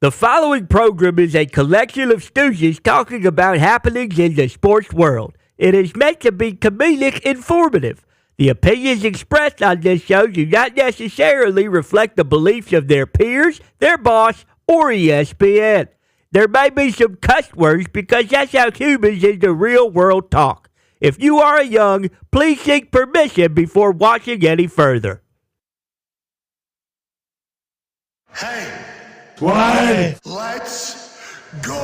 The following program is a collection of stooges talking about happenings in the sports world. It is meant to be comedic informative. The opinions expressed on this show do not necessarily reflect the beliefs of their peers, their boss, or ESPN. There may be some cuss words because that's how humans in the real world talk. If you are young, please seek permission before watching any further. Hey. Why? Let's go.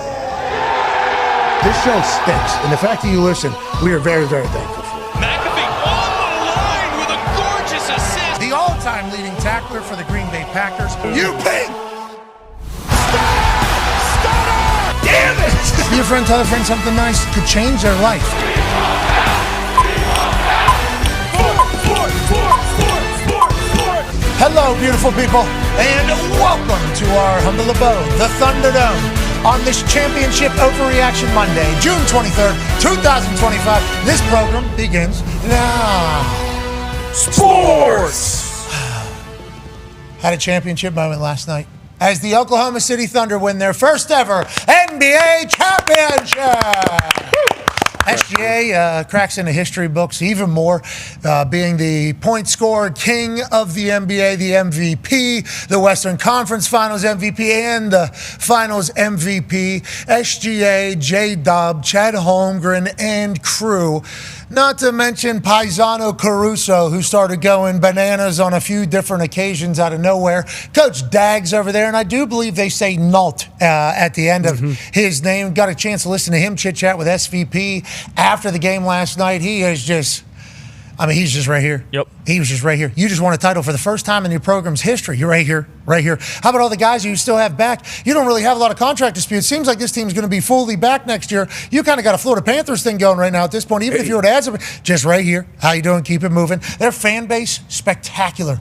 This show stinks, and the fact that you listen, we are very, very thankful for it. McAfee on the line with a gorgeous assist. The all-time leading tackler for the Green Bay Packers. You ping! Stutter! Damn it! Be a friend, tell a friend something nice could change their life. Hello, beautiful people, and welcome to our humble abode, the Thunderdome, on this Championship Overreaction Monday, June 23rd, 2025. This program begins now. Sports! Had a championship moment last night as the Oklahoma City Thunder win their first ever NBA championship. SGA cracks into history books even more, being the point scorer king of the NBA, the MVP, the Western Conference Finals MVP, and the Finals MVP. SGA, J-Dub, Chet Holmgren, and crew. Not to mention Paisano Caruso, who started going bananas on a few different occasions out of nowhere. Coach Dags over there, and I do believe they say Nalt at the end of his name. Got a chance to listen to him chit-chat with SVP after the game last night. He is just, he's just right here. Yep. He was just right here. You just won a title for the first time in your program's history. You're right here, right here. How about all the guys you still have back? You don't really have a lot of contract disputes. Seems like this team's going to be fully back next year. You kind of got a Florida Panthers thing going right now at this point. Even if you were to add something, just right here. How you doing? Keep it moving. Their fan base, spectacular.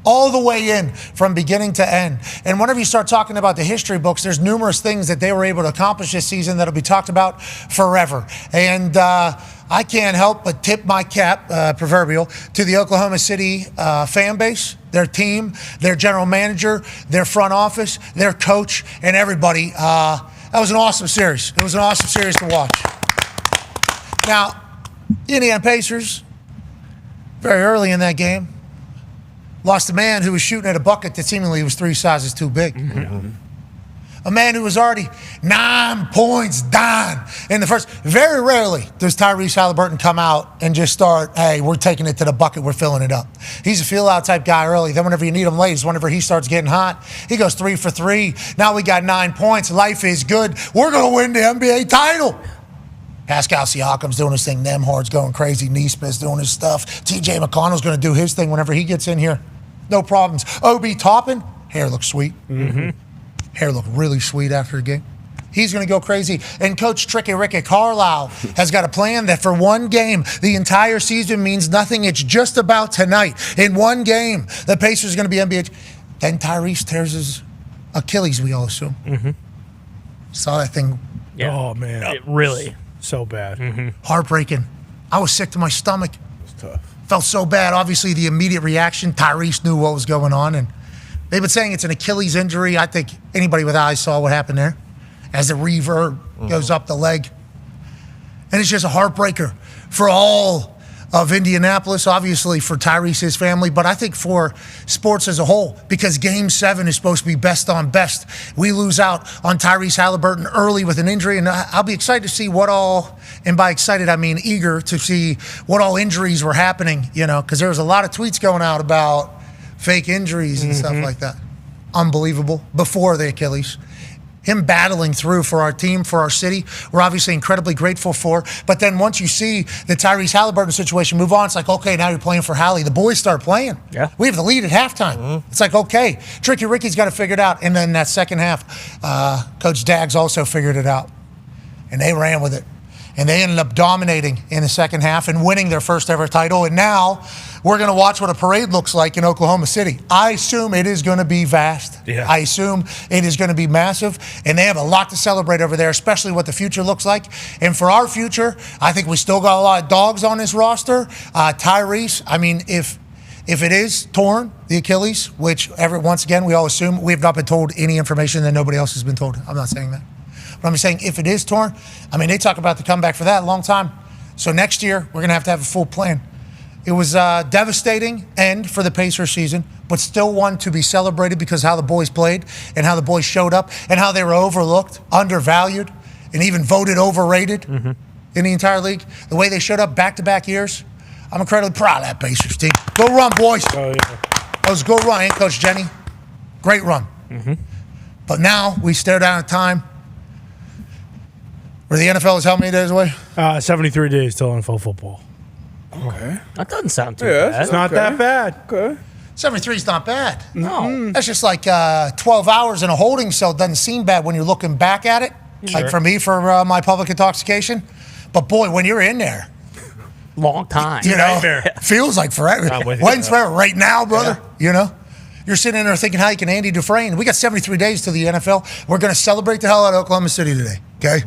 All the way in from beginning to end. And whenever you start talking about the history books, there's numerous things that they were able to accomplish this season that'll be talked about forever. And I can't help but tip my cap, proverbial, to the Oklahoma City fan base, their team, their general manager, their front office, their coach, and everybody. That was an awesome series. It was an awesome series to watch. Now, the Indiana Pacers, very early in that game, lost a man who was shooting at a bucket that seemingly was 3 sizes too big. Mm-hmm. A man who was already 9 points down in the first. Very rarely does Tyrese Haliburton come out and just start, hey, we're taking it to the bucket, we're filling it up. He's a fill-out type guy early. Then whenever you need him late is whenever he starts getting hot. He goes 3 for 3. Now we got 9 points. Life is good. We're going to win the NBA title. Pascal Siakam's doing his thing. Nemhard's going crazy. Nesmith's doing his stuff. TJ McConnell's going to do his thing whenever he gets in here. No problems. Obi Toppin, hair looks sweet. Mm-hmm. Hair looked really sweet after the game. He's going to go crazy. And Coach Tricky Ricky Carlisle has got a plan that for one game, the entire season means nothing. It's just about tonight. In one game, the Pacers are going to be NBA. Then Tyrese tears his Achilles, we all assume. Mm-hmm. Saw that thing. Yeah. Oh, man. It really. So bad. Mm-hmm. Heartbreaking. I was sick to my stomach. It was tough. Felt so bad. Obviously, the immediate reaction, Tyrese knew what was going on. And they've been saying it's an Achilles injury. I think anybody with eyes saw what happened there as the reverb goes up the leg. And it's just a heartbreaker for all of Indianapolis, obviously for Tyrese's family, but I think for sports as a whole, because Game 7 is supposed to be best on best. We lose out on Tyrese Haliburton early with an injury, and I'll be excited to see what all, and by excited I mean eager to see what all injuries were happening, because there was a lot of tweets going out about fake injuries and stuff like that. Unbelievable. Before the Achilles. Him battling through for our team, for our city, we're obviously incredibly grateful for. But then once you see the Tyrese Haliburton situation move on, it's like, okay, now you're playing for Hallie. The boys start playing. Yeah. We have the lead at halftime. Mm-hmm. It's like, okay, Tricky Ricky's got to figure it out. And then that second half, Coach Dags also figured it out. And they ran with it. And they ended up dominating in the second half and winning their first ever title. And now we're going to watch what a parade looks like in Oklahoma City. I assume it is going to be vast. Yeah. I assume it is going to be massive. And they have a lot to celebrate over there, especially what the future looks like. And for our future, I think we still got a lot of dogs on this roster. Tyrese, if If it is torn, the Achilles, which once again we all assume, we have not been told any information that nobody else has been told. I'm not saying that. But I'm saying if it is torn, I mean, they talk about the comeback for that a long time. So next year, we're going to have a full plan. It was a devastating end for the Pacers season, but still one to be celebrated because how the boys played and how the boys showed up and how they were overlooked, undervalued, and even voted overrated in the entire league. The way they showed up back-to-back years, I'm incredibly proud of that Pacers team. Go run, boys. Oh, yeah. That was a good run, ain't Coach Jenny? Great run. But now we stare down at time where the NFL is how many days away? 73 days till NFL football. Okay. That doesn't sound too Yeah, bad. It's not that bad. Okay. 73 is not bad. No. That's just like 12 hours in a holding cell. Doesn't seem bad when you're looking back at it. Like for me, for my public intoxication. But boy, when you're in there, Long time. you know, there. feels like forever. I'm with you. When's forever? Right now, brother. You know? You're sitting in there thinking, how you can Andy Dufresne? We got 73 days to the NFL. We're going to celebrate the hell out of Oklahoma City today, okay?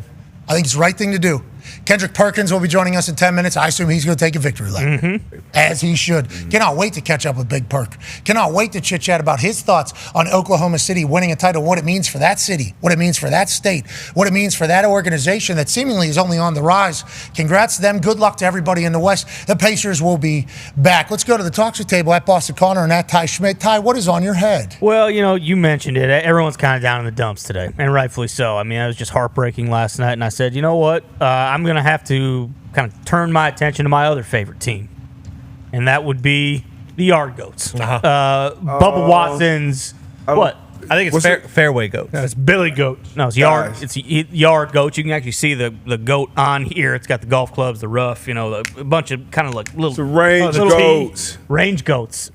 I think it's the right thing to do. Kendrick Perkins will be joining us in 10 minutes. I assume he's going to take a victory lap, as he should. Cannot wait to catch up with Big Perk. Cannot wait to chit-chat about his thoughts on Oklahoma City winning a title, what it means for that city, what it means for that state, what it means for that organization that seemingly is only on the rise. Congrats to them. Good luck to everybody in the West. The Pacers will be back. Let's go to the talk show table at Boston Connor and at Ty Schmidt. Ty, what is on your head? Well, you know, you mentioned it. Everyone's kind of down in the dumps today, and rightfully so. I mean, it was just heartbreaking last night, and I said, you know what? I'm going to have to kind of turn my attention to my other favorite team, and that would be the Yard Goats. Bubba Watson's what? I think it's fairway goat. No, it's Billy Goat. No, it's Yard. It's Yard Goats. You can actually see the goat on here. It's got the golf clubs, the rough, you know, a bunch of kind of like little range goats. Range goats.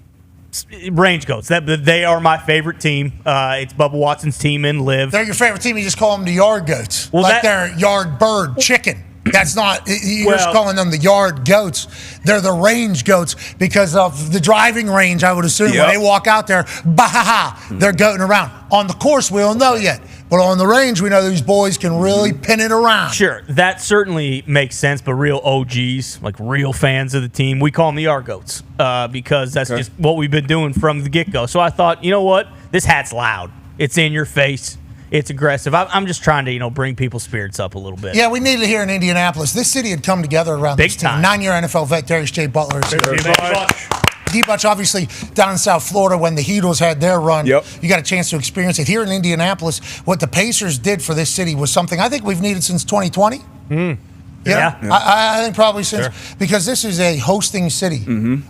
Range goats. They are my favorite team. It's Bubba Watson's team in Live. They're your favorite team. You just call them the Yard Goats. Well, like they're yard bird chicken. That's not, you're just calling them the Yard Goats. They're the range goats because of the driving range, I would assume. When they walk out there, bah-ha-ha, they're goating around. On the course, we don't know yet. But on the range, we know these boys can really pin it around. Sure, that certainly makes sense, but real OGs, like real fans of the team, we call them the Yard Goats because that's just what we've been doing from the get-go. So I thought, you know what? This hat's loud. It's in your face. It's aggressive. I'm just trying to, you know, bring people's spirits up a little bit. Yeah, we needed it here in Indianapolis. This city had come together around Big this team. time. 9-year NFL vet, Darius J. Butler. is here. D-Butch, obviously, down in South Florida when the Heatles had their run. You got a chance to experience it. Here in Indianapolis, what the Pacers did for this city was something I think we've needed since 2020. Yeah. I think probably since, because this is a hosting city,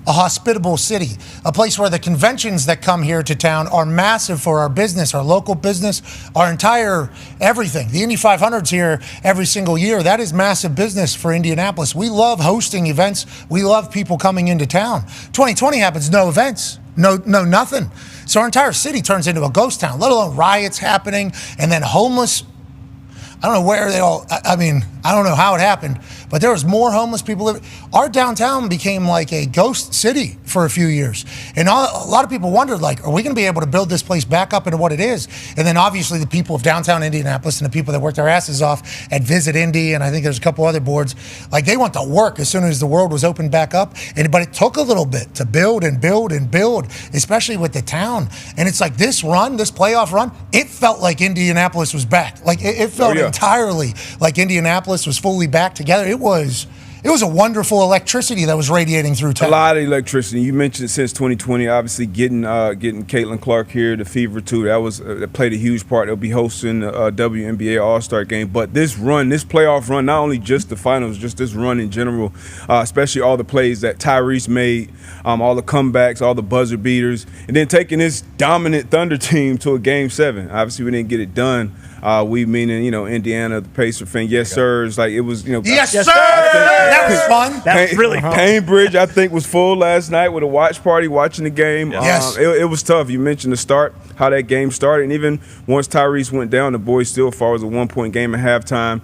a hospitable city, a place where the conventions that come here to town are massive for our business, our local business, our entire everything. The Indy 500's here every single year. That is massive business for Indianapolis. We love hosting events. We love people coming into town. 2020 happens, no events. No, nothing. So our entire city turns into a ghost town, let alone riots happening and then homeless. I don't know where they all, I mean, I don't know how it happened, but there was more homeless people living. Our downtown became like a ghost city for a few years. And a lot of people wondered, like, are we going to be able to build this place back up into what it is? And then obviously the people of downtown Indianapolis and the people that worked their asses off at Visit Indy, and I think there's a couple other boards, like they went to work as soon as the world was opened back up. But it took a little bit to build and build and build, especially with the town. And it's like this run, this playoff run, it felt like Indianapolis was back. Like it felt entirely like Indianapolis was fully back together. It was a wonderful electricity that was radiating through town. A lot of electricity. You mentioned since 2020, obviously getting Caitlin Clark here, the Fever too. That played a huge part. They'll be hosting the WNBA All-Star game. But this run, this playoff run, not only just the finals, just this run in general, especially all the plays that Tyrese made, all the comebacks, all the buzzer beaters, and then taking this dominant Thunder team to a Game 7. Obviously, we didn't get it done. We meaning, you know, Indiana, the Pacer fan. Yes, sir. It's like it was, you know. Yes, sir. That was fun. That was really fun. Cambridge, I think, was full last night with a watch party watching the game. Yes. It was tough. You mentioned the start, how that game started. And even once Tyrese went down, the boys still far as a 1-point game at halftime.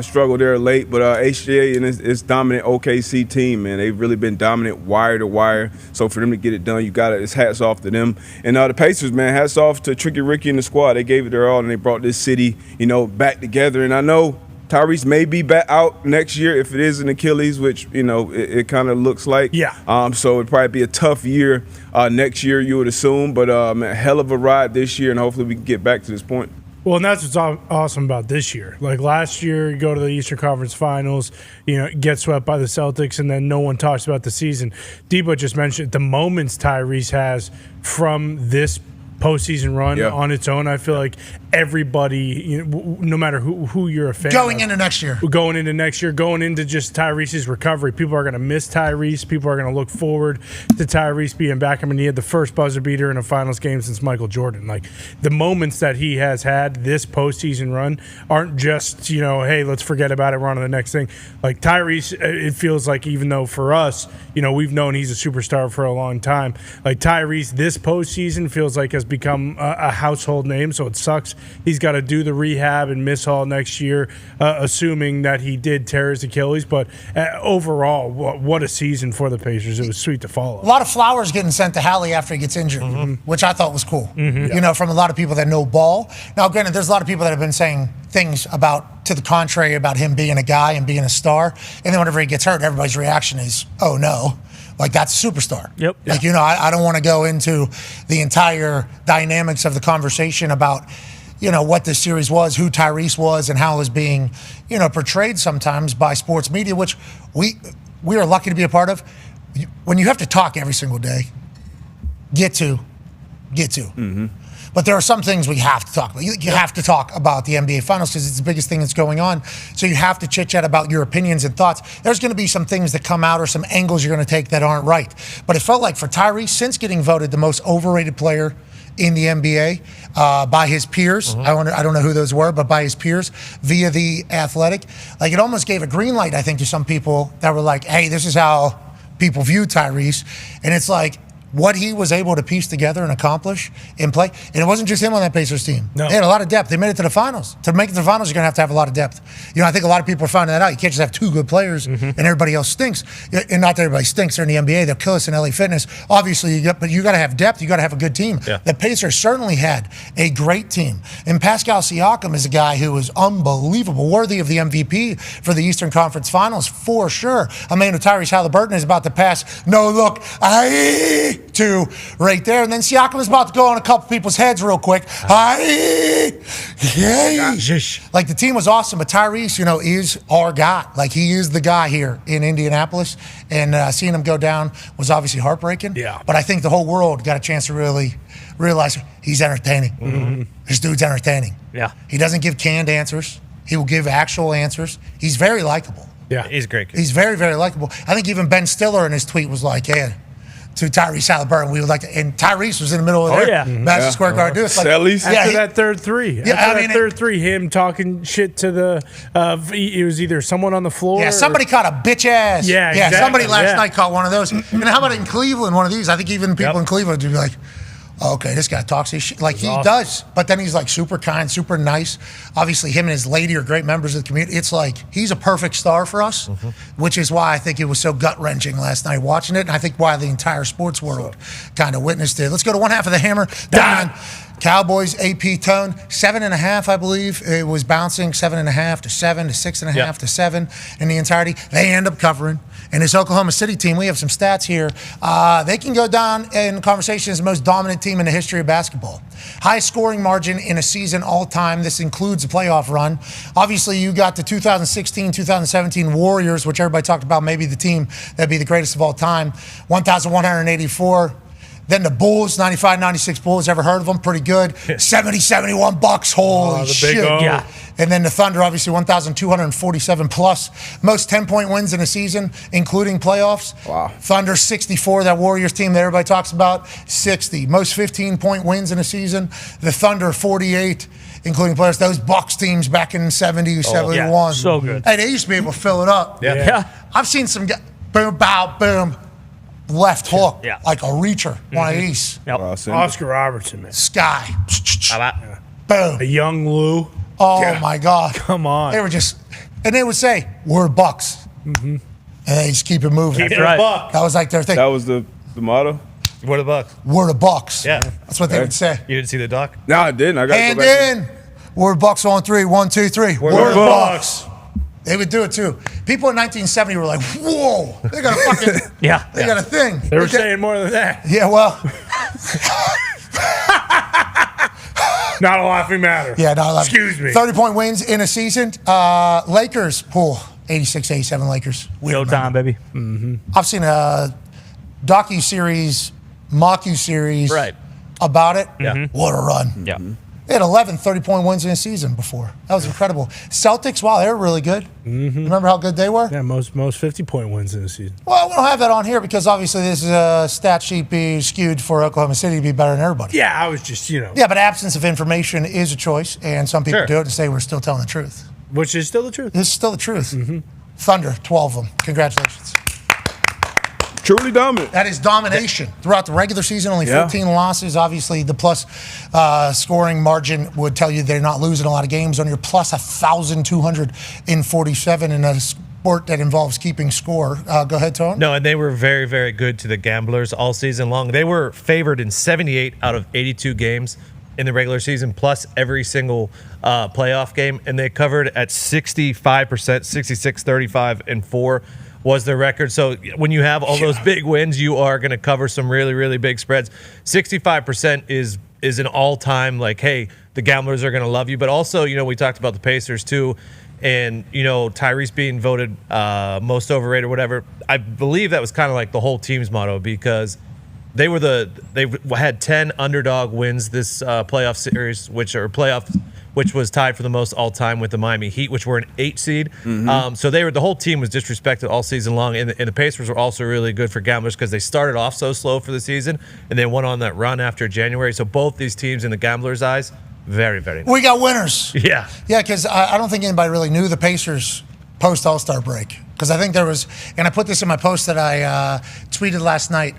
Struggled there late. But HGA and its dominant OKC team, man, they've really been dominant wire to wire. So for them to get it done, you got it. It's hats off to them. And the Pacers, man, hats off to Tricky Ricky and the squad. They gave it their all, and they brought this city, you know, back together. And I know Tyrese may be back out next year if it is an Achilles, which, it kind of looks like. Yeah. So it'd probably be a tough year next year, you would assume. But a hell of a ride this year, and hopefully we can get back to this point. Well, and that's what's awesome about this year. Like last year, you go to the Eastern Conference Finals, get swept by the Celtics, and then no one talks about the season. Debo just mentioned the moments Tyrese has from this postseason run on its own. I feel like everybody, no matter who you're a fan going into next year, going into just Tyrese's recovery, people are going to miss Tyrese. People are going to look forward to Tyrese being back. I mean, he had the first buzzer beater in a finals game since Michael Jordan. Like the moments that he has had this postseason run aren't just, hey, let's forget about it, we're on to the next thing. Like Tyrese, it feels like, even though for us, we've known he's a superstar for a long time, like Tyrese this postseason feels like has become a household name. So it sucks he's got to do the rehab and miss all next year, assuming that he did tear his Achilles. But overall, what a season for the Pacers. It was sweet to follow. A lot of flowers getting sent to Hallie after he gets injured, which I thought was cool. From a lot of people that know ball. Now, granted, there's a lot of people that have been saying things to the contrary about him being a guy and being a star. And then whenever he gets hurt, everybody's reaction is, oh, no. Like, that's a superstar. Yep. Like, I don't want to go into the entire dynamics of the conversation about, what this series was, who Tyrese was, and how it was being, portrayed sometimes by sports media, which we are lucky to be a part of. When you have to talk every single day, get to. Mm-hmm. But there are some things we have to talk about. You have to talk about the NBA Finals because it's the biggest thing that's going on. So you have to chit-chat about your opinions and thoughts. There's going to be some things that come out or some angles you're going to take that aren't right. But it felt like for Tyrese, since getting voted the most overrated player in the NBA by his peers, I don't know who those were, but by his peers via The Athletic, like it almost gave a green light, I think, to some people that were like, hey, this is how people view Tyrese. And it's like, what he was able to piece together and accomplish in play. And it wasn't just him on that Pacers team. No. They had a lot of depth. They made it to the finals. To make it to the finals, you're going to have a lot of depth. I think a lot of people are finding that out. You can't just have two good players and everybody else stinks. And not that everybody stinks. They're in the NBA. They'll kill us in LA Fitness. Obviously, but you got to have depth. You got to have a good team. Yeah. The Pacers certainly had a great team. And Pascal Siakam is a guy who is unbelievable, worthy of the MVP for the Eastern Conference Finals for sure. I mean, Tyrese Haliburton is about to pass. No, look, to right there. And then Siakam is about to go on a couple people's heads real quick. Like the team was awesome, but Tyrese, is our guy. Like he is the guy here in Indianapolis. And seeing him go down was obviously heartbreaking. Yeah. But I think the whole world got a chance to really realize he's entertaining. This dude's entertaining. Yeah. He doesn't give canned answers. He will give actual answers. He's very likable. Yeah. He's great. He's very, very likable. I think even Ben Stiller in his tweet was like, yeah, to Tyrese Haliburton, we would like to, and Tyrese was in the middle of there. Madison Square Garden. Like, after that third three. Third three, him talking shit to the, it was either someone on the floor. Yeah, somebody caught a bitch ass. Yeah, exactly. Somebody last night caught one of those. And how about in Cleveland, one of these? I think even people in Cleveland would be like, oh, okay, this guy talks his shit. Like, he does. But then he's, like, super kind, super nice. Obviously, him and his lady are great members of the community. It's like he's a perfect star for us, which is why I think it was so gut-wrenching last night watching it, and I think why the entire sports world kind of witnessed it. Let's go to one half of the hammer. Dahn. Cowboys AP tone 7.5, I believe. It was bouncing 7.5 to 7 to 6.5 to 7 in the entirety. They end up covering. And this Oklahoma City team, we have some stats here. They can go down in conversation as the most dominant team in the history of basketball. Highest scoring margin in a season all time. This includes a playoff run. Obviously, you got the 2016-2017 Warriors, which everybody talked about, maybe the team that'd be the greatest of all time. 1,184. Then the Bulls, 95-96 Bulls. Ever heard of them? Pretty good. 70-71 Bucks. Holy shit. Yeah. And then the Thunder, obviously 1,247 plus. Most 10-point wins in a season, including playoffs. Wow. Thunder 64, that Warriors team that everybody talks about, 60. Most 15-point wins in a season. The Thunder 48, including playoffs. Those Bucks teams back in 70, 71. Yeah, so good. Hey, they used to be able to fill it up. Yeah. I've seen some guys, boom, bow, boom. Left hook, like a reacher, one of these. Yep. Oscar Robertson, man. Sky. How about? Boom. A young Lou. Oh, my God. Come on. They were just, and they would say, we're Bucks. And they just keep it moving. Keep it a buck. That was like their thing. That was the motto? We're the Bucks. We're the Bucks. Yeah. That's what they would say. You didn't see the doc? No, I didn't. I got to And go back. then, we're Bucks on 3. 1, 2, 3. We're the Bucks. They would do it too. People in 1970 were like, "Whoa, they got a fucking they got a thing." They were saying more than that. Yeah, well, not a laughing matter. Yeah, not a laughing. Excuse me. 30-point wins in a season. Lakers, 86-87 Lakers. Go time, baby. I've seen a docu-series, mock-series Right. about it. Yeah. What a run. Yeah. They had 11 30-point wins in a season before. That was incredible. Celtics, wow, they were really good. Remember how good they were? Yeah, most 50-point wins in the season. Well, we don't have that on here because obviously this is a stat sheet be skewed for Oklahoma City to be better than everybody. Yeah, I was just, Yeah, but absence of information is a choice, and some people Sure. do it and say we're still telling the truth. Which is still the truth. This is still the truth. Thunder, 12 of them. Congratulations. Truly dominant. That is domination. Throughout the regular season, only 14 losses. Obviously, the plus scoring margin would tell you they're not losing a lot of games. On your plus 1,247 in a sport that involves keeping score. Go ahead, Tone. No, and they were very, very good to the gamblers all season long. They were favored in 78 out of 82 games in the regular season, plus every single playoff game, and they covered at 65%, 66, 35, and 4 was their record. So when you have all those big wins, you are going to cover some really, really big spreads. 65% is an all-time, like, hey, the gamblers are going to love you. But also, we talked about the Pacers too, and, Tyrese being voted most overrated or whatever. I believe that was kind of like the whole team's motto because they had 10 underdog wins this playoff series, which was tied for the most all time with the Miami Heat, which were an 8 seed. So the whole team was disrespected all season long, and the Pacers were also really good for gamblers because they started off so slow for the season and they went on that run after January. So both these teams in the gamblers' eyes, very, very nice. We got winners. Yeah, because I don't think anybody really knew the Pacers post All-Star break because I think there was, and I put this in my post that I tweeted last night.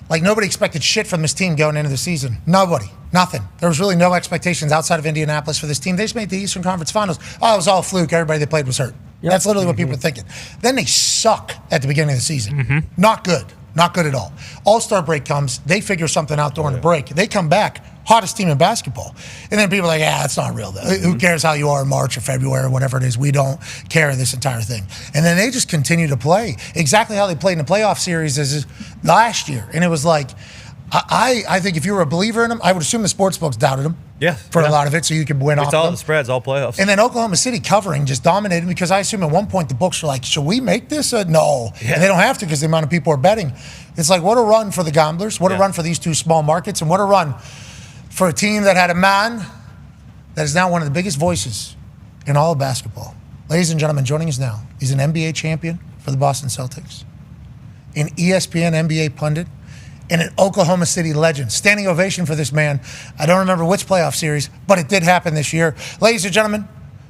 Like, nobody expected shit from this team going into the season. Nobody. Nothing. There was really no expectations outside of Indianapolis for this team. They just made the Eastern Conference Finals. Oh, it was all fluke. Everybody they played was hurt. Yep. That's literally what people were thinking. Then they suck at the beginning of the season. Not good. Not good at all. All-Star break comes. They figure something out during the break. They come back. Hottest team in basketball. And then people are like, that's not real. Who cares how you are in March or February or whatever it is? We don't care this entire thing. And then they just continue to play exactly how they played in the playoff series as last year. And it was like, I think if you were a believer in them, I would assume the sports books doubted them for a lot of it so you could win off it's all them. the spreads, all playoffs. And then Oklahoma City covering just dominated because I assume at one point the books were like, should we make this? No. Yeah. And they don't have to because the amount of people are betting. It's like, what a run for the gamblers. What a run for these two small markets. And what a run for a team that had a man that is now one of the biggest voices in all of basketball. Ladies and gentlemen, joining us now, he's an NBA champion for the Boston Celtics, an ESPN NBA pundit, and an Oklahoma City legend. Standing ovation for this man. I don't remember which playoff series, but it did happen this year. Ladies and gentlemen,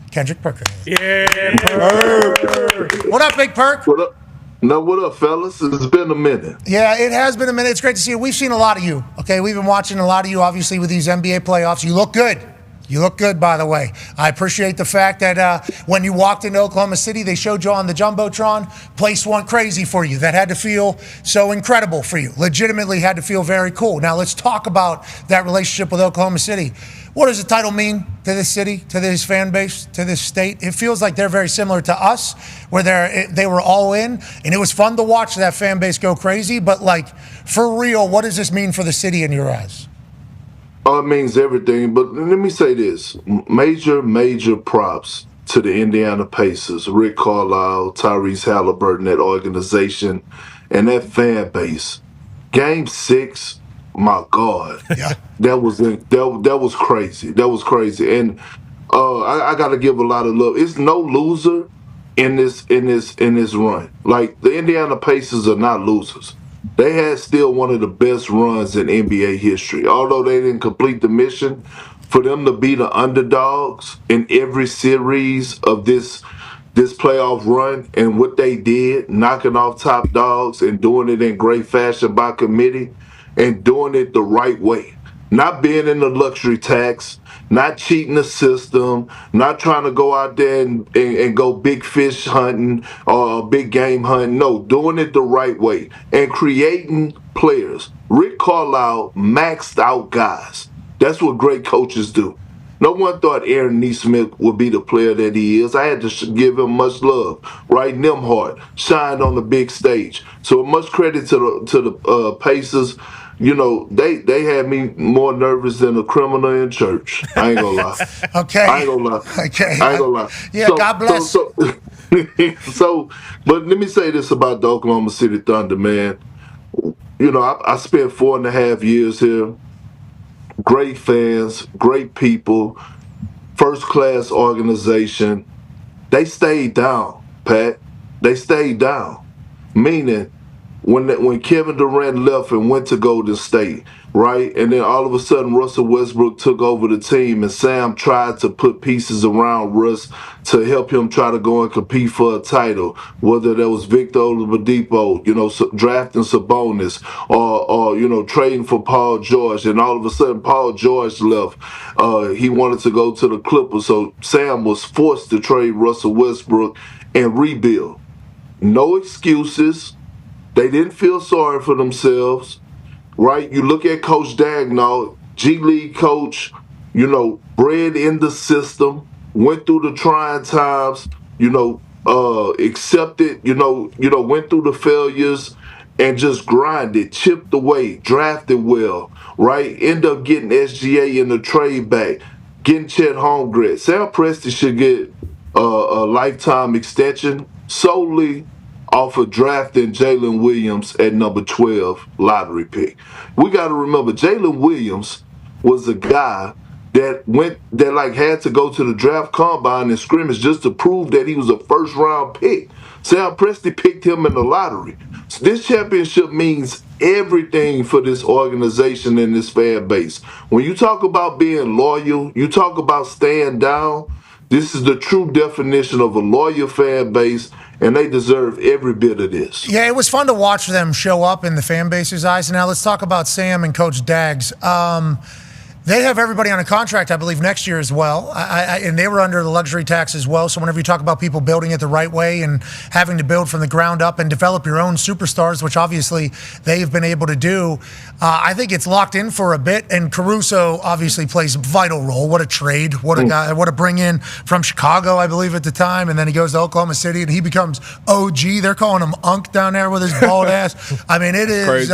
Kendrick Perkins. Yeah, Perk. What up, Big Perk? What up? No, what up, fellas? It's been a minute. Yeah, it has been a minute. It's great to see you. We've seen a lot of you, okay? We've been watching a lot of you, obviously, with these NBA playoffs. You look good. You look good, by the way. I appreciate the fact that when you walked into Oklahoma City, they showed you on the Jumbotron. Place went crazy for you. That had to feel so incredible for you. Legitimately had to feel very cool. Now, let's talk about that relationship with Oklahoma City. What does the title mean to this city, to this fan base, to this state? It feels like they're very similar to us, where they were all in, and it was fun to watch that fan base go crazy. But, like, for real, what does this mean for the city in your eyes? Oh, it means everything. But let me say this. Major props to the Indiana Pacers, Rick Carlisle, Tyrese Haliburton, that organization, and that fan base. Game 6, my God. Yeah. That was crazy. That was crazy. And I got to give a lot of love. It's no loser in this run. Like, the Indiana Pacers are not losers. They had still one of the best runs in NBA history. Although they didn't complete the mission, for them to be the underdogs in every series of this playoff run and what they did, knocking off top dogs and doing it in great fashion by committee and doing it the right way. Not being in the luxury tax, not cheating the system, not trying to go out there and go big fish hunting or big game hunting. No, doing it the right way and creating players. Rick Carlisle maxed out guys. That's what great coaches do. No one thought Aaron Nesmith would be the player that he is. I had to give him much love. Right, Nimhart shined on the big stage. So much credit to the Pacers. You know, they had me more nervous than a criminal in church. I ain't gonna lie. Okay. I ain't gonna lie. Okay. I ain't gonna lie. Yeah, God bless. So, but let me say this about the Oklahoma City Thunder, man. You know, I spent 4.5 years here. Great fans, great people, first class organization. They stayed down, Pat. They stayed down. Meaning, when Kevin Durant left and went to Golden State, right? And then all of a sudden Russell Westbrook took over the team and Sam tried to put pieces around Russ to help him try to go and compete for a title, whether that was Victor Oladipo, you know, drafting Sabonis or you know, trading for Paul George. And all of a sudden Paul George left. He wanted to go to the Clippers, so Sam was forced to trade Russell Westbrook and rebuild. No excuses. They didn't feel sorry for themselves, right? You look at Coach Dagnall, G League coach, you know, bred in the system, went through the trying times, you know, accepted, you know, went through the failures and just grinded, chipped away, drafted well, right? End up getting SGA in the trade back, getting Chet Holmgren. Sam Presti should get a lifetime extension solely off of drafting Jalen Williams at number 12 lottery pick. We got to remember Jalen Williams was a guy that had to go to the draft combine and scrimmage just to prove that he was a first round pick. Sam Presti picked him in the lottery. So this championship means everything for this organization and this fan base. When you talk about being loyal, you talk about staying down. This is the true definition of a loyal fan base, and they deserve every bit of this. Yeah, it was fun to watch them show up in the fan base's eyes. Now let's talk about Sam and Coach Daggs. They have everybody on a contract, I believe, next year as well. And they were under the luxury tax as well. So whenever you talk about people building it the right way and having to build from the ground up and develop your own superstars, which obviously they've been able to do, I think it's locked in for a bit. And Caruso obviously plays a vital role. What a trade. What a guy. What a bring in from Chicago, I believe, at the time. And then he goes to Oklahoma City and he becomes OG. They're calling him Unk down there with his bald ass. I mean, it is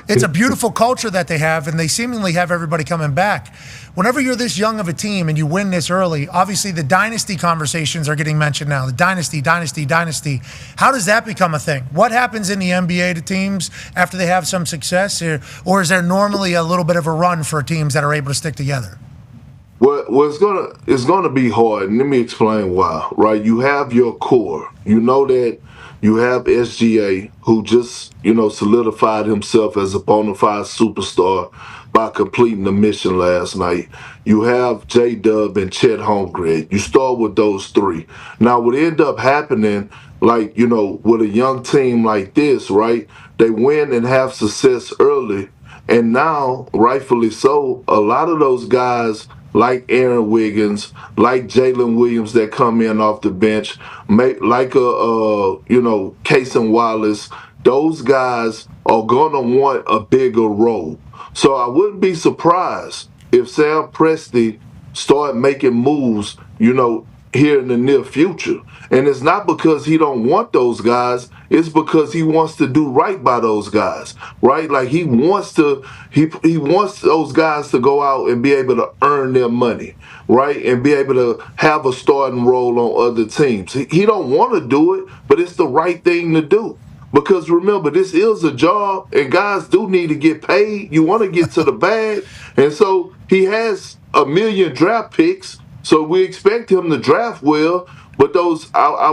it's a beautiful culture that they have, and they seemingly have everybody coming back. Whenever you're this young of a team and you win this early, obviously the dynasty conversations are getting mentioned now. The dynasty. How does that become a thing? What happens in the NBA to teams after they have some success? Or is there normally a little bit of a run for teams that are able to stick together? Well, it's gonna be hard, and let me explain why. Right, you have your core. You know that you have SGA, who just solidified himself as a bona fide superstar by completing the mission last night. You have J-Dub and Chet Holmgren. You start with those three. Now, what end up happening, with a young team like this, right? They win and have success early, and now, rightfully so, a lot of those guys like Aaron Wiggins, like Jalen Williams that come in off the bench, like Cason Wallace, those guys are going to want a bigger role. So I wouldn't be surprised if Sam Presti start making moves, here in the near future. And it's not because he don't want those guys, it's because he wants to do right by those guys, right? Like he wants those guys to go out and be able to earn their money, right? And be able to have a starting role on other teams. He don't want to do it, but it's the right thing to do. Because remember, this is a job, and guys do need to get paid. You want to get to the bag. And so he has 1 million draft picks, so we expect him to draft well. But those, I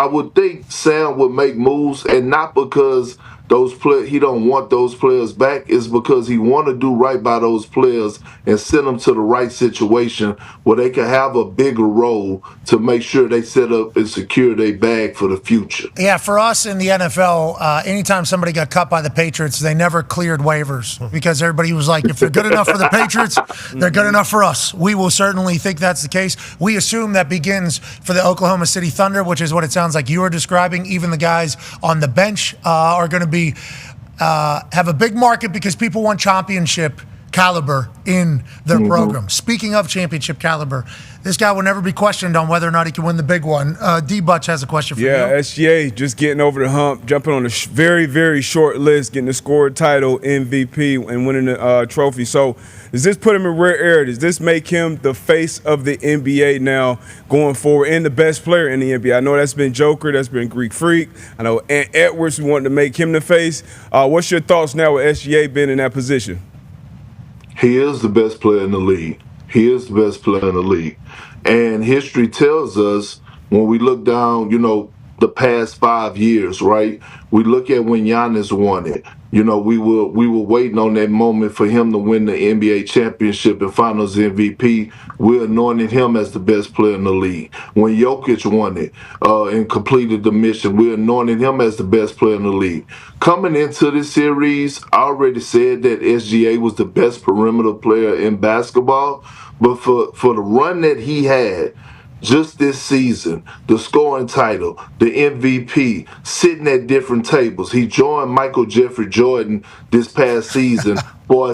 would think Sam would make moves, and not because he don't want those players back. It's because he want to do right by those players and send them to the right situation where they can have a bigger role to make sure they set up and secure their bag for the future. Yeah, for us in the NFL, anytime somebody got cut by the Patriots, they never cleared waivers because everybody was like, if they're good enough for the Patriots, they're good enough for us. We will certainly think that's the case. We assume that begins for the Oklahoma City Thunder, which is what it sounds like you are describing. Even the guys on the bench are going to be have a big market because people want championship caliber in their program. Speaking of championship caliber, this guy will never be questioned on whether or not he can win the big one. D-Butch has a question for you. Yeah, SGA just getting over the hump, jumping on a very, very short list, getting the scored title, MVP, and winning the trophy. So does this put him in rare air? Does this make him the face of the NBA now going forward and the best player in the NBA? I know that's been Joker, that's been Greek Freak. I know Ant Edwards, we wanted to make him the face. What's your thoughts now with SGA being in that position? He is the best player in the league. He is the best player in the league. And history tells us when we look down, the past 5 years, right? We look at when Giannis won it. We were waiting on that moment for him to win the NBA championship and Finals MVP. We're anointing him as the best player in the league. When Jokic won it and completed the mission, we're anointing him as the best player in the league. Coming into this series, I already said that SGA was the best perimeter player in basketball, but for the run that he had, just this season, the scoring title, the MVP, sitting at different tables. He joined Michael Jeffrey Jordan this past season as far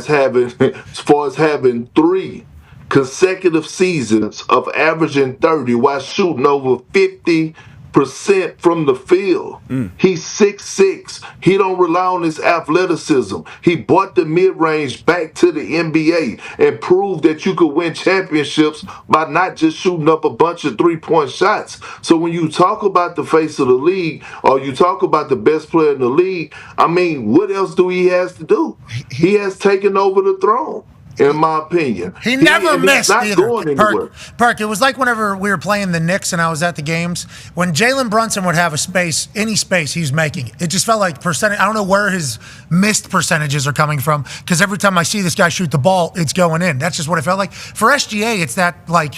as having 3 consecutive seasons of averaging 30 while shooting over 50% from the field. He's 6'6". He don't rely on his athleticism. He brought the mid-range back to the NBA and proved that you could win championships by not just shooting up a bunch of three-point shots. So when you talk about the face of the league or you talk about the best player in the league, I mean, what else do he has to do? He has taken over the throne. In my opinion. He never missed either. Perk, it was like whenever we were playing the Knicks and I was at the games, when Jalen Brunson would have any space, he's making it. It just felt like percentage. I don't know where his missed percentages are coming from, because every time I see this guy shoot the ball, it's going in. That's just what it felt like. For SGA, it's that, like,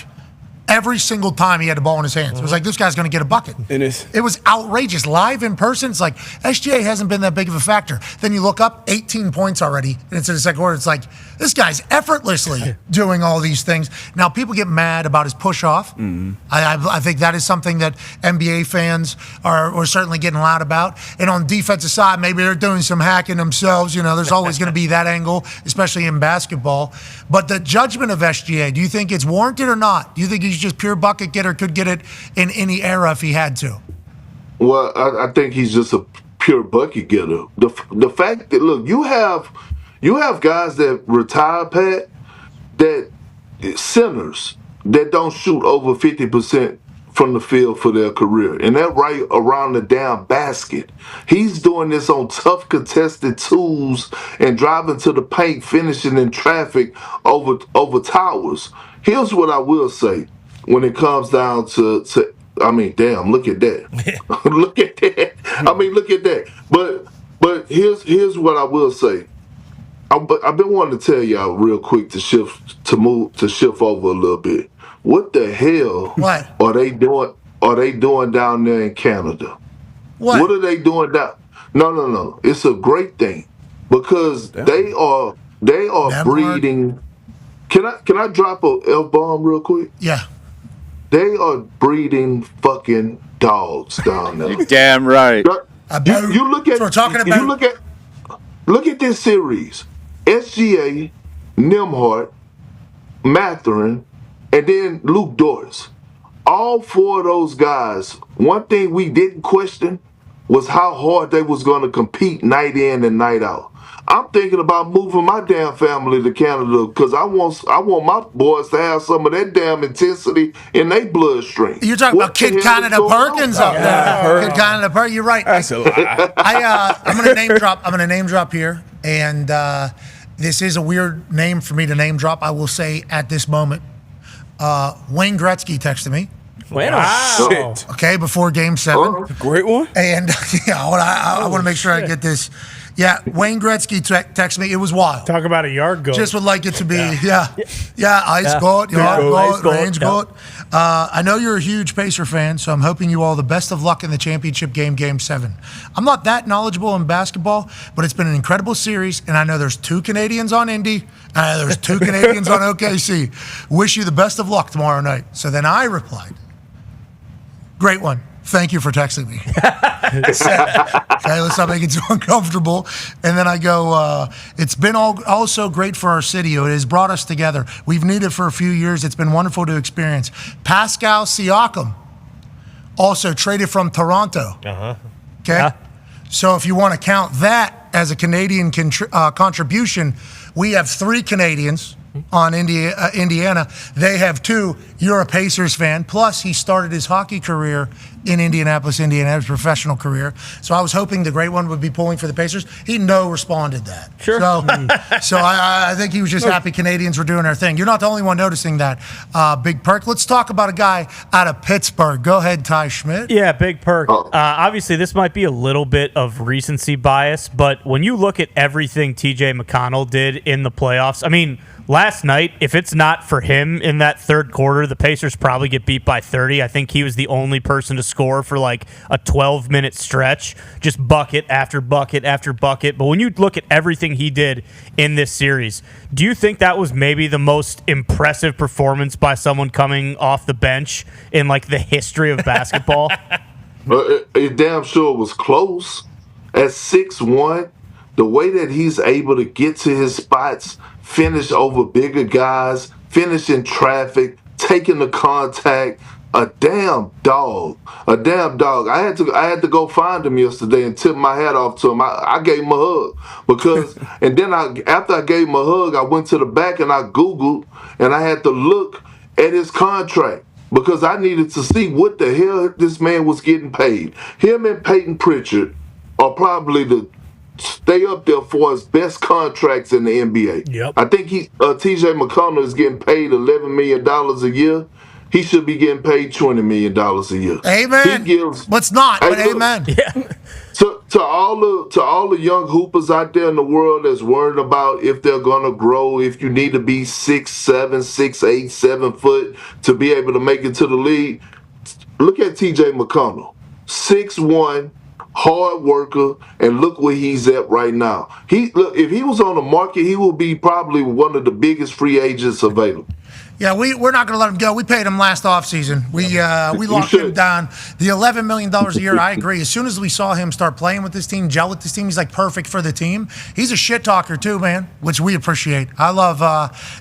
every single time he had the ball in his hands. It was like, this guy's going to get a bucket. It was outrageous. Live in person, it's like, SGA hasn't been that big of a factor. Then you look up, 18 points already, and it's in the second quarter. It's like, this guy's effortlessly doing all these things. Now, people get mad about his push-off. I think that is something that NBA fans are certainly getting loud about. And on the defensive side, maybe they're doing some hacking themselves. There's always going to be that angle, especially in basketball. But the judgment of SGA, do you think it's warranted or not? Do you think he's just pure bucket getter, could get it in any era if he had to? Well, I think he's just a pure bucket getter. The fact that, look, you have guys that retire, Pat, that centers that don't shoot over 50% from the field for their career, and that right around the damn basket. He's doing this on tough contested twos and driving to the paint, finishing in traffic over towers. Here's what I will say when it comes down to I mean, damn, look at that. Look at that. I mean, look at that. But here's what I will say. I've been wanting to tell y'all real quick to shift over a little bit. What the hell are they doing? Are they doing down there in Canada? What are they doing down? No. It's a great thing because they are breeding. Can I drop a F-bomb real quick? Yeah. They are breeding fucking dogs down there. You're damn right. You look at. We're talking about. Look at this series. SGA, Nembhard, Mathurin, and then Luke Dort. All 4 of those guys, one thing we didn't question was how hard they was going to compete night in and night out. I'm thinking about moving my damn family to Canada because I want my boys to have some of that damn intensity in their bloodstream. You're talking about Kid Canada Perkins up there. Kid Canada Perkins. You're right. That's a lie. I'm gonna name drop. I'm gonna name drop here, and this is a weird name for me to name drop. I will say at this moment, Wayne Gretzky texted me. Wow. Okay, before Game 7. Great one. And I want to make sure I get this. Yeah, Wayne Gretzky texted me. It was wild. Talk about a yard goal. Just would like it to be, ice goat, yard goat, range goat. I know you're a huge Pacer fan, so I'm hoping you all the best of luck in the championship game, Game 7. I'm not that knowledgeable in basketball, but it's been an incredible series, and I know there's 2 Canadians on Indy, and I know there's 2 Canadians on OKC. Wish you the best of luck tomorrow night. So then I replied, great one. thank you for texting me. Okay, let's not make it too uncomfortable. And then I go, it's been also great for our city. It has brought us together. We've needed it for a few years. It's been wonderful to experience. Pascal Siakam, also traded from Toronto. Okay? Yeah. So if you want to count that as a Canadian contribution, we have 3 Canadians on Indiana. They have 2. You're a Pacers fan. Plus, he started his hockey career in Indianapolis, Indiana, his professional career. So I was hoping the great one would be pulling for the Pacers. He responded that. Sure. So I think he was just happy Canadians were doing their thing. You're not the only one noticing that, Big Perk. Let's talk about a guy out of Pittsburgh. Go ahead, Ty Schmidt. Yeah, Big Perk. Obviously, this might be a little bit of recency bias, but when you look at everything TJ McConnell did in the playoffs, I mean, last night, if it's not for him in that third quarter, the Pacers probably get beat by 30. I think he was the only person to score for like a 12-minute stretch, just bucket after bucket after bucket. But when you look at everything he did in this series, do you think that was maybe the most impressive performance by someone coming off the bench in like the history of basketball? It damn sure was close. At 6'1", the way that he's able to get to his spots, finish over bigger guys, finish in traffic, taking the contact, a damn dog. I had to go find him yesterday and tip my hat off to him. I gave him a hug because, and then after I gave him a hug, I went to the back and I Googled and I had to look at his contract because I needed to see what the hell this man was getting paid. Him and Peyton Pritchard are probably the stay up there for his best contracts in the NBA. Yep. I think TJ McConnell is getting paid $11 million a year. He should be getting paid $20 million a year. Amen. Let's not, but amen. Yeah. To all the young hoopers out there in the world that's worried about if they're gonna grow, if you need to be 6'7", 6'8", 7 foot to be able to make it to the league, look at TJ McConnell. 6'1", hard worker, and look where he's at right now. If he was on the market, he would be probably one of the biggest free agents available. Yeah, we're not going to let him go. We paid him last offseason. We locked him down. The $11 million a year, I agree. As soon as we saw him start playing with this team, gel with this team, he's like perfect for the team. He's a shit talker too, man, which we appreciate. I love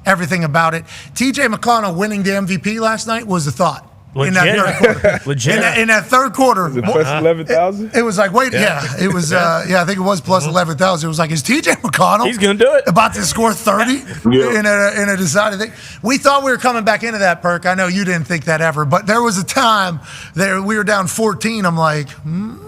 everything about it. TJ McConnell winning the MVP last night was the thought. Legit. In that third quarter. Legit. In that third quarter. Is it plus 11,000? It was like, wait, it was, I think it was plus 11,000. It was like, is TJ McConnell He's going to do it. about to score 30 in a decided thing? We thought we were coming back into that, Perk. I know you didn't think that ever, but there was a time that we were down 14. I'm like, And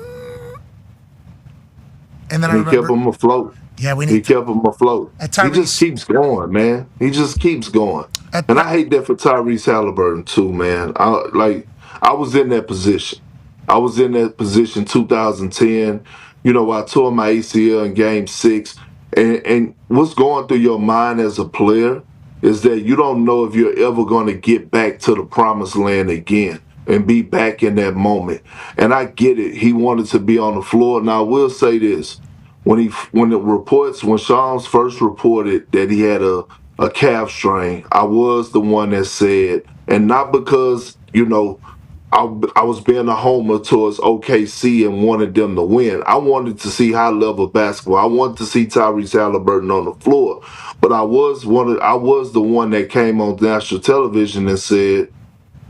then I remember. He kept him afloat. Yeah, He kept him afloat. He just keeps going, man. He just keeps going. And I hate that for Tyrese Haliburton too, man. I was in that position. I was in that position 2010. You know, I tore my ACL in Game 6. And what's going through your mind as a player is that you don't know if you're ever going to get back to the promised land again and be back in that moment. And I get it. He wanted to be on the floor. Now, I will say this. When Shams first reported that he had a calf strain, I was the one that said, and not because, I was being a homer towards OKC and wanted them to win. I wanted to see high level basketball. I wanted to see Tyrese Haliburton on the floor. But I was the one that came on national television and said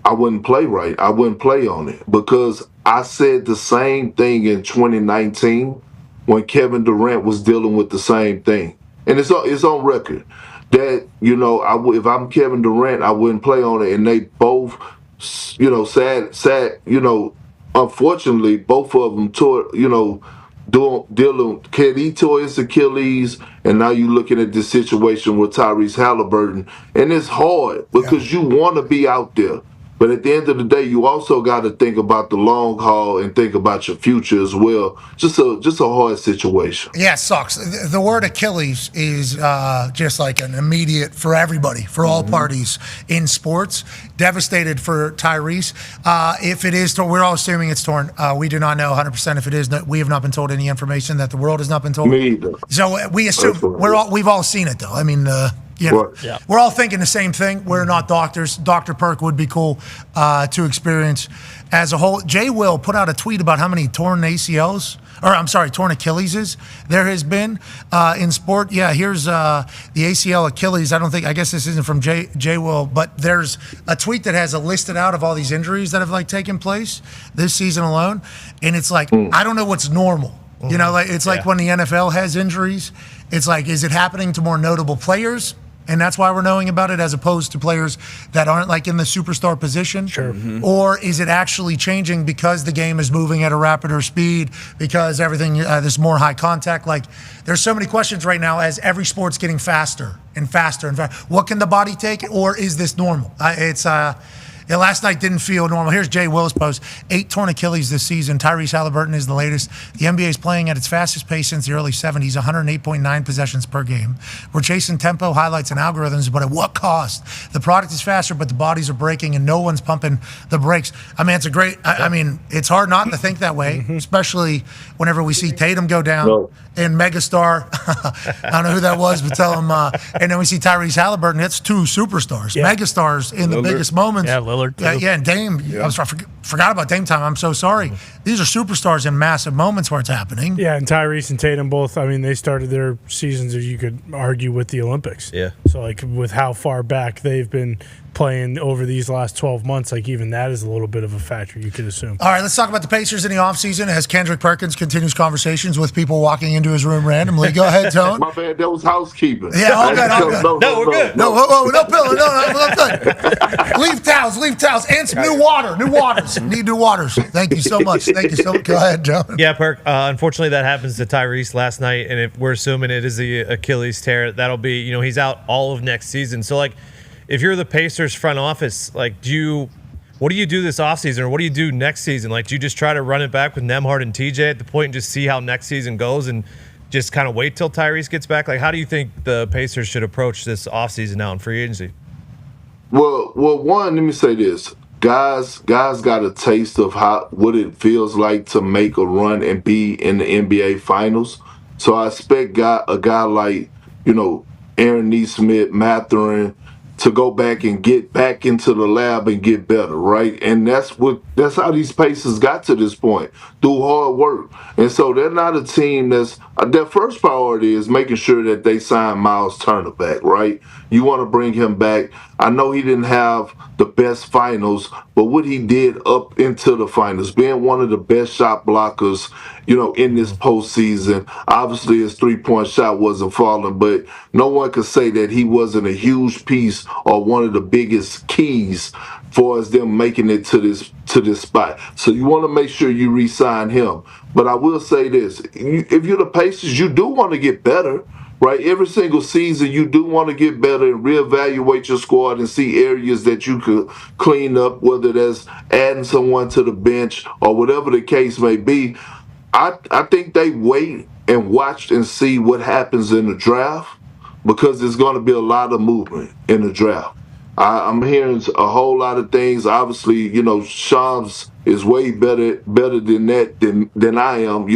I wouldn't play right. I wouldn't play on it because I said the same thing in 2019. When Kevin Durant was dealing with the same thing. And it's on record that, if I'm Kevin Durant, I wouldn't play on it. And they both, unfortunately, both of them tore, KD tore his Achilles, and now you're looking at this situation with Tyrese Haliburton. And it's hard because you want to be out there. But at the end of the day, you also got to think about the long haul and think about your future as well. Just a hard situation. Yeah, it sucks. The word Achilles is just like an immediate for everybody, for all parties in sports. Devastated for Tyrese. If it is, we're all assuming it's torn. We do not know 100% if it is. We have not been told any information that the world has not been told. Me either. So we assume we've all seen it though. I mean, You know, Right. we're all thinking the same thing. We're not doctors. Dr. Perk would be cool to experience as a whole. Jay Will put out a tweet about how many torn torn Achilleses there has been in sport. Yeah, here's the ACL Achilles. I guess this isn't from Jay Will, but there's a tweet that has a listed out of all these injuries that have taken place this season alone. And it's I don't know what's normal. You know, it's like when the NFL has injuries, it's is it happening to more notable players? And that's why we're knowing about it as opposed to players that aren't in the superstar position? Sure. Or is it actually changing because the game is moving at a rapider speed, because everything, there's more high contact? There's so many questions right now as every sport's getting faster and faster and faster. What can the body take, or is this normal? Last night didn't feel normal. Here's Jay Will's post. 8 torn Achilles this season. Tyrese Haliburton is the latest. The NBA is playing at its fastest pace since the early 70s, 108.9 possessions per game. We're chasing tempo, highlights, and algorithms, but at what cost? The product is faster, but the bodies are breaking, and no one's pumping the brakes. It's a great, it's hard not to think that way, especially whenever we see Tatum go down and megastar. I don't know who that was, but tell him. And then we see Tyrese Haliburton. It's 2 superstars, megastars in the biggest moments. Yeah, Lillard. Yeah, and Dame. I forgot about Dame time. I'm so sorry. These are superstars in massive moments where it's happening. Yeah, and Tyrese and Tatum both, they started their seasons, as you could argue, with the Olympics. Yeah. So, with how far back they've been playing over these last 12 months, even that is a little bit of a factor, you could assume. All right, let's talk about the Pacers in the offseason as Kendrick Perkins continues conversations with people walking into his room randomly. Go ahead, Tone. My bad, that was housekeeping. Yeah, all good, all good. No, we're good. No, no pillow. No, good. Leave towels, and some new waters. Need new waters. Thank you so much. Go ahead, John. Yeah, Perk. Unfortunately, that happens to Tyrese last night, and if we're assuming it is the Achilles tear, that'll be, he's out all of next season. So, if you're the Pacers front office, what do you do this offseason, or what do you do next season? Do you just try to run it back with Nembhard and TJ at the point and just see how next season goes and just kind of wait till Tyrese gets back? How do you think the Pacers should approach this offseason now in free agency? Well, one, let me say this. Guys got a taste of what it feels like to make a run and be in the NBA Finals. So I expect a guy like, Aaron Nesmith, Mathurin, to go back and get back into the lab and get better, right? And that's how these Pacers got to this point, through hard work. And so they're not a team their first priority is making sure that they sign Miles Turner back, right? You want to bring him back. I know he didn't have the best finals, but what he did up into the finals, being one of the best shot blockers, in this postseason. Obviously, his three-point shot wasn't falling, but no one could say that he wasn't a huge piece or one of the biggest keys for us them making it to this spot. So you want to make sure you re-sign him. But I will say this: if you're the Pacers, you do want to get better. Right, every single season you do want to get better and reevaluate your squad and see areas that you could clean up, whether that's adding someone to the bench or whatever the case may be. I think they wait and watch and see what happens in the draft, because there's going to be a lot of movement in the draft. I'm hearing a whole lot of things. Obviously, Shams is way better than that than I am.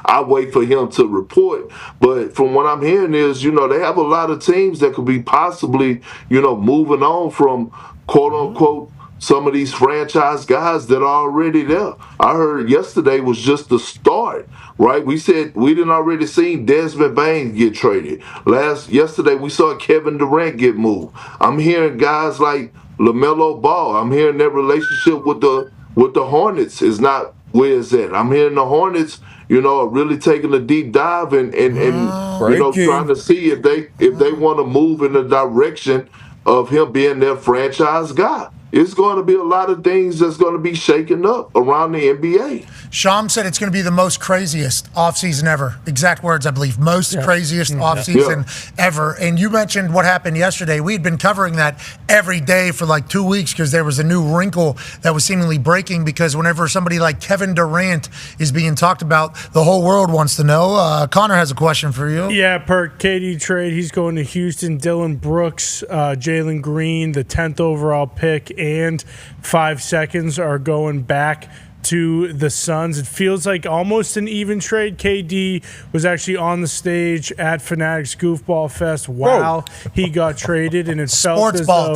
I wait for him to report. But from what I'm hearing is, they have a lot of teams that could be possibly, moving on from quote unquote some of these franchise guys that are already there. I heard yesterday was just the start, right? We said we didn't already seen Desmond Bain get traded. Yesterday we saw Kevin Durant get moved. I'm hearing guys like LaMelo Ball. I'm hearing their relationship with the Hornets is not where it's at. I'm hearing the Hornets, are really taking a deep dive and trying to see if they want to move in the direction of him being their franchise guy. It's going to be a lot of things that's going to be shaken up around the NBA. Sham said it's going to be the most craziest offseason ever. Exact words, I believe. Craziest offseason ever. And you mentioned what happened yesterday. We'd been covering that every day for 2 weeks because there was a new wrinkle that was seemingly breaking, because whenever somebody like Kevin Durant is being talked about, the whole world wants to know. Connor has a question for you. Yeah, per KD trade, he's going to Houston. Dylan Brooks, Jalen Green, the 10th overall pick, and 5 seconds are going back to the Suns. It feels like almost an even trade. KD was actually on the stage at Fanatics Goofball Fest while he got traded, and it felt as though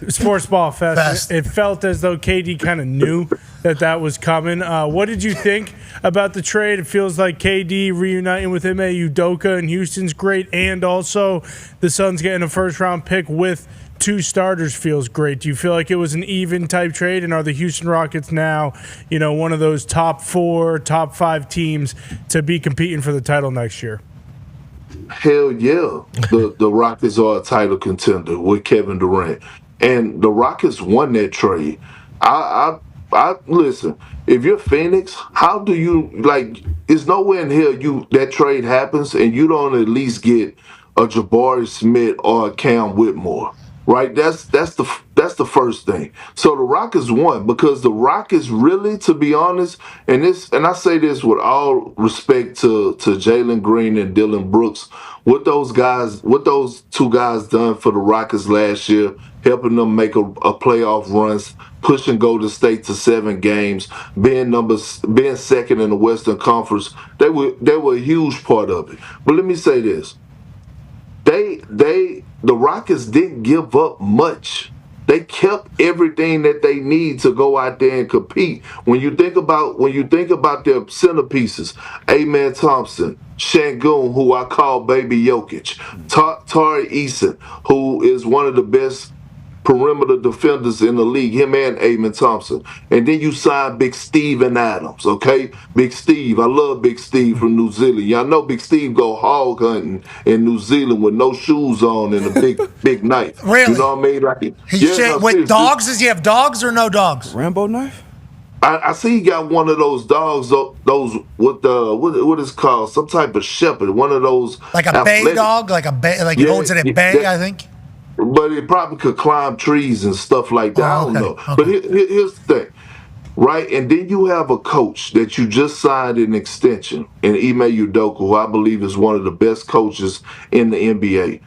Sports Ball Fest. It felt as though KD kind of knew that was coming. What did you think about the trade? It feels like KD reuniting with Ime Udoka in Houston's great, and also the Suns getting a first-round pick with 2 starters feels great. Do you feel like it was an even type trade, and are the Houston Rockets now, one of those top 4, top 5 teams to be competing for the title next year? Hell yeah, the Rockets are a title contender with Kevin Durant. And the Rockets won that trade. I listen. If you're Phoenix, how do you There's nowhere in here that trade happens and you don't at least get a Jabari Smith or a Cam Whitmore, right? That's the first thing. So the Rockets won because the Rockets really, to be honest, and I say this with all respect to Jalen Green and Dylan Brooks, what those 2 guys done for the Rockets last year, helping them make a playoff runs, pushing Golden State to 7 games, being second in the Western Conference. They were a huge part of it. But let me say this: the Rockets didn't give up much. They kept everything that they need to go out there and compete. When you think about their centerpieces, Amen Thompson, Şengün, who I call Baby Jokic, Tari Eason, who is one of the best perimeter defenders in the league, him and Amen Thompson. And then you sign Big Steve and Adams, okay? Big Steve, I love Big Steve from New Zealand. Y'all know Big Steve go hog hunting in New Zealand with no shoes on and a big knife. Really? You know what I mean? With dogs? Does he have dogs or no dogs? Rambo knife? I see he got one of those dogs, those with what is called some type of shepherd, one of those like a bay dog, like he owns it at bay, I think. But it probably could climb trees and stuff like that. I don't know. Okay. But here's the thing, right? And then you have a coach that you just signed an extension in Ime Udoka, who I believe is one of the best coaches in the NBA.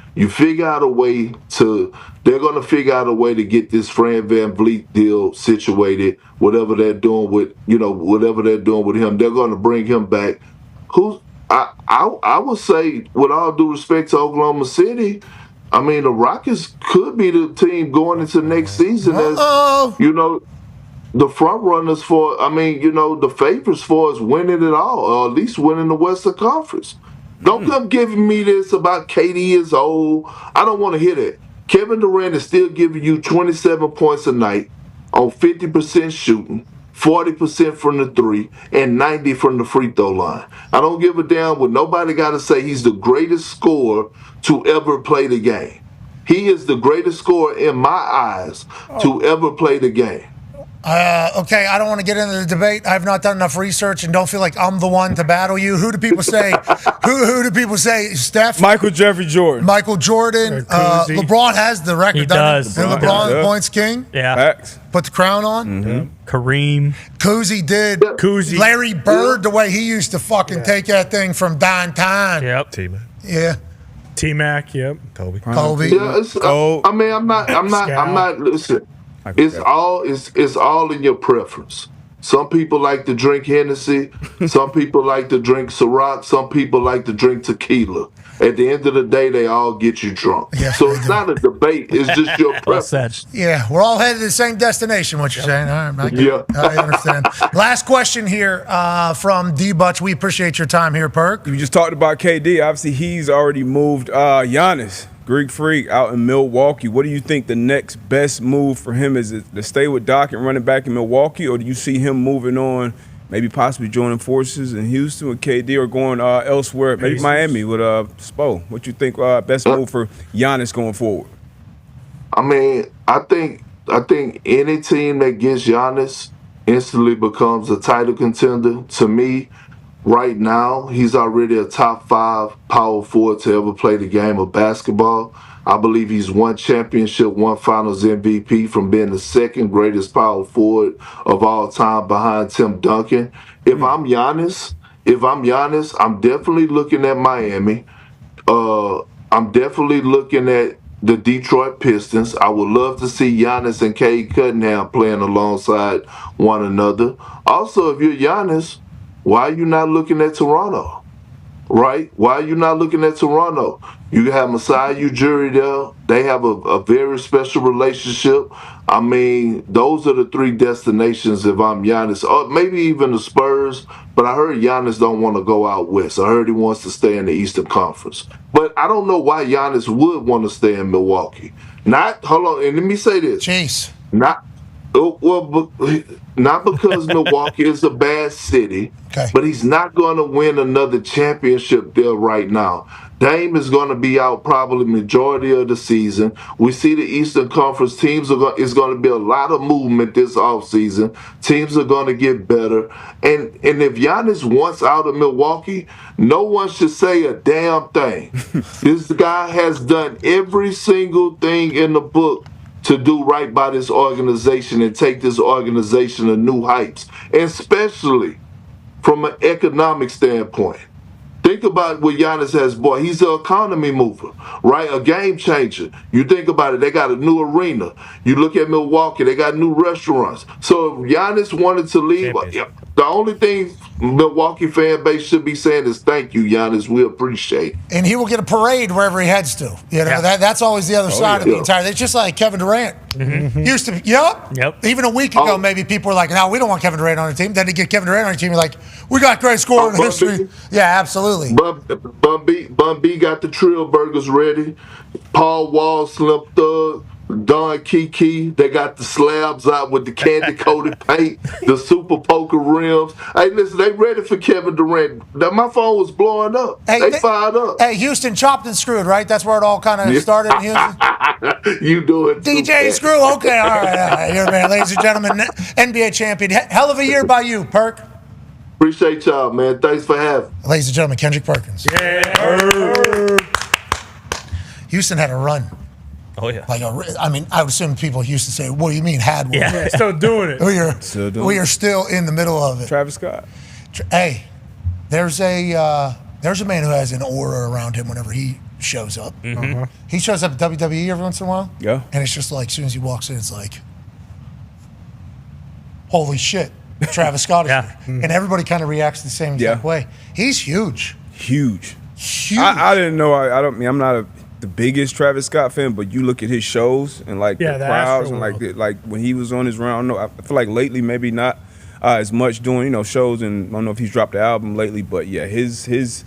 They're going to figure out a way to get this Fran VanVleet deal situated. Whatever they're doing with him, they're going to bring him back. I would say, with all due respect to Oklahoma City, I mean, the Rockets could be the team going into next season as, the front runners for, the favorites for us winning it all, or at least winning the Western Conference. Don't come giving me this about KD is old. I don't want to hear that. Kevin Durant is still giving you 27 points a night on 50% shooting, 40% from the 3, and 90 from the free throw line. I don't give a damn what nobody got to say. He's the greatest scorer to ever play the game. He is the greatest scorer in my eyes to ever play the game. Okay, I don't want to get into the debate. I have not done enough research and don't feel like I'm the one to battle you. Who do people say? who do people say? Steph? Michael Jeffrey Jordan. Michael Jordan. LeBron has the record. He does. And LeBron points king. Yeah. Facts. Put the crown on. Mm-hmm. Kareem. Kuzi did. Kuzi. Larry Bird, the way he used to fucking take that thing from Downtown. Yep. Yeah. T-Mac, yep. Kobe. Yeah, I'm not. Listen, it's all in your preference. Some people like to drink Hennessy. Some people like to drink Ciroc. Some people like to drink tequila. At the end of the day, they all get you drunk. Yeah, so it's not a debate. It's just your preference. Yeah, we're all headed to the same destination, what you're saying. All right, I understand. Last question here from D-Butch. We appreciate your time here, Perk. You just talked about KD. Obviously, he's already moved Giannis, Greek Freak, out in Milwaukee. What do you think the next best move for him is? It to stay with Doc and running back in Milwaukee, or do you see him moving on, maybe possibly joining forces in Houston with KD, or going elsewhere, maybe Miami with Spo? What you think best move for Giannis going forward? I mean, I think any team that gets Giannis instantly becomes a title contender. To me, right now, he's already a top 5 power forward to ever play the game of basketball. I believe he's won championship, won finals MVP from being the second greatest power forward of all time behind Tim Duncan. If I'm Giannis, I'm definitely looking at Miami. I'm definitely looking at the Detroit Pistons. I would love to see Giannis and Cade Cunningham playing alongside one another. Also, if you're Giannis, why are you not looking at Toronto? Right? Why are you not looking at Toronto? You have Masai Ujiri there. They have a very special relationship. I mean, those are the three destinations if I'm Giannis. Or maybe even the Spurs. But I heard Giannis don't want to go out west. I heard he wants to stay in the Eastern Conference. But I don't know why Giannis would want to stay in Milwaukee. Hold on, and let me say this. Jeez. Not because Milwaukee is a bad city, okay, but he's not going to win another championship there right now. Dame is going to be out probably majority of the season. We see the Eastern Conference teams is going to be a lot of movement this offseason. Teams are going to get better. And if Giannis wants out of Milwaukee, no one should say a damn thing. This guy has done every single thing in the book to do right by this organization and take this organization to new heights, especially from an economic standpoint. Think about what Giannis has bought. He's an economy mover, right? A game changer. You think about it, they got a new arena. You look at Milwaukee, they got new restaurants. So if Giannis wanted to leave, the only thing Milwaukee fan base should be saying is thank you, Giannis. We appreciate it. And he will get a parade wherever he heads to. You know, that's always the other side of the entire. It's just like Kevin Durant. Used to, yep. Even a week ago, maybe people were like, no, we don't want Kevin Durant on the team. Then to get Kevin Durant on the team, you're like, we got great scoring history. Yeah, absolutely. Bun B got the Trill Burgers ready. Paul Wall, Slim Thug, Dahn Kiki. They got the slabs out with the candy-coated paint, the Super Poker rims. Hey, listen, they ready for Kevin Durant. My phone was blowing up. Hey, they fired up. Hey, Houston chopped and screwed, right? That's where it all kind of started in Houston? You do it too, DJ man. Screw, okay, all right. Here, man, ladies and gentlemen, NBA champion. Hell of a year by you, Perk. Appreciate y'all, man. Thanks for having me. Ladies and gentlemen, Kendrick Perkins. Yeah. Houston had a run. Oh, yeah. I would assume people in Houston say, what do you mean had one? Yeah, still doing it. We are still in the middle of it. Travis Scott. Hey, there's a man who has an aura around him whenever he shows up. Mm-hmm. He shows up at WWE every once in a while. Yeah. And it's just like, as soon as he walks in, it's like, holy shit, Travis Scott is here. And everybody kind of reacts the same exact way. He's huge. Huge. I didn't know. I'm not the biggest Travis Scott fan, but you look at his shows and the crowds and like when he was on his round. I feel like lately maybe not as much doing shows, and I don't know if he's dropped the album lately, but yeah, his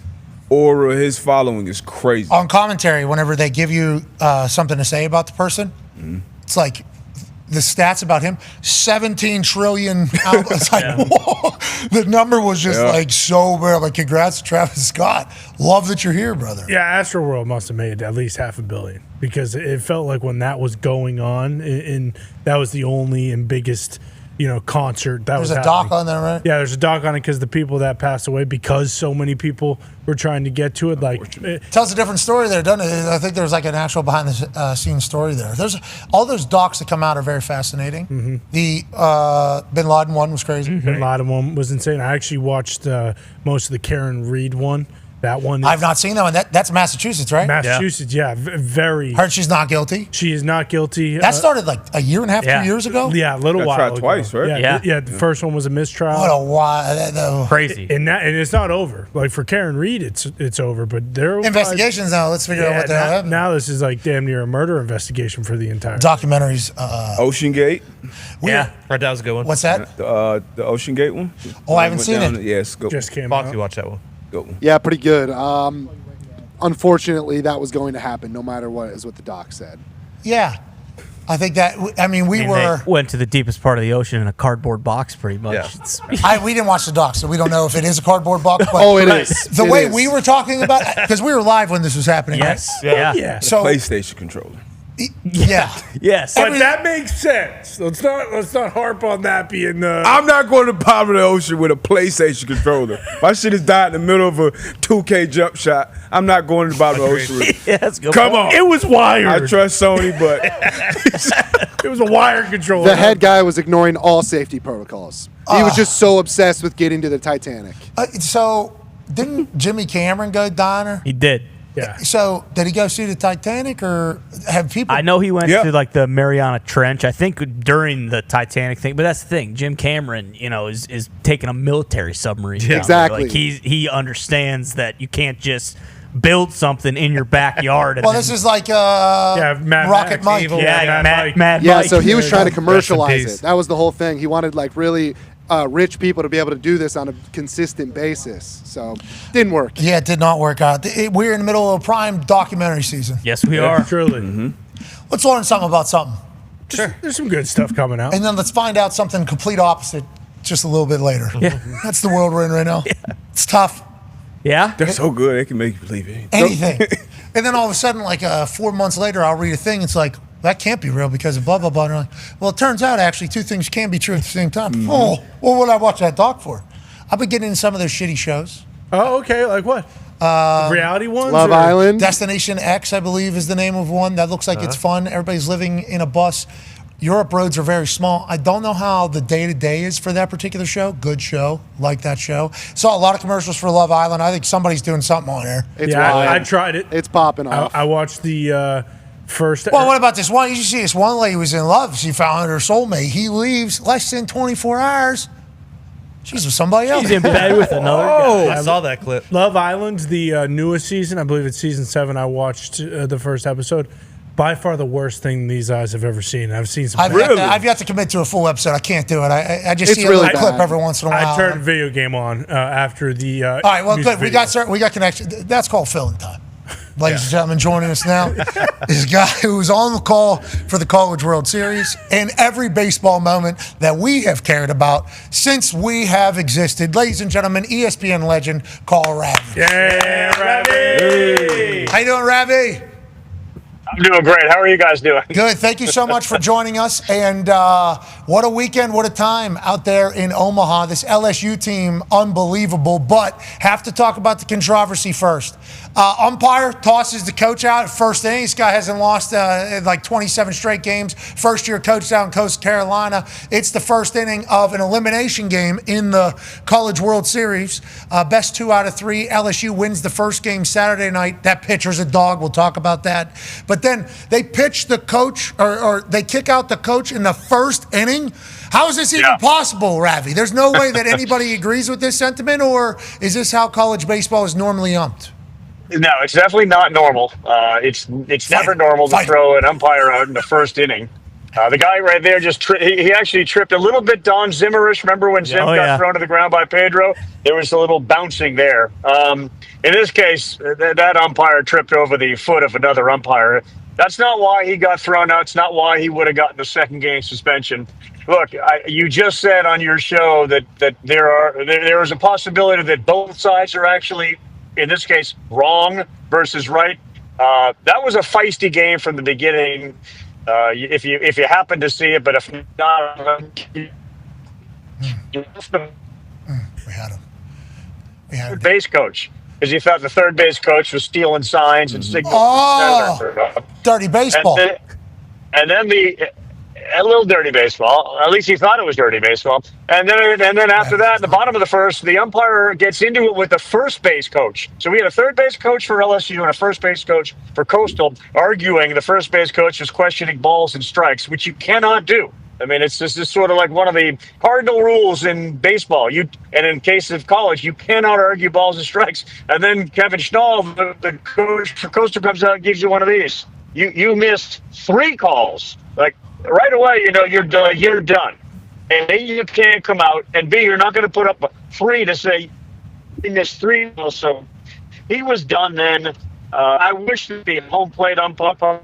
aura, his following is crazy. On commentary, whenever they give you something to say about the person, it's like the stats about him, 17 trillion. It's like, whoa. The number was just like so bad. Like, congrats to Travis Scott. Love that you're here, brother. Yeah, Astroworld must have made at least $500 million because it felt like when that was going on, and that was the only and biggest concert that was happening. There's a doc on there, right? Yeah, there's a doc on it because the people that passed away, because so many people were trying to get to it. Tells a different story there, doesn't it? I think there's like an actual behind the scenes story there. There's all those docs that come out are very fascinating. Mm-hmm. The Bin Laden one was crazy. Mm-hmm. Bin Laden one was insane. I actually watched most of the Karen Reed one. That one. I've not seen that one. That's Massachusetts, right? Massachusetts, yeah. Very. Heard she's not guilty. She is not guilty. That started like a year and a half, 2 years ago? Yeah, a little while ago. Twice, right? Yeah, the first one was a mistrial. What a while. Crazy. And it's not over. Like for Karen Reed, it's over. But there are investigations now. Let's figure out what the hell happened. Now this is like damn near a murder investigation for the entire documentaries. Ocean Gate. Yeah, right. That was a good one. What's that? The Ocean Gate one. Oh, I haven't seen it. Yes, just came Fox, out. you watch that one. Yeah, pretty good. Unfortunately, that was going to happen no matter what, is what the doc said. Yeah. I think that, we were. They went to the deepest part of the ocean in a cardboard box, pretty much. Yeah. We didn't watch the doc, so we don't know if it is a cardboard box. But it is. The way we were talking about it, because we were live when this was happening. Yes. Right? Yeah. So, PlayStation controller. Yeah. Yes. But that makes sense. Let's not harp on that being. I'm not going to the bottom of the ocean with a PlayStation controller. My shit has died in the middle of a 2K jump shot. I'm not going to the bottom of the ocean. Yeah, that's good. Come on. It was wired. I trust Sony, but it was a wired controller. The head guy was ignoring all safety protocols. He was just so obsessed with getting to the Titanic. So didn't Jimmy Cameron go diner? He did. Yeah. So did he go see the Titanic or have people? I know he went to like the Mariana Trench, I think during the Titanic thing, but that's the thing. Jim Cameron, is taking a military submarine. Yeah. Exactly. Like he understands that you can't just build something in your backyard. Well, this is like Rocket Mike. Mad Yeah, Mike. so he was trying to commercialize peace. it. That was the whole thing. He wanted like really rich people to be able to do this on a consistent basis. So didn't work. Yeah, it did not work out. We're in the middle of a prime documentary season. Yes, we are. Truly. Let's learn something about something. There's some good stuff coming out. And then let's find out something complete opposite just a little bit later. Yeah. That's the world we're in right now. Yeah. It's tough. Yeah? They're so good, they can make you believe it. Anything. And then all of a sudden, like 4 months later, I'll read a thing. It's like, that can't be real because of blah, blah, blah. And I'm like, well, it turns out actually two things can be true at the same time. Oh, well, what did I watch that doc for? I've been getting into some of those shitty shows. Oh, okay. Like what? Reality ones? Love Island. Destination X, I believe, is the name of one. That looks like it's fun. Everybody's living in a bus. Europe roads are very small. I don't know how the day-to-day is for that particular show. Good show. Like that show. Saw a lot of commercials for Love Island. I think somebody's doing something on there. It's I wild. tried it. It's popping off. I watched the first. Well, what about this one? You see this one lady was in love. She found her soulmate. He leaves less than 24 hours. She's with somebody else. He's in bed with another guy. I saw that clip. Love Island, the newest season. I believe it's season 7. I watched the first episode. By far the worst thing these eyes have ever seen. I've seen some. I've yet to commit to a full episode. I can't do it. I just It's see a really little clip bad. every once in a while. I turned video game on after the. All right, well, music good. video. We got connection. That's called filling time. Ladies and gentlemen, joining us now is a guy who was on the call for the College World Series and every baseball moment that we have cared about since we have existed. Ladies and gentlemen, ESPN legend Karl Ravech. Yeah, Ravi. How you doing, Ravi? I'm doing great. How are you guys doing? Good. Thank you so much for joining us. And what a weekend, what a time out there in Omaha. This LSU team, unbelievable. But have to talk about the controversy first. Umpire tosses the coach out at first inning. This guy hasn't lost in like 27 straight games. First year coach down in Coastal Carolina. It's the first inning of an elimination game in the College World Series. Best 2 out of 3. LSU wins the first game Saturday night. That pitcher's a dog. We'll talk about that. But then they pitch the coach or they kick out the coach in the first inning. How is this even possible, Ravi? There's no way that anybody agrees with this sentiment, or is this how college baseball is normally umped? No, it's definitely not normal. It's never normal to throw an umpire out in the first inning. The guy right there he actually tripped a little bit Don Zimmerish. Remember when Zim got thrown to the ground by Pedro? There was a little bouncing there. In this case, that umpire tripped over the foot of another umpire. That's not why he got thrown out. It's not why he would have gotten the second game suspension. Look, you just said on your show that there is a possibility that both sides are actually, in this case, wrong versus right. That was a feisty game from the beginning. If you happen to see it, but if not, We had him. Base coach, because he thought the third base coach was stealing signs and signals. Dirty baseball. And then a little dirty baseball. At least he thought it was dirty baseball. And then after that, at the bottom of the first, the umpire gets into it with the first base coach. So we had a third base coach for LSU and a first base coach for Coastal arguing the first base coach was questioning balls and strikes, which you cannot do. I mean, it's just sort of like one of the cardinal rules in baseball. And in case of college, you cannot argue balls and strikes. And then Kevin Schnall, the coach for Coastal, comes out and gives you one of these. You missed 3 calls. Like right away, you're done. And A, you can't come out, and B, you're not going to put up a 3 to say you missed 3. So he was done then. I wish that the home plate umpire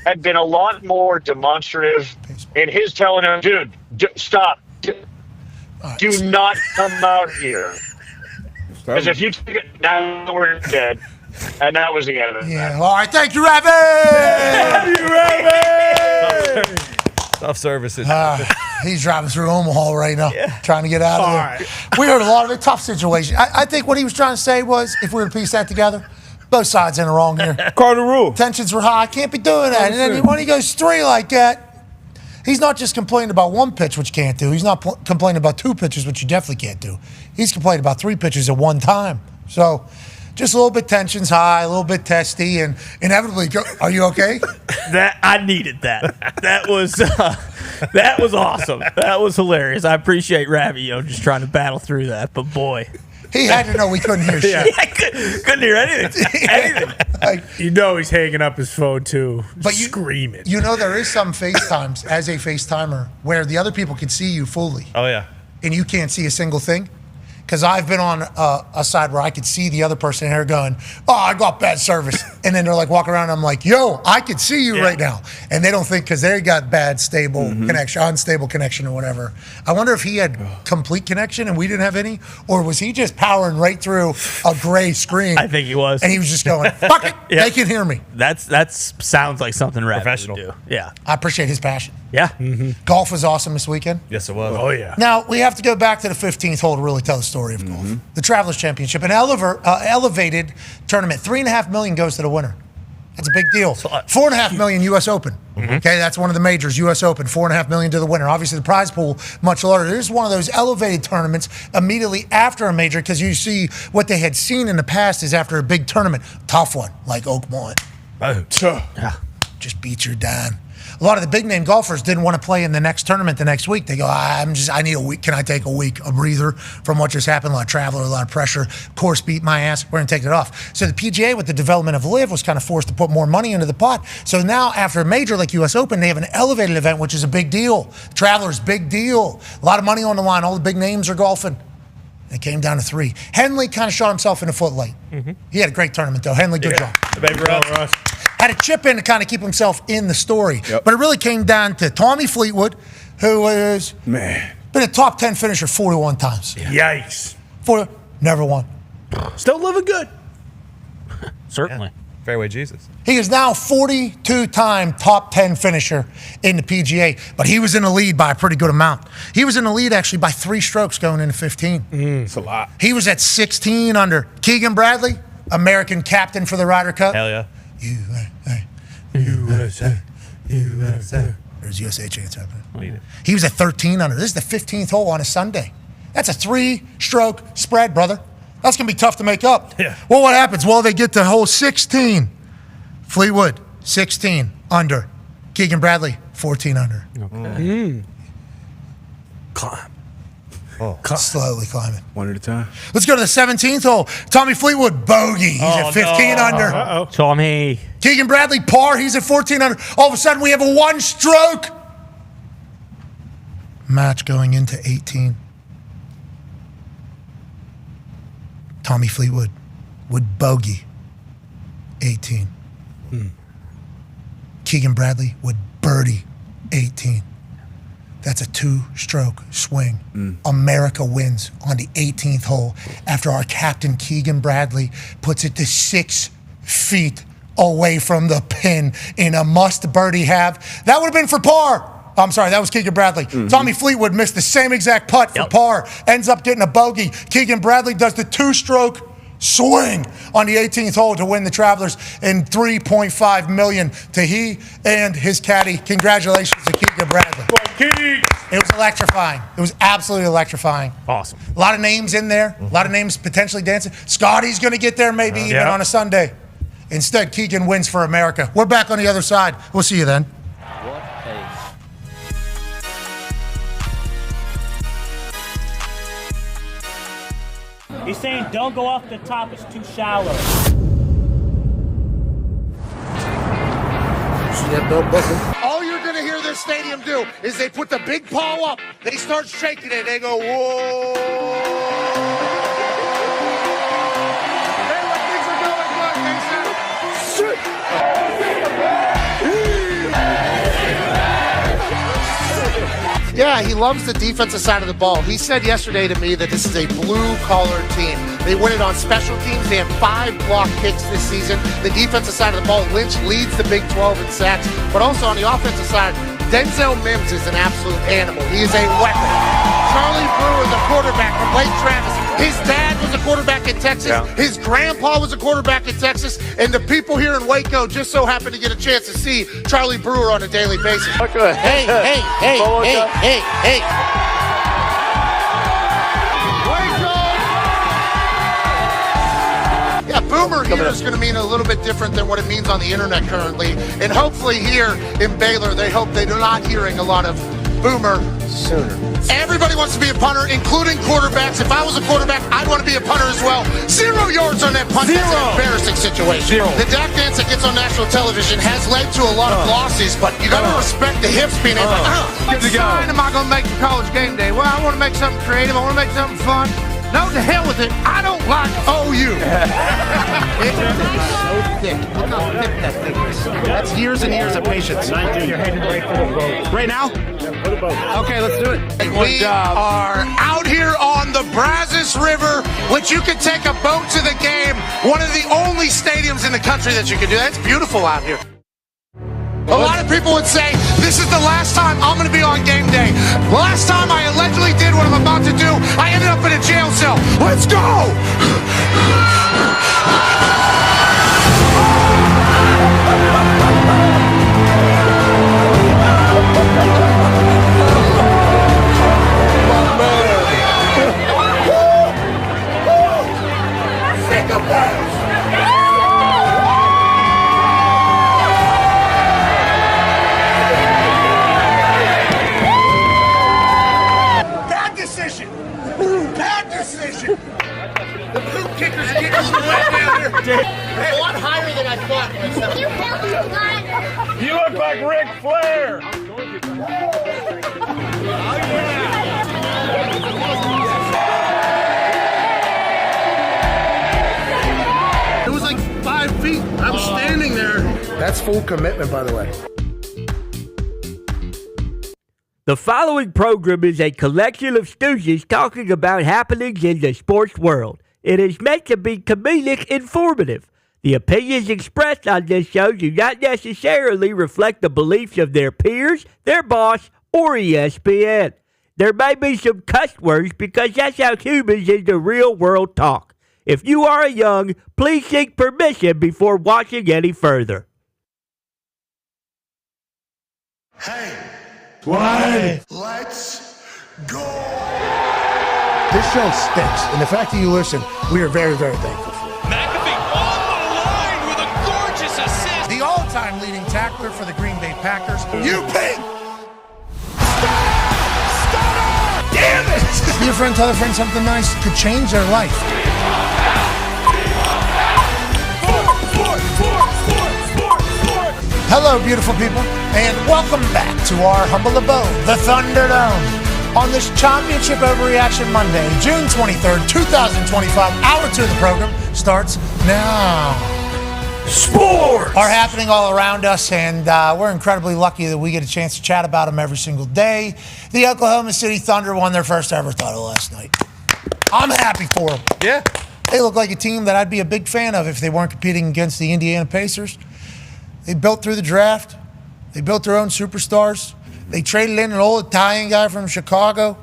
had been a lot more demonstrative in his telling him, dude, stop. Do not come out here. Because if you take it, now we're dead. And that was the end of it. Yeah. All right. Thank you, Ravi. Tough services. He's driving through Omaha right now, trying to get out of there. Right. We heard a lot of it. Tough situation. I think what he was trying to say was, if we were to piece that together, both sides in the wrong here. Call the rule. Tensions were high. Can't be doing that. And then when he goes 3 like that, he's not just complaining about 1 pitch, which you can't do. He's not complaining about 2 pitches, which you definitely can't do. He's complaining about 3 pitches at one time. So Just a little bit tensions high, a little bit testy, and inevitably, are you okay? I needed that. That was awesome. That was hilarious. I appreciate Ravi, just trying to battle through that. But boy, he had to know we couldn't hear shit. I couldn't hear anything. He's hanging up his phone too, screaming. There is some FaceTimes as a FaceTimer where the other people can see you fully. Oh yeah. And you can't see a single thing. Because I've been on a side where I could see the other person here going, oh, I got bad service. And then they're like walking around, and I'm like, yo, I could see you right now. And they don't think because they got bad, stable connection, unstable connection or whatever. I wonder if he had complete connection and we didn't have any, or was he just powering right through a gray screen? I think he was. And he was just going, fuck it, they can hear me. That sounds like something Ravi professional would do. Yeah. I appreciate his passion. Yeah. Golf was awesome this weekend. Yes, it was. Oh, yeah. Now, we have to go back to the 15th hole to really tell the story of golf. The Travelers Championship, an elevated tournament. $3.5 million goes to the winner. That's a big deal. $4.5 million U.S. Open. Okay, that's one of the majors, U.S. Open. $4.5 million to the winner. Obviously, the prize pool much larger. This is one of those elevated tournaments immediately after a major because you see what they had seen in the past is after a big tournament, tough one like Oakmont. Just beat your Dahn. A lot of the big name golfers didn't want to play in the next tournament the next week. They go, I need a week. Can I take a week, a breather from what just happened? A lot of travel, a lot of pressure. Course beat my ass. We're going to take it off. So the PGA, with the development of LIV, was kind of forced to put more money into the pot. So now, after a major like U.S. Open, they have an elevated event, which is a big deal. Travelers, big deal. A lot of money on the line. All the big names are golfing. It came down to 3. Henley kind of shot himself in the foot late. He had a great tournament, though. Henley, good job. Baby Russ. Had a chip in to kind of keep himself in the story. But it really came down to Tommy Fleetwood, who has been a top 10 finisher 41 times. Yikes. Never won. Still living good. Certainly. Yeah. Fairway Jesus. He is now 42-time top 10 finisher in the PGA, but he was in the lead by a pretty good amount. He was in the lead actually by 3 strokes going into 15. It's a lot. He was at 16 under. Keegan Bradley, American captain for the Ryder Cup. Hell yeah. USA. There's USA chants happening. He was at 13 under. This is the 15th hole on a Sunday. That's a 3-stroke spread, brother. That's going to be tough to make up. Yeah. Well, what happens? Well, they get to hole 16. Fleetwood, 16 under. Keegan Bradley, 14 under. Okay. Climb. Slowly climbing. One at a time. Let's go to the 17th hole. Tommy Fleetwood, bogey. He's at 15 under. Tommy. Keegan Bradley, par. He's at 14 under. All of a sudden, we have a 1-stroke match going into 18. Tommy Fleetwood would bogey 18. Keegan Bradley would birdie 18. That's a 2-stroke swing. America wins on the 18th hole after our captain Keegan Bradley puts it to 6 feet away from the pin in a must birdie have. That would have been for par. I'm sorry, that was Keegan Bradley. Tommy Fleetwood missed the same exact putt for par, ends up getting a bogey. Keegan Bradley does the 2-stroke swing on the 18th hole to win the Travelers in $3.5 million to he and his caddy. Congratulations to Keegan Bradley. It was electrifying. It was absolutely electrifying. Awesome. A lot of names in there. A lot of names potentially dancing. Scotty's going to get there maybe even on a Sunday. Instead, Keegan wins for America. We're back on the other side. We'll see you then. He's saying don't go off the top, it's too shallow. All you're going to hear this stadium do is they put the big paw up, they start shaking it, they go, whoa. Hey, when things are going good, they say, yeah, he loves the defensive side of the ball. He said yesterday to me that this is a blue-collar team. They win it on special teams. They have 5 block kicks this season. The defensive side of the ball, Lynch leads the Big 12 in sacks. But also on the offensive side, Denzel Mims is an absolute animal. He is a weapon. Charlie Brewer, the quarterback from Lake Travis. His dad was a quarterback in Texas. Yeah. His grandpa was a quarterback in Texas. And the people here in Waco just so happen to get a chance to see Charlie Brewer on a daily basis. Hey. Waco! Yeah, Boomer here is going to mean a little bit different than what it means on the internet currently. And hopefully here in Baylor, they hope they're not hearing a lot of Boomer sooner. Everybody wants to be a punter, including quarterbacks. If I was a quarterback, I'd want to be a punter as well. 0 yards on that punt. That's an embarrassing situation. The Dak dance that gets on national television has led to a lot of losses, but you got to respect the hips being able What sign am I going to make for college game day? Well, I want to make something creative. I want to make something fun. No, to hell with it. I don't like OU. It's so thick. Look how thick that thing is. That's years and years of patience. You're headed right for the boat. Right now? Okay, let's do it. We are out here on the Brazos River, which you can take a boat to the game. One of the only stadiums in the country that you can do that. It's beautiful out here. A lot of people would say, this is the last time I'm going to be on game day. The last time I allegedly did what I'm about to do, I ended up in a jail cell. Let's go! The poop kickers are getting a little wet down here. A lot higher than I thought. You look like Ric Flair. It was like 5 feet. I was standing there. That's full commitment, by the way. The following program is a collection of stooges talking about happenings in the sports world. It is meant to be comedic informative. The opinions expressed on this show do not necessarily reflect the beliefs of their peers, their boss, or ESPN. There may be some cuss words because that's how humans in the real world talk. If you are young, please seek permission before watching any further. Hey, Why? let's go. This show stinks, and the fact that you listen, we are very, very thankful for. McAfee on the line with a gorgeous assist. The all-time leading tackler for the Green Bay Packers, you pig! Damn it! Your friend tell a friend something nice could change their life. Hello, beautiful people, and welcome back to our humble abode, the Thunderdome. On this Championship Overreaction Monday, June 23rd, 2025, hour 2 of the program starts now. Sports are happening all around us, and we're incredibly lucky that we get a chance to chat about them every single day. The Oklahoma City Thunder won their first ever title last night. I'm happy for them. Yeah. They look like a team that I'd be a big fan of if they weren't competing against the Indiana Pacers. They built through the draft. They built their own superstars. They traded in an old Italian guy from Chicago.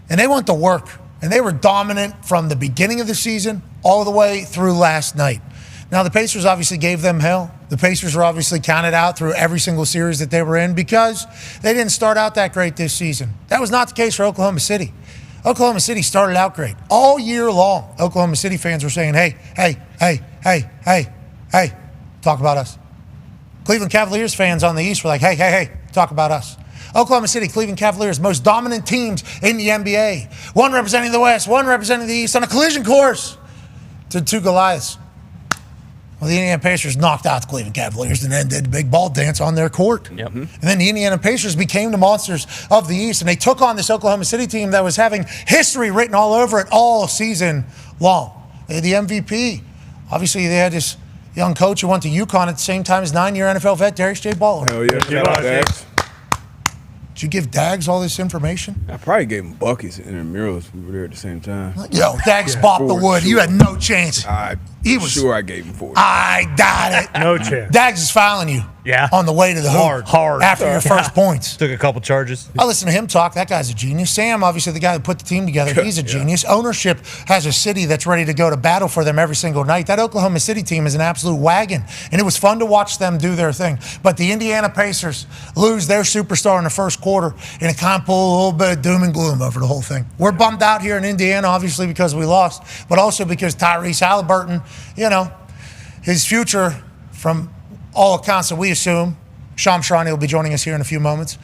And they went to work. And they were dominant from the beginning of the season all the way through last night. Now, the Pacers obviously gave them hell. The Pacers were obviously counted out through every single series that they were in because they didn't start out that great this season. That was not the case for Oklahoma City. Oklahoma City started out great. All year long, Oklahoma City fans were saying, hey, talk about us. Cleveland Cavaliers fans on the East were like, hey, talk about us. Oklahoma City, Cleveland Cavaliers, most dominant teams in the NBA. One representing the West, one representing the East on a collision course to two Goliaths. Well, the Indiana Pacers knocked out the Cleveland Cavaliers and then did the big ball dance on their court. Yep. And then the Indiana Pacers became the monsters of the East, and they took on this Oklahoma City team that was having history written all over it all season long. They had the MVP. Obviously, they had this young coach who went to UConn at the same time as 9-year NFL vet Darius J. Baller. Hell yeah. Shout out Dax. Did you give Dags all this information? I probably gave him buckets and intramurals. We were there at the same time. Yo, Dags bopped the wood. Sure. You had no chance. He was sure I gave him 40. I got it. No chance. Dags is fouling you. Yeah. On the way to the hoop. Hard. After your first points. Took a couple charges. I listen to him talk. That guy's a genius. Sam, obviously the guy that put the team together, he's a genius. Ownership has a city that's ready to go to battle for them every single night. That Oklahoma City team is an absolute wagon, and it was fun to watch them do their thing. But the Indiana Pacers lose their superstar in the first quarter, and it kind of pulled a little bit of doom and gloom over the whole thing. We're bummed out here in Indiana, obviously, because we lost, but also because Tyrese Haliburton his future, from all accounts that we assume, Charania will be joining us here in a few moments.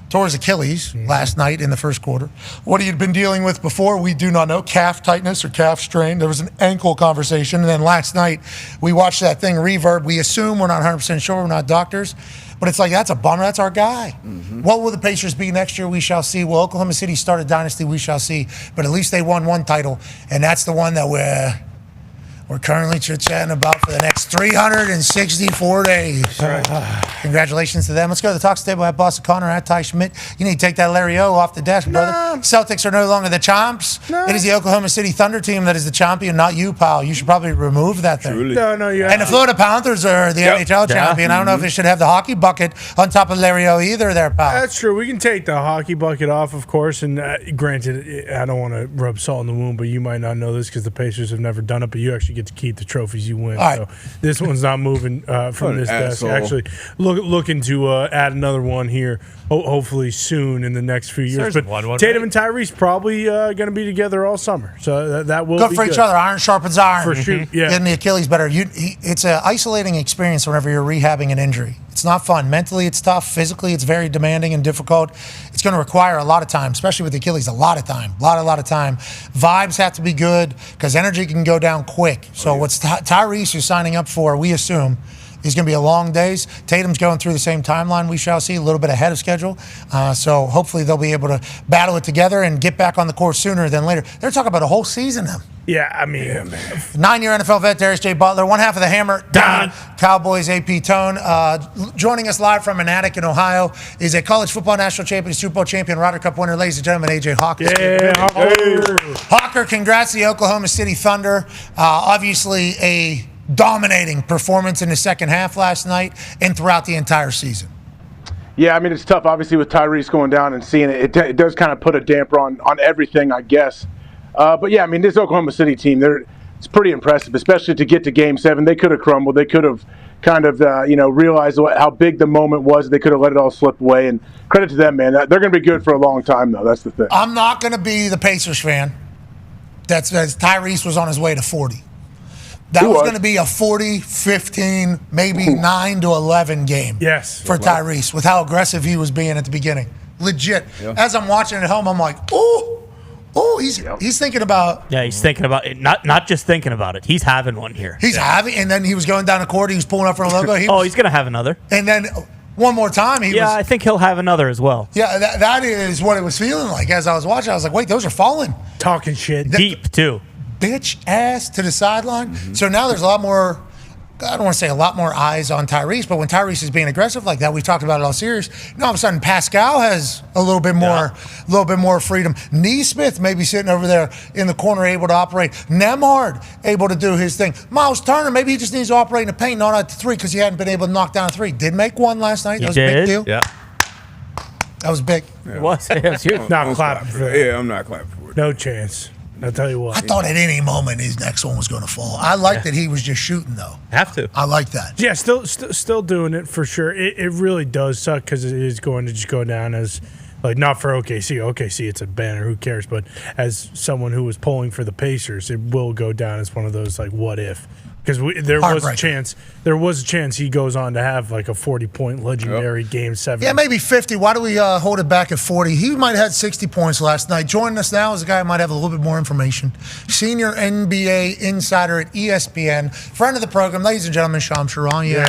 Tore his Achilles last night in the first quarter. What he had been dealing with before, we do not know. Calf tightness or calf strain. There was an ankle conversation. And then last night, we watched that thing reverb. We assume, we're not 100% sure, we're not doctors. But it's like, that's a bummer. That's our guy. What will the Pacers be next year? We shall see. Will Oklahoma City start a dynasty? We shall see. But at least they won one title. And that's the one that we're currently chit-chatting about for the next 364 days. Congratulations to them. Let's go to the talk table at Boston Connor, at Ty Schmidt. You need to take that Larry O off the desk, brother. Celtics are no longer the champs. It is the Oklahoma City Thunder team that is the champion, not you, pal. You should probably remove that thing. No, you And the Florida Panthers are the NHL champion. I don't know if they should have the hockey bucket on top of Larry O either there, pal. That's true. We can take the hockey bucket off, of course. And granted, I don't want to rub salt in the wound, but you might not know this because the Pacers have never done it, but you actually get to keep the trophies you win. Right. So this one's not moving from this desk. Actually, looking to add another one here, hopefully soon in the next few years. But Tatum and Tyrese probably going to be together all summer. So that will good be for each other. Iron sharpens iron. For sure. Yeah. Getting the Achilles better. It's an isolating experience whenever you're rehabbing an injury. It's not fun. Mentally, it's tough. Physically, it's very demanding and difficult. It's going to require a lot of time, especially with the Achilles, a lot of time. A lot of time. Vibes have to be good because energy can go down quick. So what's Tyrese is signing up for, we assume, is going to be a long days. Tatum's going through the same timeline, we shall see, a little bit ahead of schedule. So hopefully they'll be able to battle it together and get back on the court sooner than later. They're talking about a whole season now. Yeah, I mean, 9-year NFL vet, Darius J. Butler. One half of the Hammer, Dahn. Cowboys, AP Tone. Joining us live from an attic in Ohio is a college football national champion, Super Bowl champion, Ryder Cup winner, ladies and gentlemen, AJ Hawker. Yeah, Hawker, congrats to the Oklahoma City Thunder. Obviously a dominating performance in the second half last night and throughout the entire season. Yeah, I mean, it's tough, obviously, with Tyrese going down and seeing it. It does kind of put a damper on everything, I guess. But, yeah, I mean, this Oklahoma City team, it's pretty impressive, especially to get to Game 7. They could have crumbled. They could have kind of, realized how big the moment was. They could have let it all slip away. And credit to them, man. They're going to be good for a long time, though. That's the thing. I'm not going to be the Pacers fan that says Tyrese was on his way to 40. That was going to be a 40, 15, maybe 9-11 game for Tyrese with how aggressive he was being at the beginning. Legit. Yeah. As I'm watching at home, I'm like, he's thinking about. Yeah, he's thinking about it. Not just thinking about it. He's having one here. He's having, and then he was going down the court. He was pulling up for a logo. He's going to have another. And then one more time, I think he'll have another as well. Yeah, that is what it was feeling like as I was watching. I was like, wait, those are falling. Talking shit. Deep, too. Bitch ass to the sideline. So now there's a lot more, I don't want to say a lot more eyes on Tyrese, but when Tyrese is being aggressive like that, we've talked about it all series. Now all of a sudden Pascal has a little bit more freedom. Neesmith maybe sitting over there in the corner able to operate. Nemhard able to do his thing. Miles Turner, maybe he just needs to operate in the paint, not at the three because he hadn't been able to knock down a three. Did make one last night. That was a big deal. Yeah. That was big. It was. It was huge. Not clapping for that. Yeah, I'm not clapping for it. No chance. I'll tell you what. I thought at any moment his next one was going to fall. I like that he was just shooting, though. Have to. I like that. Yeah, still doing it for sure. It really does suck because it is going to just go down as, like, not for OKC. OKC, it's a banner. Who cares? But as someone who was polling for the Pacers, it will go down as one of those, like, what if? Because there was a chance he goes on to have like a 40-point legendary Game 7. Yeah, maybe 50. Why do we hold it back at 40? He might have had 60 points last night. Joining us now is a guy who might have a little bit more information. Senior NBA insider at ESPN, friend of the program, ladies and gentlemen, Charania.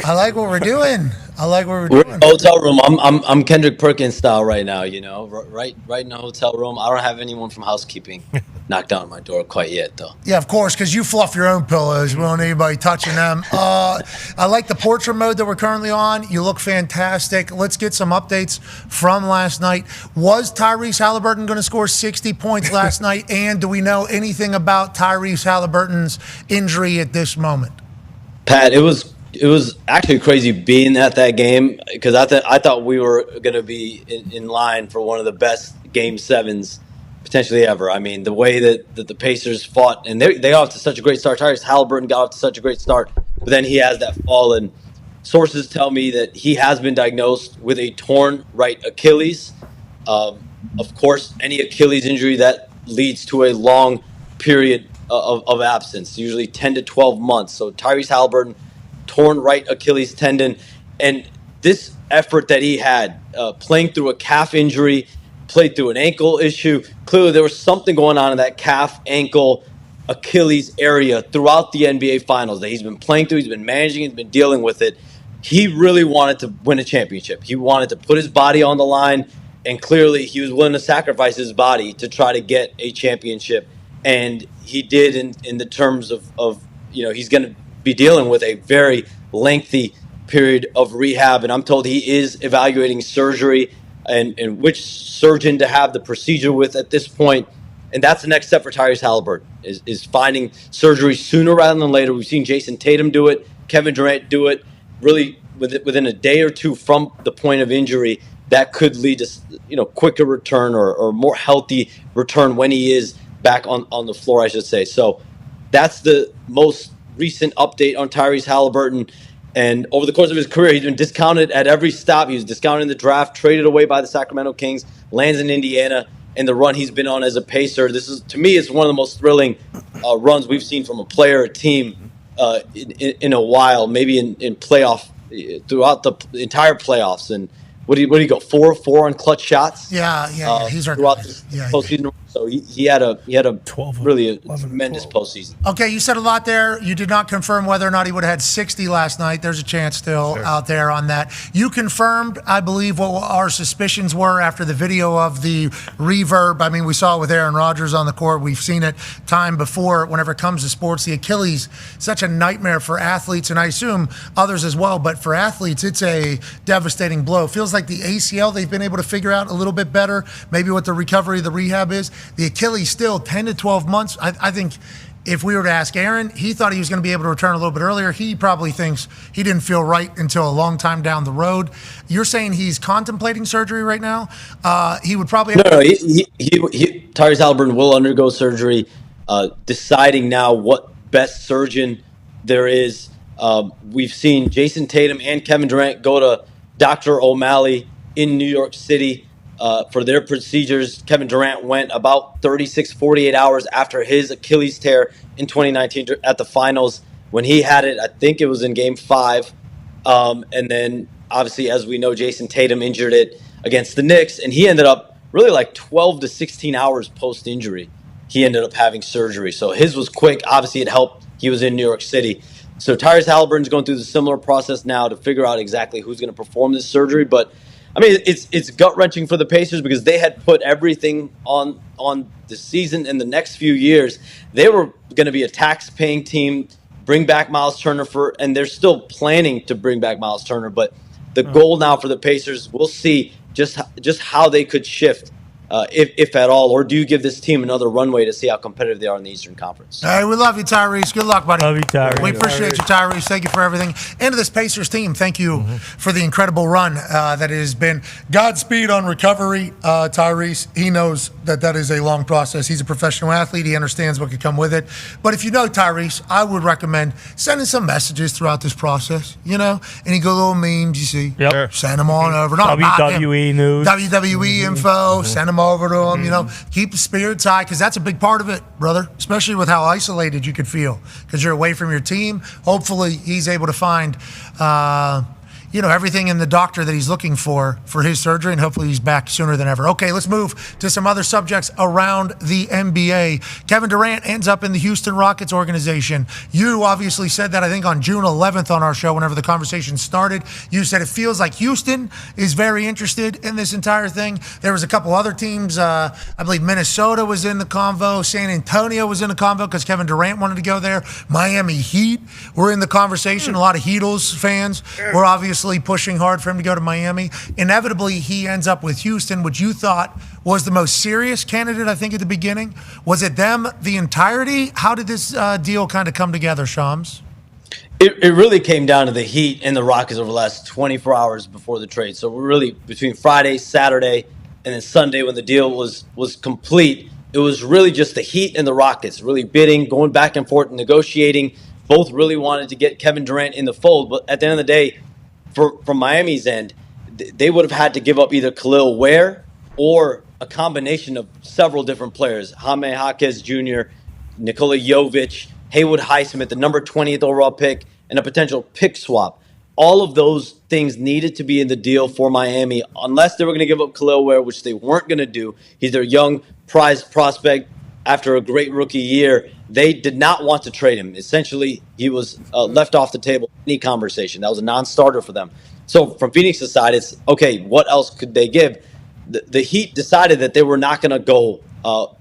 I like what we're doing. We're in a hotel room. I'm Kendrick Perkins style right now. You know, right in the hotel room. I don't have anyone from housekeeping knocked down my door quite yet, though. Yeah, of course, because you fluff your own pillows. We don't need anybody touching them. I like the portrait mode that we're currently on. You look fantastic. Let's get some updates from last night. Was Tyrese Haliburton going to score 60 points last night? And do we know anything about Tyrese Haliburton's injury at this moment? Pat, it was actually crazy being at that game because I thought we were going to be in line for one of the best Game 7s potentially ever. I mean, the way that the Pacers fought, and they got off to such a great start. Tyrese Haliburton got off to such a great start, but then he has that fall, and sources tell me that he has been diagnosed with a torn right Achilles. Of course, any Achilles injury that leads to a long period of absence, usually 10 to 12 months. So Tyrese Haliburton, torn right Achilles tendon. And this effort that he had, playing through a calf injury, played through an ankle issue. Clearly there was something going on in that calf, ankle, Achilles area throughout the NBA Finals that he's been playing through, he's been managing, he's been dealing with it. He really wanted to win a championship. He wanted to put his body on the line, and clearly he was willing to sacrifice his body to try to get a championship. And he did in the terms of he's going to be dealing with a very lengthy period of rehab. And I'm told he is evaluating surgery and which surgeon to have the procedure with at this point. And that's the next step for Tyrese Haliburton, is finding surgery sooner rather than later. We've seen Jason Tatum do it, Kevin Durant do it, really within a day or two from the point of injury. That could lead to quicker return or more healthy return when he is back on the floor, I should say. So that's the most recent update on Tyrese Haliburton. And over the course of his career, he's been discounted at every stop. He was discounted in the draft, traded away by the Sacramento Kings, lands in Indiana, and the run he's been on as a Pacer. This is, to me, it's one of the most thrilling runs we've seen from a player or team in a while, maybe in playoff, throughout the entire playoffs. And what do you go, 4 on clutch shots? Yeah. He's our throughout guy. the postseason. So he had a really tremendous postseason. Okay, you said a lot there. You did not confirm whether or not he would have had 60 last night. There's a chance still out there on that. You confirmed, I believe, what our suspicions were after the video of the reverb. I mean, we saw it with Aaron Rodgers on the court. We've seen it time before whenever it comes to sports. The Achilles, such a nightmare for athletes, and I assume others as well. But for athletes, it's a devastating blow. Feels like the ACL they've been able to figure out a little bit better, maybe what the recovery, the rehab is. The Achilles still 10 to 12 months. I think if we were to ask Aaron, he thought he was going to be able to return a little bit earlier. He probably thinks he didn't feel right until a long time down the road. You're saying he's contemplating surgery right now? He would probably... No, Tyrese Haliburton will undergo surgery, deciding now what best surgeon there is. We've seen Jason Tatum and Kevin Durant go to Dr. O'Malley in New York City for their procedures. Kevin Durant went about 48 hours after his Achilles tear in 2019 at the finals. When he had it, I think it was in Game 5. And then, obviously, as we know, Jason Tatum injured it against the Knicks, and he ended up really like 12 to 16 hours post-injury. He ended up having surgery. So his was quick. Obviously, it helped. He was in New York City. So Tyrese Haliburton's going through the similar process now to figure out exactly who's going to perform this surgery. But I mean, it's gut-wrenching for the Pacers because they had put everything on the season and the next few years. They were going to be a tax-paying team, bring back Miles Turner and they're still planning to bring back Miles Turner. But the goal now for the Pacers, we'll see just how they could shift, if at all, or do you give this team another runway to see how competitive they are in the Eastern Conference? All right, we love you, Tyrese. Good luck, buddy. Love you, Tyrese. We appreciate you, Tyrese. Thank you for everything. And to this Pacers team, thank you for the incredible run that it has been. Godspeed on recovery, Tyrese. He knows that is a long process. He's a professional athlete. He understands what could come with it. But if you know Tyrese, I would recommend sending some messages throughout this process, any good little memes you see. Yep. Sure. Send them on over. WWE news. WWE info. Send them over to him, Keep the spirits high because that's a big part of it, brother, especially with how isolated you could feel because you're away from your team. Hopefully he's able to find everything in the doctor that he's looking for his surgery, and hopefully he's back sooner than ever. Okay, let's move to some other subjects around the NBA. Kevin Durant ends up in the Houston Rockets organization. You obviously said that, I think, on June 11th on our show, whenever the conversation started. You said it feels like Houston is very interested in this entire thing. There was a couple other teams. I believe Minnesota was in the convo. San Antonio was in the convo because Kevin Durant wanted to go there. Miami Heat were in the conversation. A lot of Heatles fans were obviously pushing hard for him to go to Miami. Inevitably, he ends up with Houston, which you thought was the most serious candidate, I think, at the beginning. Was it them the entirety? How did this deal kind of come together, Shams? It really came down to the Heat and the Rockets over the last 24 hours before the trade. So we're really between Friday, Saturday, and then Sunday when the deal was complete, it was really just the Heat and the Rockets really bidding, going back and forth, negotiating. Both really wanted to get Kevin Durant in the fold, but at the end of the day, from Miami's end, they would have had to give up either Khalil Ware or a combination of several different players, Jaime Jaquez Jr., Nikola Jovic, Haywood Highsmith, the number 20th overall pick, and a potential pick swap. All of those things needed to be in the deal for Miami, unless they were going to give up Khalil Ware, which they weren't going to do. He's their young prize prospect after a great rookie year. They did not want to trade him. Essentially, he was left off the table in any conversation. That was a non-starter for them. So from Phoenix's side, it's, okay, what else could they give? The Heat decided that they were not going to go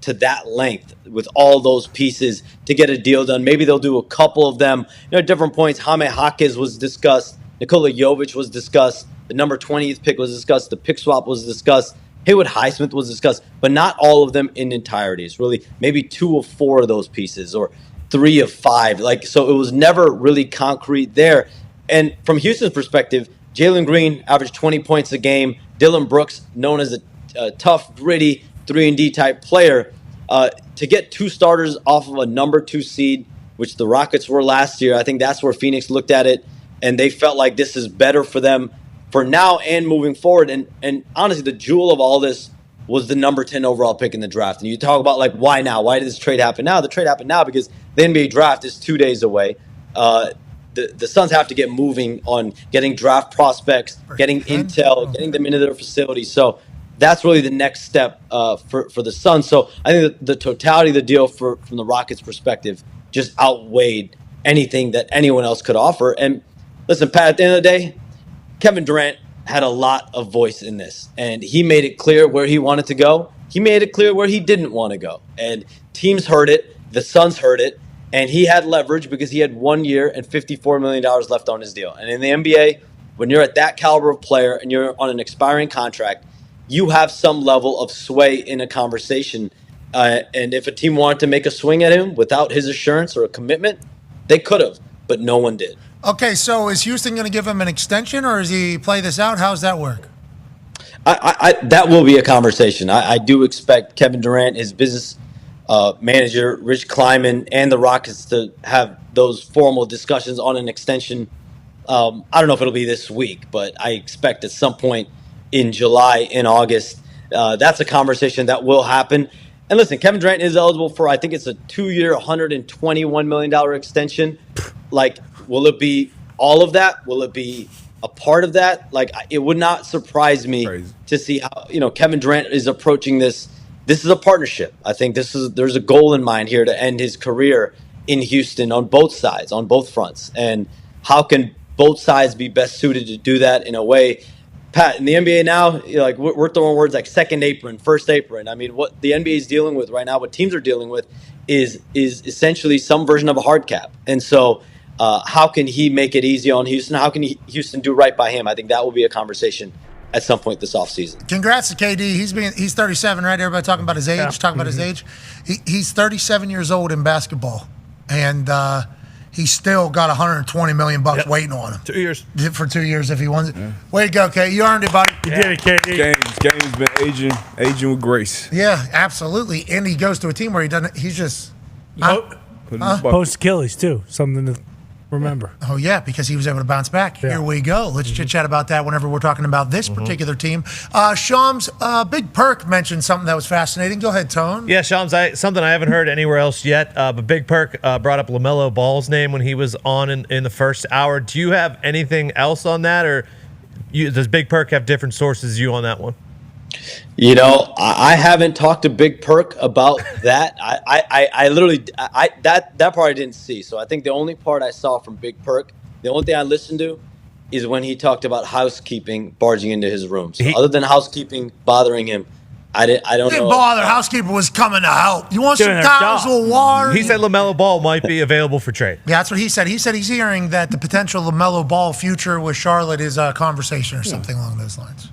to that length with all those pieces to get a deal done. Maybe they'll do a couple of them. At different points, Jaime Jaquez was discussed. Nikola Jovic was discussed. The number 20th pick was discussed. The pick swap was discussed. Haywood Highsmith was discussed, but not all of them in entirety. It's really maybe 2 of 4 of those pieces or 3 of 5. So it was never really concrete there. And from Houston's perspective, Jalen Green averaged 20 points a game. Dylan Brooks, known as a tough, gritty 3-and-D type player. To get 2 starters off of a number 2 seed, which the Rockets were last year, I think that's where Phoenix looked at it, and they felt like this is better for them for now and moving forward. And honestly, the jewel of all this was the number 10 overall pick in the draft. And you talk about, why now? Why did this trade happen now? The trade happened now because the NBA draft is 2 days away. The Suns have to get moving on getting draft prospects, getting intel, getting them into their facilities. So that's really the next step for the Suns. So I think the totality of the deal from the Rockets' perspective just outweighed anything that anyone else could offer. And listen, Pat, at the end of the day, Kevin Durant had a lot of voice in this, and he made it clear where he wanted to go. He made it clear where he didn't want to go. And teams heard it. The Suns heard it. And he had leverage because he had 1 year and $54 million left on his deal. And in the NBA, when you're at that caliber of player and you're on an expiring contract, you have some level of sway in a conversation. And if a team wanted to make a swing at him without his assurance or a commitment, they could have, but no one did. Okay, so is Houston going to give him an extension, or does he play this out? How does that work? That will be a conversation. I do expect Kevin Durant, his business manager, Rich Kleiman, and the Rockets to have those formal discussions on an extension. I don't know if it'll be this week, but I expect at some point in July, in August, that's a conversation that will happen. And listen, Kevin Durant is eligible for, I think it's a 2-year, $121 million extension. Will it be all of that? Will it be a part of that? It would not surprise me to see how, Kevin Durant is approaching this. This is a partnership. I think there's a goal in mind here to end his career in Houston on both sides, on both fronts. And how can both sides be best suited to do that in a way? Pat, in the NBA now, we're throwing words like second apron, first apron. I mean, what the NBA is dealing with right now, what teams are dealing with is essentially some version of a hard cap. And so how can he make it easy on Houston? How can Houston do right by him? I think that will be a conversation at some point this offseason. Congrats to KD. He's 37, right? Everybody talking about his age. Yeah. Talking about his age. He's 37 years old in basketball, and he's still got $120 million waiting on him. 2 years for 2 years if he wants it. Way to go, KD. You earned it, buddy. You did it, KD. Game's been aging with grace. Yeah, absolutely. And he goes to a team where he doesn't. He's just post Achilles too. Something to remember. Oh, yeah, because he was able to bounce back. Yeah. Here we go. Let's chit-chat about that whenever we're talking about this particular team. Shams, Big Perk mentioned something that was fascinating. Go ahead, Tone. Yeah, Shams, something I haven't heard anywhere else yet, but Big Perk brought up LaMelo Ball's name when he was on in the first hour. Do you have anything else on that, or does Big Perk have different sources as you on that one? I haven't talked to Big Perk about that. I literally that part I didn't see. So I think the only part I saw from Big Perk, the only thing I listened to, is when he talked about housekeeping barging into his room. So other than housekeeping bothering him, I don't know. Didn't bother. Housekeeper was coming to help. You want some towels or water? He said LaMelo Ball might be available for trade. Yeah, that's what he said. He said he's hearing that the potential LaMelo Ball future with Charlotte is a conversation or something along those lines.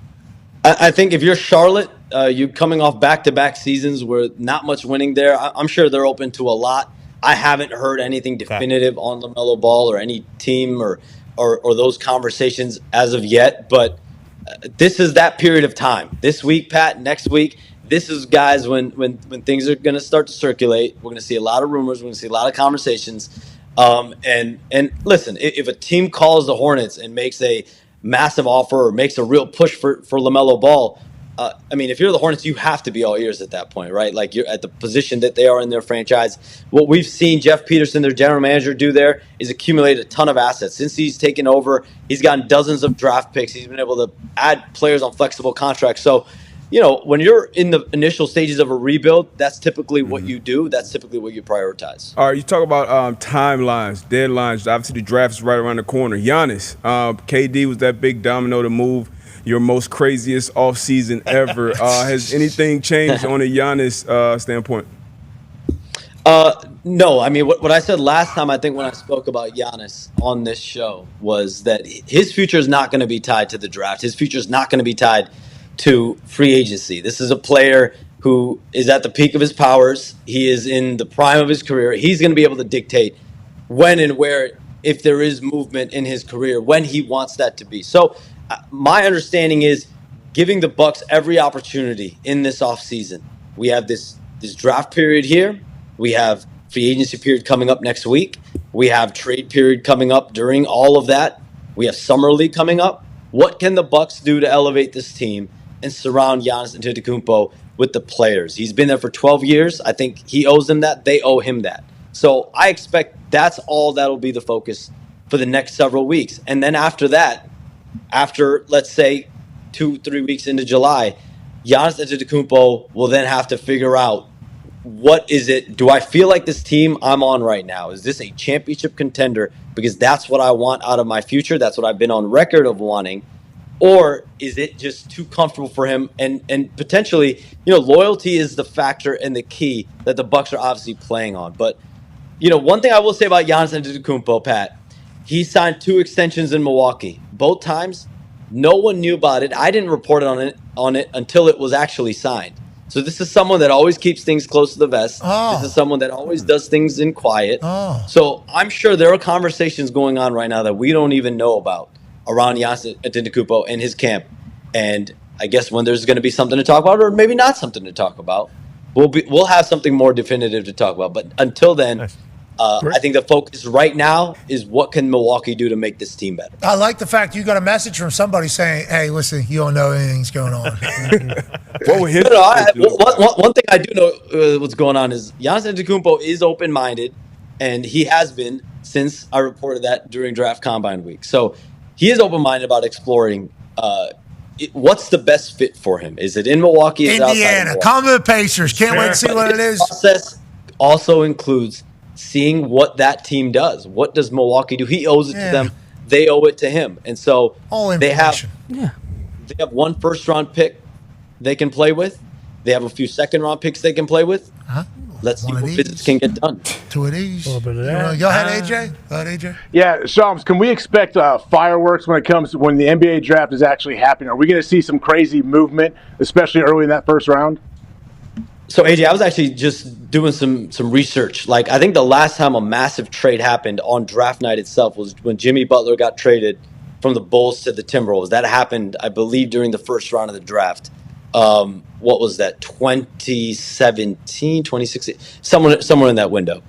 I think if you're Charlotte, you coming off back-to-back seasons where not much winning there, I'm sure they're open to a lot. I haven't heard anything definitive on LaMelo Ball or any team or those conversations as of yet. But this is that period of time. This week, Pat, next week, this is, guys, when things are going to start to circulate. We're going to see a lot of rumors. We're going to see a lot of conversations. And listen, if a team calls the Hornets and makes a massive offer or makes a real push for LaMelo Ball, I mean, if you're the Hornets, you have to be all ears at that point, right? Like, you're at the position that they are in their franchise. What we've seen Jeff Peterson, their general manager, do there is accumulate a ton of assets. Since he's taken over, he's gotten dozens of draft picks. He's been able to add players on flexible contracts. So, when you're in the initial stages of a rebuild, that's typically what you do. That's typically what you prioritize. All right, you talk about timelines, deadlines. Obviously, the draft is right around the corner. Giannis, KD was that big domino to move your most craziest offseason ever. Has anything changed on a Giannis standpoint? No. I mean, what I said last time, I think when I spoke about Giannis on this show, was that his future is not going to be tied to the draft. His future is not going to be tied to free agency. This is a player who is at the peak of his powers. He is in the prime of his career. He's going to be able to dictate when and where, if there is movement in his career, when he wants that to be. So my understanding is giving the Bucks every opportunity in this offseason. We have this draft period here. We have free agency period coming up next week. We have trade period coming up during all of that. We have summer league coming up. What can the Bucks do to elevate this team and surround Giannis Antetokounmpo with the players? He's been there for 12 years. I think he owes them that. They owe him that. So I expect that's all that'll be the focus for the next several weeks. And then after that, after, let's say, 2-3 weeks into July, Giannis Antetokounmpo will then have to figure out, what is it? Do I feel like this team I'm on right now, is this a championship contender? Because that's what I want out of my future. That's what I've been on record of wanting. Or is it just too comfortable for him? And potentially, loyalty is the factor and the key that the Bucks are obviously playing on. But, one thing I will say about Giannis Antetokounmpo, Pat, he signed 2 extensions in Milwaukee. Both times, no one knew about it. I didn't report on it until it was actually signed. So this is someone that always keeps things close to the vest. This is someone that always does things in quiet. So I'm sure there are conversations going on right now that we don't even know about around Giannis Antetokounmpo and his camp. And I guess when there's going to be something to talk about, or maybe not something to talk about, we'll have something more definitive to talk about. But until then, I think the focus right now is what can Milwaukee do to make this team better. I like the fact you got a message from somebody saying, hey, listen, you don't know anything's going on. One thing I do know what's going on is Giannis Antetokounmpo is open-minded, and he has been since I reported that during draft combine week. So he is open-minded about exploring what's the best fit for him. Is it in Milwaukee? Indiana. Come to the Pacers. Can't wait to see what it is. The process also includes seeing what that team does. What does Milwaukee do? He owes it to them. They owe it to him. And so they have 1 first-round pick they can play with. They have a few second-round picks they can play with. Let's see what visits can get done. 2 of these. A little bit of that. Go ahead, AJ. Yeah, Shams, can we expect fireworks when the NBA draft is actually happening? Are we going to see some crazy movement, especially early in that first round? So, AJ, I was actually just doing some research. Like, I think the last time a massive trade happened on draft night itself was when Jimmy Butler got traded from the Bulls to the Timberwolves. That happened, I believe, during the first round of the draft. What was that, 2017, 2016? Somewhere in that window.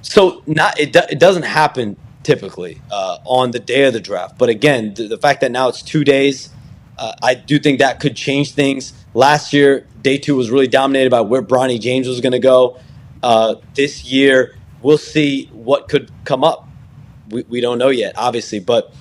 So it doesn't happen typically on the day of the draft. But, again, the fact that now it's 2 days, I do think that could change things. Last year, day 2 was really dominated by where Bronny James was going to go. This year, we'll see what could come up. We don't know yet, obviously. But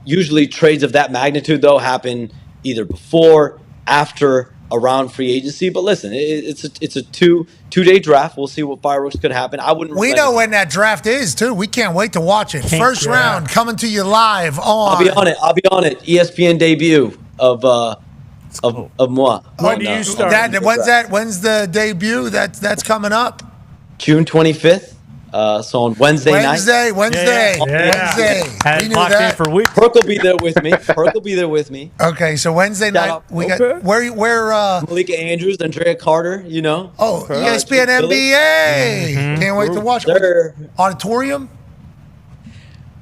usually trades of that magnitude, though, happen either before, after, around free agency. But listen, it's a two-day draft. We'll see what fireworks could happen. We know when that draft is, too. We can't wait to watch it. First round coming to you live on. I'll be on it. ESPN debut of moi. When do you start? When's the debut? That's coming up. June 25th. So on Wednesday night. Wednesday. Had it locked in for weeks. Perk will be there with me. Okay, so Wednesday night we got where Malika Andrews, Andrea Carter, Oh, ESPN NBA. Can't wait to watch it. Auditorium?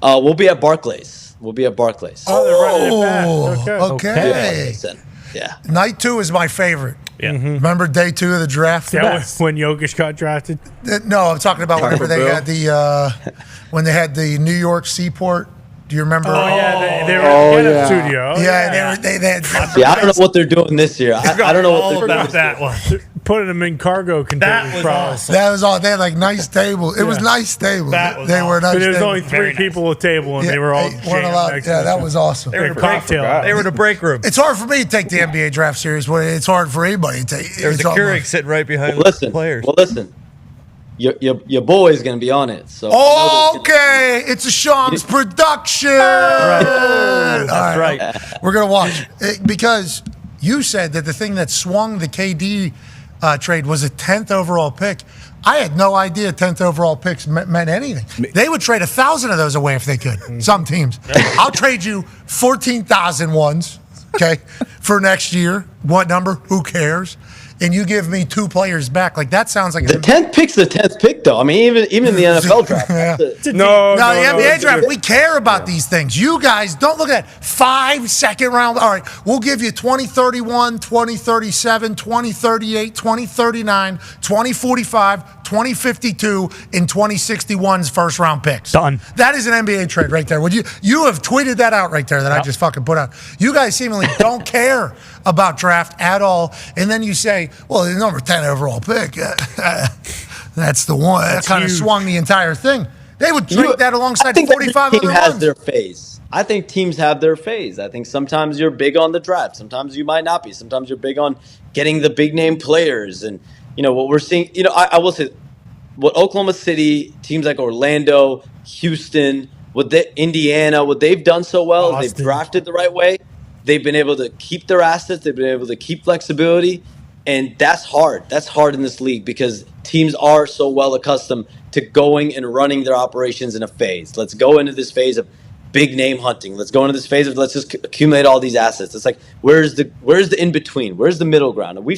We'll be at Barclays. Oh, they're running it back. Okay. Yeah. Night 2 is my favorite. Yeah. Remember day 2 of the draft? Yeah, when Jokic got drafted? No, I'm talking about whenever they had when they had the New York Seaport Do you remember? Oh, yeah, they were in the studio. Yeah, they had. Yeah, I don't know what they're doing this year. I don't know what they're doing. About that one. Putting them in cargo containers. That was all. They had like nice tables. It was nice tables. They were nice. But there was tables. only three people at a table, and they were all weren't allowed. Yeah, that was awesome. They were in the break room. It's hard for me to take the NBA draft serious, but it's hard for anybody to take. There's a Keurig sitting right behind the players. Well, listen. Your boy's gonna be on it. So okay, it's a Sean's production. That's right. We're gonna watch because you said that the thing that swung the KD trade was a 10th overall pick. I had no idea 10th overall picks meant anything. They would trade 1,000 of those away if they could. Some teams. I'll trade you 14,000 ones. Okay, for next year. What number? Who cares? And you give me 2 players back. Like, that sounds like the 10th pick's the 10th pick, though. I mean, even in the NFL draft. No, the NBA draft, we care about these things. You guys don't look at 5 second round. All right, we'll give you 2031, 2037, 2038, 2039, 2045, 2052, and 2061's first round picks. Done. That is an NBA trade right there. Would you have tweeted that out right there that I just fucking put out? You guys seemingly don't care about draft at all. And then you say, well, the number 10 overall pick, that's the one. That kind of swung the entire thing. They would trade that alongside 45 other team has ones. their phase. I think teams have their phase. I think sometimes you're big on the draft. Sometimes you might not be. Sometimes you're big on getting the big name players. And, what we're seeing, I will say, what Oklahoma City, teams like Orlando, Houston, Indiana, what they've done so well is they've drafted the right way. They've been able to keep their assets. They've been able to keep flexibility. And that's hard. That's hard in this league because teams are so well accustomed to going and running their operations in a phase. Let's go into this phase of big name hunting. Let's go into this phase of let's just accumulate all these assets. It's like where's the in between? Where's the middle ground? And we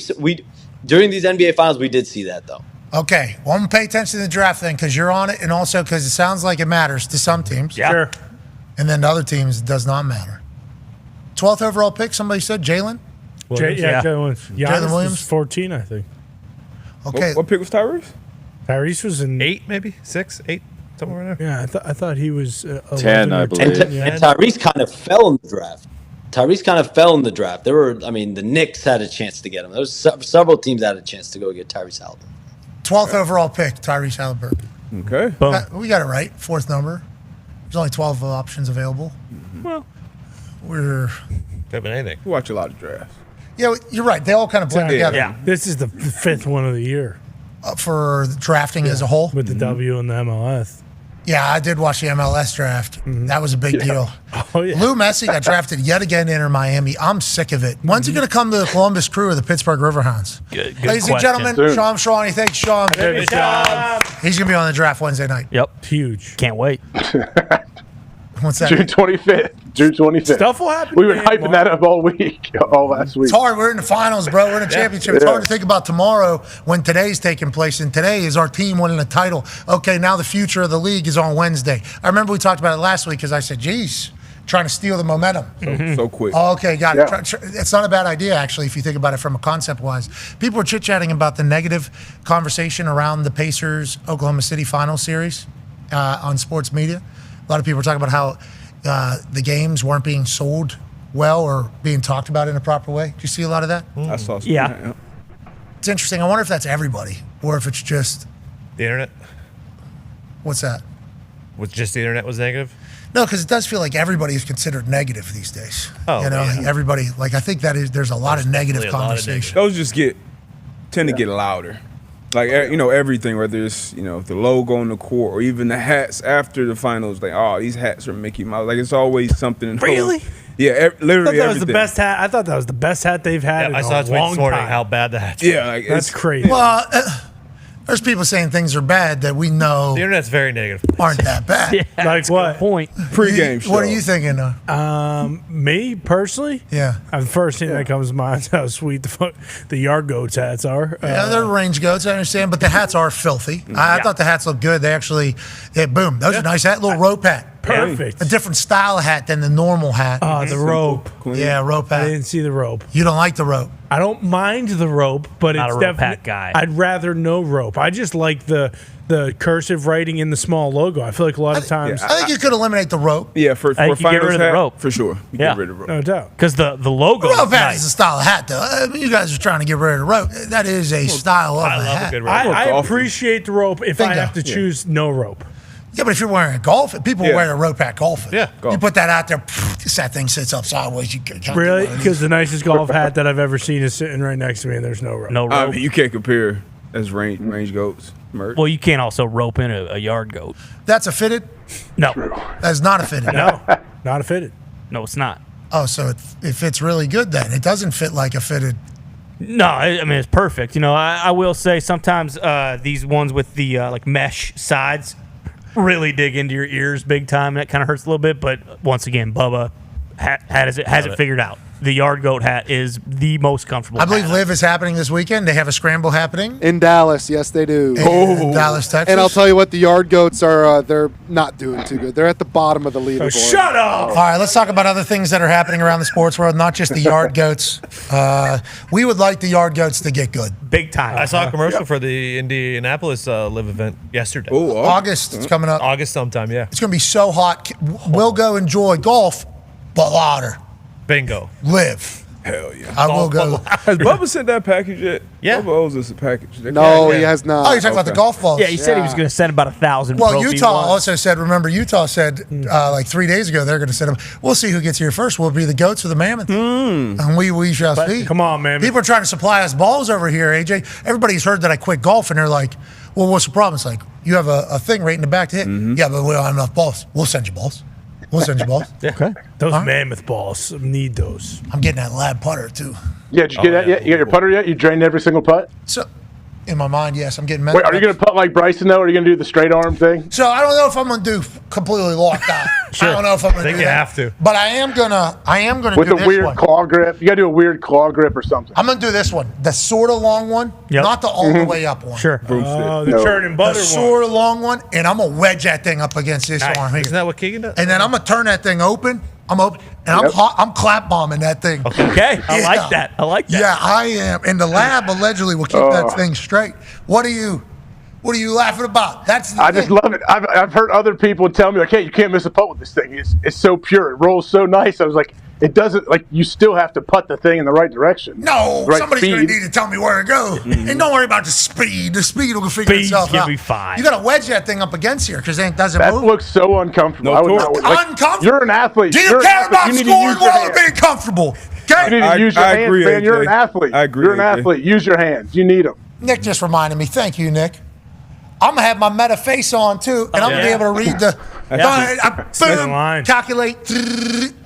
during these NBA finals we did see that though. Okay, well, I'm going to pay attention to the draft then because you're on it and also because it sounds like it matters to some teams. Yeah. Sure. And then to other teams, it does not matter. 12th overall pick, somebody said Jalen? Jalen Williams. Was 14, I think. Okay. What pick was Tyrese? Tyrese was in 8, maybe 6, 8, somewhere in there. Yeah, I thought he was 10, I believe. And Tyrese kind of fell in the draft. There were, the Knicks had a chance to get him. There was several teams that had a chance to go get Tyrese Haliburton. 12th overall pick, Tyrese Haliburton. Okay. We got it right. 4th number. There's only 12 options available. Well, we're could have been anything. We watch a lot of drafts. Yeah, you're right. They all kind of blend together. Yeah, this is the 5th one of the year for drafting as a whole with the W and the MLS. Yeah, I did watch the MLS draft. That was a big deal. Oh, yeah. Lou Messi got drafted yet again to enter Miami. I'm sick of it. When's he going to come to the Columbus Crew or the Pittsburgh Riverhounds? Good Ladies and gentlemen, Sean Charania. Thanks, Sean. He's going to be on the draft Wednesday night. Yep. Huge. Can't wait. What's that? June 25th. June 25th. Stuff will happen. We've been hyping that up all week, all last week. It's hard. We're in the finals, bro. We're in a championship. It's hard to think about tomorrow when today's taking place. And today is our team winning a title. Okay, now the future of the league is on Wednesday. I remember we talked about it last week because I said, geez, trying to steal the momentum. So quick. Oh, okay, got it. It's not a bad idea, actually, if you think about it from a concept-wise. People were chit-chatting about the negative conversation around the Pacers-Oklahoma City final series on sports media. A lot of people were talking about how the games weren't being sold well or being talked about in a proper way. Do you see a lot of that? I saw some. Yeah. It's interesting. I wonder if that's everybody or if it's just the internet. What's that? Was just the internet was negative? No, because it does feel like everybody is considered negative these days. Oh, you know, yeah. like everybody. Like I think there's a lot of negative conversation. Those just tend to get louder. Like, everything, whether it's, the logo on the court or even the hats after the finals, like, oh, these hats are Mickey Mouse. Like, it's always something. Really? Yeah, literally I thought that was everything. the best hat. I thought that was the best hat they've had in I saw a a tweet long this morning time. how bad the hats Yeah, were. like, That's crazy. Well, there's people saying things are bad that we know The internet's very negative. aren't that bad. Yeah, like what? Point. Pre-game show. What are you thinking? Me personally? Yeah. The first thing that comes to mind is how sweet the yard goats hats are. Yeah, they're range goats, I understand, but the hats are filthy. I thought the hats looked good. They actually, boom, those are nice hat, little rope hat. Perfect. A different style of hat than the normal hat. The rope. Yeah, rope I hat. didn't see the rope. You don't like the rope. I don't mind the rope, but Not it's a rope definitely hat guy. I'd rather no rope. I just like the the cursive writing in the small logo. I feel like a lot of times. I think you could eliminate the rope. Yeah, for I think you get finals rid of the hat, rope. for sure. You Yeah. get rid of the rope. No doubt. Because the logo Rope is hat nice. is a style of hat, though. I mean, you guys are trying to get rid of the rope. That is a style of a hat. I appreciate the rope if I have to choose no rope. Yeah, but if you're wearing a golf, people wear a rope hat golfing. Yeah. You put that out there, that thing sits up sideways. You can't Really? do it. Because the nicest golf hat that I've ever seen is sitting right next to me, and there's no rope. No rope. I mean, you can't compare as range goats. Merch. Well, you can't also rope in a yard goat. That's a fitted? No. That's not a fitted. No, not a fitted. No, it's not. Oh, so it fits really good then. It doesn't fit like a fitted. No, I mean, it's perfect. You know, I will say sometimes these ones with the like mesh sides really dig into your ears big time. That kind of hurts a little bit. But once again, Bubba has it figured out. The yard goat hat is the most comfortable. I believe hat. Live is happening this weekend. They have a scramble happening. In Dallas, yes, they do. In Dallas, Texas. And I'll tell you what, the Yard Goats are, they're not doing too good. They're at the bottom of the leaderboard. Shut up! All right, let's talk about other things that are happening around the sports world, not just the Yard Goats. We would like the Yard Goats to get good. Big time. I saw a commercial for the Indianapolis live event yesterday. Oh, August, it's coming up. August sometime, yeah. It's going to be so hot. We'll go enjoy golf, but louder. Bingo. Live. Hell yeah. I will go. Has Bubba sent that package yet? Yeah. Bubba owes us a package. No, he has not. Oh, you're talking about the golf balls? Yeah, he said he was going to send about 1,000. Well, Pro Utah V1s. also said, remember, Utah said like 3 days ago they're going to send them. We'll see who gets here first. Will it be the goats or the mammoth? And we shall see. Come on, man. People are trying to supply us balls over here, AJ. Everybody's heard that I quit golf, and they're like, well, what's the problem? It's like, you have a thing right in the back to hit. Yeah, but we don't have enough balls. We'll send you balls. We'll send you balls. Yeah. Okay. Those mammoth balls, need those. I'm getting that lab putter, too. Yeah, did you get that yet? You got your putter yet? You drained every single putt? So, in my mind, yes, I'm getting. Wait, are you going to putt like Bryson though? Or are you going to do the straight arm thing? So I don't know if I'm going to do completely locked out. Sure. I don't know if I'm going to I think do you that. have to. But I am gonna With do a this weird one. claw grip. You got to do a weird claw grip or something. I'm gonna do this one, the sort of long one, Yep. not the all the way up one. Sure. Oh, the No. churn and The butter one. sort of long one, and I'm gonna wedge that thing up against this arm here, Isn't that what Keegan does? and then I'm gonna turn that thing open. I'm open, and I'm clap bombing that thing. Okay. I Yeah. like that. I like that. Yeah, I am. And the lab allegedly will keep that thing straight. What are you laughing about? That's the I thing. just love it. I've heard other people tell me like, "Hey, you can't miss a putt with this thing. It's so pure. It rolls so nice." I was like, "It doesn't like you still have to putt the thing in the right direction." No, Right somebody's going to speed. need to tell me where to go. And don't worry about the speed. The speed will figure Speed's itself gonna out. be fine. You got to wedge that thing up against here because it doesn't That move. looks so uncomfortable. No I would not, torque. like, Uncomfortable? You're an athlete. Do you You're an care athlete. about You need to scoring use your well or hands. being comfortable? You Okay? need to use your I hands, agree, man. You're AJ. an athlete. I agree, You're an AJ. athlete. Use your hands. You need them. Nick just reminded me. Thank you, Nick. I'm gonna have my meta face on too, and I'm gonna be able to read the. the line. Calculate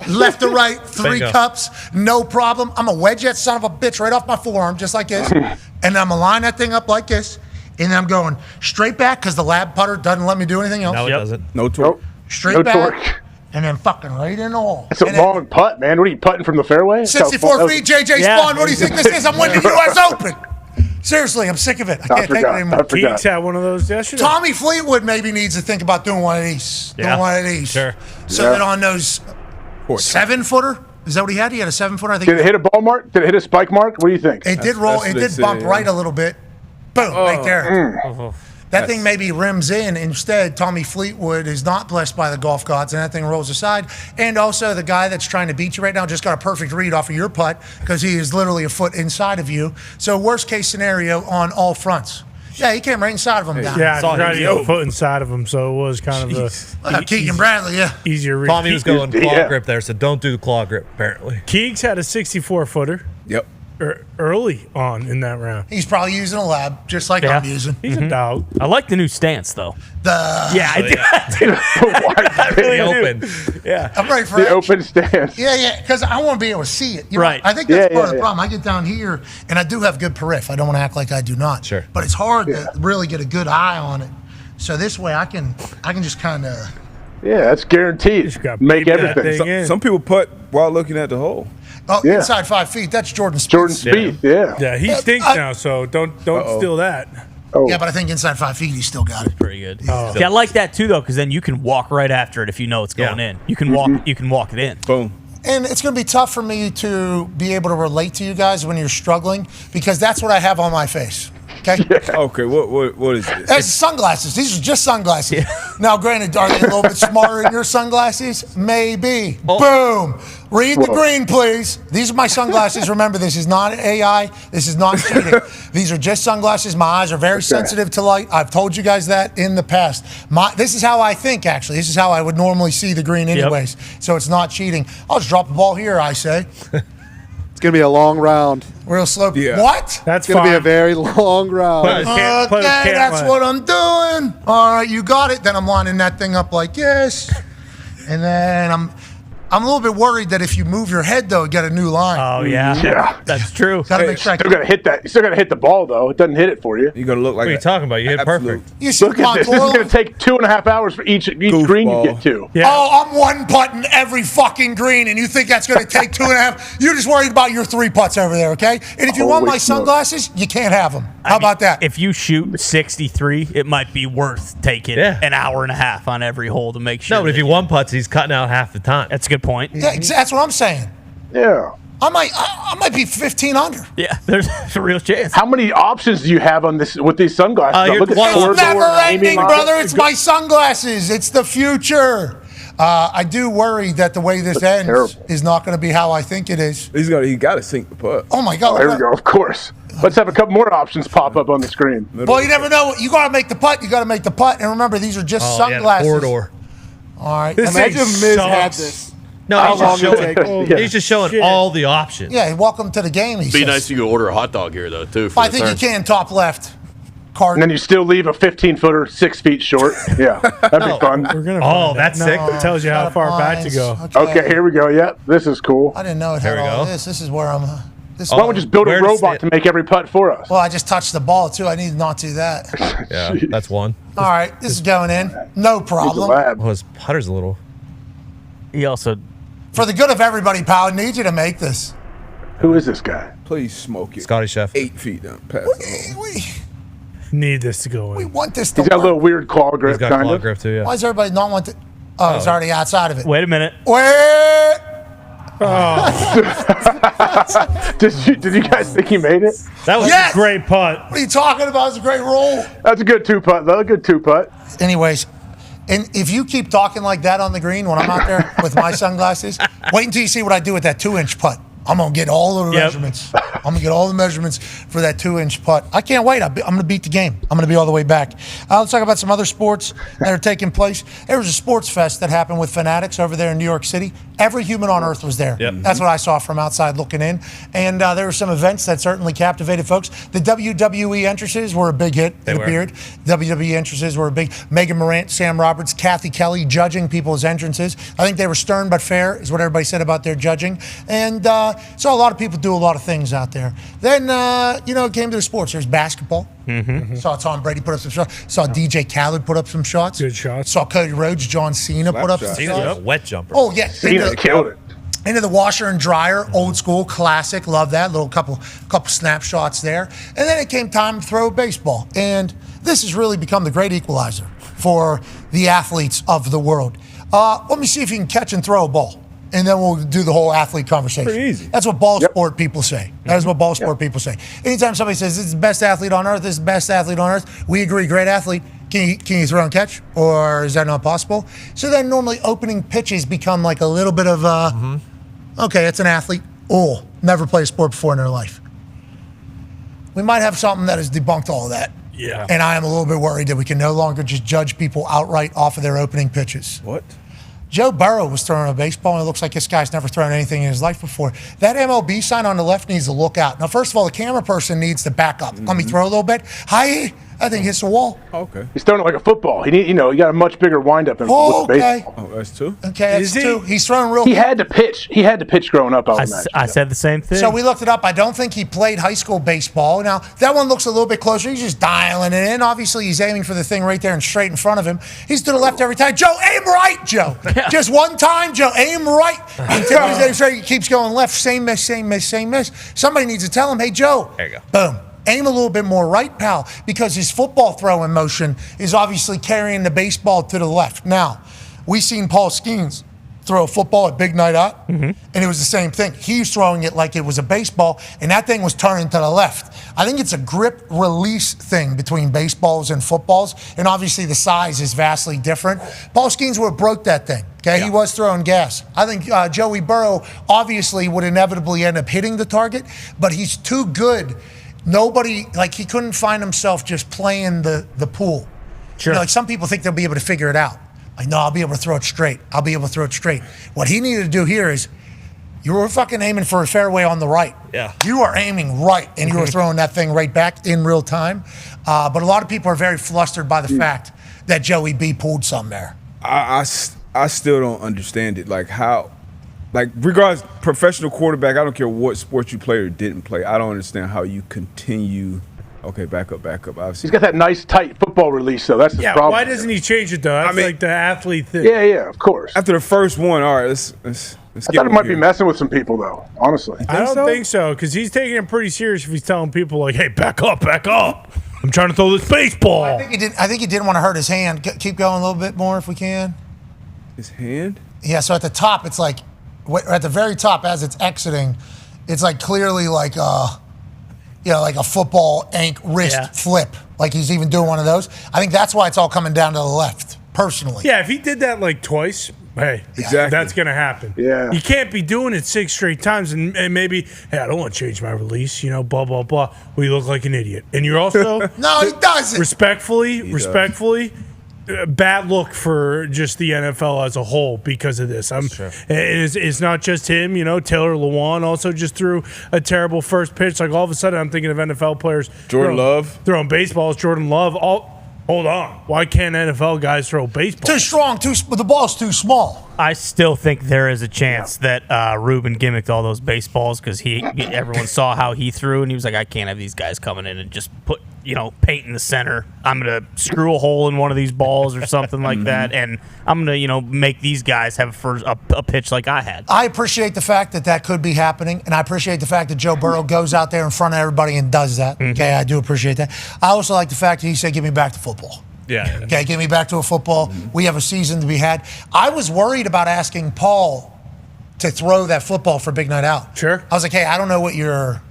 left to right, 3 Bingo. cups, no problem. I'm gonna wedge that son of a bitch right off my forearm, just like this, and then I'm gonna line that thing up like this, and then I'm going straight back because the lab putter doesn't let me do anything else. No, it doesn't. No torque. Straight No back, torque. and then fucking right in the hole. It's a And then long putt, man. What are you putting from the fairway? That's how 64 far- feet, JJ Yeah. Spawn. What do you think this is? I'm winning the U.S. Open. Seriously, I'm sick of it. I can't take it forgot. anymore. I forgot. Keeks had one of those yesterday. Tommy Fleetwood maybe needs to think about doing one of these. Yeah. Doing one of these. Sure. So that on those 7-footer, is that what he had? He had a 7-footer, I think. Did it hit a ball mark? Did it hit a spike mark? What do you think? It did roll. that's It what did they bump say, right yeah. a little bit. Boom, right there. Oh. That thing maybe rims in. Instead, Tommy Fleetwood is not blessed by the golf gods, and that thing rolls aside. And also, the guy that's trying to beat you right now just got a perfect read off of your putt because he is literally a foot inside of you. So, worst case scenario on all fronts. Yeah, he came right inside of him. Down. Yeah, Saw I tried him to get a go. foot inside of him, so it was kind of Keegan Bradley, yeah. easier read. Tommy was going claw Yeah. grip there, so don't do the claw grip, apparently. Keegs had a 64-footer Yep. early on in that round. He's probably using a lab, just like Yeah. I'm using. He's a dog. I like the new stance, though. Yeah, I do. I really The do. open. Yeah. I'm ready for The action. open stance. Yeah, because I want to be able to see it. You know, Right. I think that's Yeah, part of the yeah. problem. I get down here, and I do have good periph. I don't want to act like I do not. Sure. But it's hard to really get a good eye on it. So this way, I can just kind of. Yeah, that's guaranteed. gotta Make beat that everything. thing in. Some people putt while looking at the hole. Oh, Yeah. inside 5 feet. That's Jordan Spieth. Jordan Spieth, yeah. Yeah, he stinks now, so don't steal that. Oh. Yeah, but I think inside 5 feet, he's still got it. Pretty good. Oh. Yeah, I like that too, though, because then you can walk right after it if you know it's going Yeah. in. You can walk. You can walk it in. Boom. And it's going to be tough for me to be able to relate to you guys when you're struggling because that's what I have on my face. Okay. Okay. What is this? It's sunglasses. These are just sunglasses. Now, granted, are they a little bit smarter than your sunglasses? Maybe. Boom. Read the green, please. These are my sunglasses. Remember, this is not AI. This is not cheating. These are just sunglasses. My eyes are very sensitive to light. I've told you guys that in the past. This is how I think, actually. This is how I would normally see the green anyways. So it's not cheating. I'll just drop the ball here, I say. It's going to be a long round. Real slow. Yeah. What? That's It's going to be a very long round. Okay, that's what I'm doing. All right, you got it. Then I'm lining that thing up like this. And then I'm a little bit worried that if you move your head, though, you get a new line. Oh, yeah. Yeah. That's true. Got to make sure I Still got to hit that. You still got to hit the ball though. It doesn't hit it for you. You're gonna look like. What are you talking about? You hit absolute- perfect. You see Look at this. This is going to take 2.5 hours for each green you get to. Yeah. Oh, I'm one putting every fucking green, and you think that's going to take 2.5? You're just worried about your 3 putts over there, okay? And if you want my Holy smokes. sunglasses, you can't have them. How about that? If you shoot 63, it might be worth taking an hour and a half on every hole to make sure. No, but if you one putts, he's cutting out half the time. That's a good point. Yeah, that's what I'm saying. Yeah. I might be 15 under. Yeah, there's a real chance. How many options do you have on this with these sunglasses? You're Look at one- four It's never door, aiming ending, line. brother. It's my sunglasses. It's the future. I do worry that the way this ends terrible. is not going to be how I think it is. He got to sink the putt. Oh, my God. There we go. Of course. Let's have a couple more options pop up on the screen. Well, you never know. You got to make the putt. You got to make the putt. And remember, these are just sunglasses. Four-door. All right. Imagine Miz had this. No, How he's long just it showing, take? he's just showing all the options. Yeah, welcome to the game, he Be says. nice if you could order a hot dog here, though, too. For I the think you turn. can top left. Card. And then you still leave a 15-footer 6 feet short. Yeah, that'd be fun. We're gonna Oh, find that's out. sick. It tells you how far back to go. Okay, here we go. Yep, this is cool. I didn't know it had There we all go. this. This is where I'm. This Why don't we just build a Where to robot to make every putt for us? Well, I just touched the ball, too. I need to not do that. Yeah, that's one. All right, this is going in. No problem. Well, his putter's a little. He also. For the good of everybody, pal, I need you to make this. Who is this guy? Please smoke it. Scotty Chef. 8 feet down. Pass it on. Need this to go in. We want this to He's got a work. little weird claw grip, He's got kind claw of. grip too, yeah. Why does everybody not want to? Oh, it's already outside of it. Wait a minute. Wait. Did you guys think he made it? That was Yes! a great putt. What are you talking about? It's a great roll. That's a good 2-putt, though. A good 2-putt. Anyways, and if you keep talking like that on the green when I'm out there with my sunglasses, wait until you see what I do with that 2-inch putt. I'm going to get all the measurements. I'm going to get all the measurements for that 2-inch putt. I can't wait. I'm going to beat the game. I'm going to be all the way back. Let's talk about some other sports that are taking place. There was a sports fest that happened with Fanatics over there in New York City. Every human on earth was there. Yep. That's what I saw from outside looking in. And there were some events that certainly captivated folks. The WWE entrances were a big hit. It appeared. WWE entrances were a big. Megan Morant, Sam Roberts, Kathy Kelly judging people's entrances. I think they were stern but fair, is what everybody said about their judging. And so a lot of people do a lot of things out there. Then, it came to the sports. There's basketball. Mm-hmm. Saw Tom Brady put up some shots. Saw DJ Khaled put up some shots. Good shots. Saw Cody Rhodes, John Cena put up some Cena's shots. a wet jumper. Oh, yeah. Cena killed it. Into the washer and dryer, old school, classic. Love that. Little couple snapshots there. And then it came time to throw a baseball. And this has really become the great equalizer for the athletes of the world. Let me see if you can catch and throw a ball. And then we'll do the whole athlete conversation. Pretty easy. That's what ball sport people say. That is what ball sport people say. Anytime somebody says, this is the best athlete on earth, this is the best athlete on earth, we agree, great athlete. Can you throw and catch? Or is that not possible? So then normally opening pitches become like a little bit of okay, it's an athlete. Oh, never played a sport before in their life. We might have something that has debunked all of that. Yeah. And I am a little bit worried that we can no longer just judge people outright off of their opening pitches. What? Joe Burrow was throwing a baseball, and it looks like this guy's never thrown anything in his life before. That MLB sign on the left needs to look out. Now, first of all, the camera person needs to back up. Let me throw a little bit. Hi. I think hits the wall. Okay. He's throwing it like a football. He got a much bigger windup than Oh, with the okay. baseball. Oh, that's 2? Okay, that's 2. He's throwing real. He had to pitch. He had to pitch growing up. I would imagine. I said the same thing. So we looked it up. I don't think he played high school baseball. Now, that one looks a little bit closer. He's just dialing it in. Obviously, he's aiming for the thing right there and straight in front of him. He's to the left every time. Joe, aim right, Joe. Just one time, Joe, aim right. Until he's aiming straight, he keeps going left. Same miss, same miss, same miss. Somebody needs to tell him, hey, Joe. There you go. Boom. Aim a little bit more right, pal, because his football throwing motion is obviously carrying the baseball to the left. Now, we seen Paul Skenes throw a football at Big Night Out, and it was the same thing. He was throwing it like it was a baseball, and that thing was turning to the left. I think it's a grip release thing between baseballs and footballs, and obviously the size is vastly different. Paul Skenes would have broke that thing. Okay, he was throwing gas. I think Joey Burrow obviously would inevitably end up hitting the target, but he's too good. Nobody, like, he couldn't find himself just playing the pool. Sure. You know, like, some people think they'll be able to figure it out. Like, no, I'll be able to throw it straight. I'll be able to throw it straight. What he needed to do here is, you were fucking aiming for a fairway on the right. Yeah. You are aiming right, and you were throwing that thing right back in real time. But a lot of people are very flustered by the fact that Joey B pulled some there. I still don't understand it. Like, how, like, regardless, professional quarterback, I don't care what sport you play or didn't play. I don't understand how you continue. Okay, back up. Obviously, He's got that nice, tight football release, though. That's the problem. Why doesn't he change it, though? That's like the athlete thing. Yeah, of course. After the first one, all right, let's I thought it might be messing with some people, though, honestly. I don't think so, because he's taking it pretty serious if he's telling people, like, hey, back up. I'm trying to throw this baseball. I think he didn't want to hurt his hand. Keep going a little bit more if we can. His hand? Yeah, so at the top, it's like, at the very top as it's exiting, it's like clearly like like a football wrist flip. Like he's even doing one of those. I think that's why it's all coming down to the left, personally. Yeah, if he did that like twice, hey, exactly, that's going to happen. Yeah. You can't be doing it 6 straight times and maybe, hey, I don't want to change my release, blah, blah, blah. Well, you look like an idiot. And you're also... No, he doesn't. Respectfully, bad look for just the NFL as a whole because of this. It's not just him. Taylor Lewan also just threw a terrible first pitch. Like all of a sudden, I'm thinking of NFL players. Jordan Love throwing baseballs. Jordan Love. Hold on. Why can't NFL guys throw baseballs? Too strong. The ball's too small. I still think there is a chance that Ruben gimmicked all those baseballs because everyone saw how he threw, and he was like, I can't have these guys coming in and just put paint in the center. I'm going to screw a hole in one of these balls or something like that, and I'm going to make these guys have a pitch like I had. I appreciate the fact that could be happening, and I appreciate the fact that Joe Burrow goes out there in front of everybody and does that. Okay, I do appreciate that. I also like the fact that he said, give me back to football. Yeah. Okay, get me back to a football. We have a season to be had. I was worried about asking Paul to throw that football for Big Night Out. Sure. I was like, hey, I don't know what your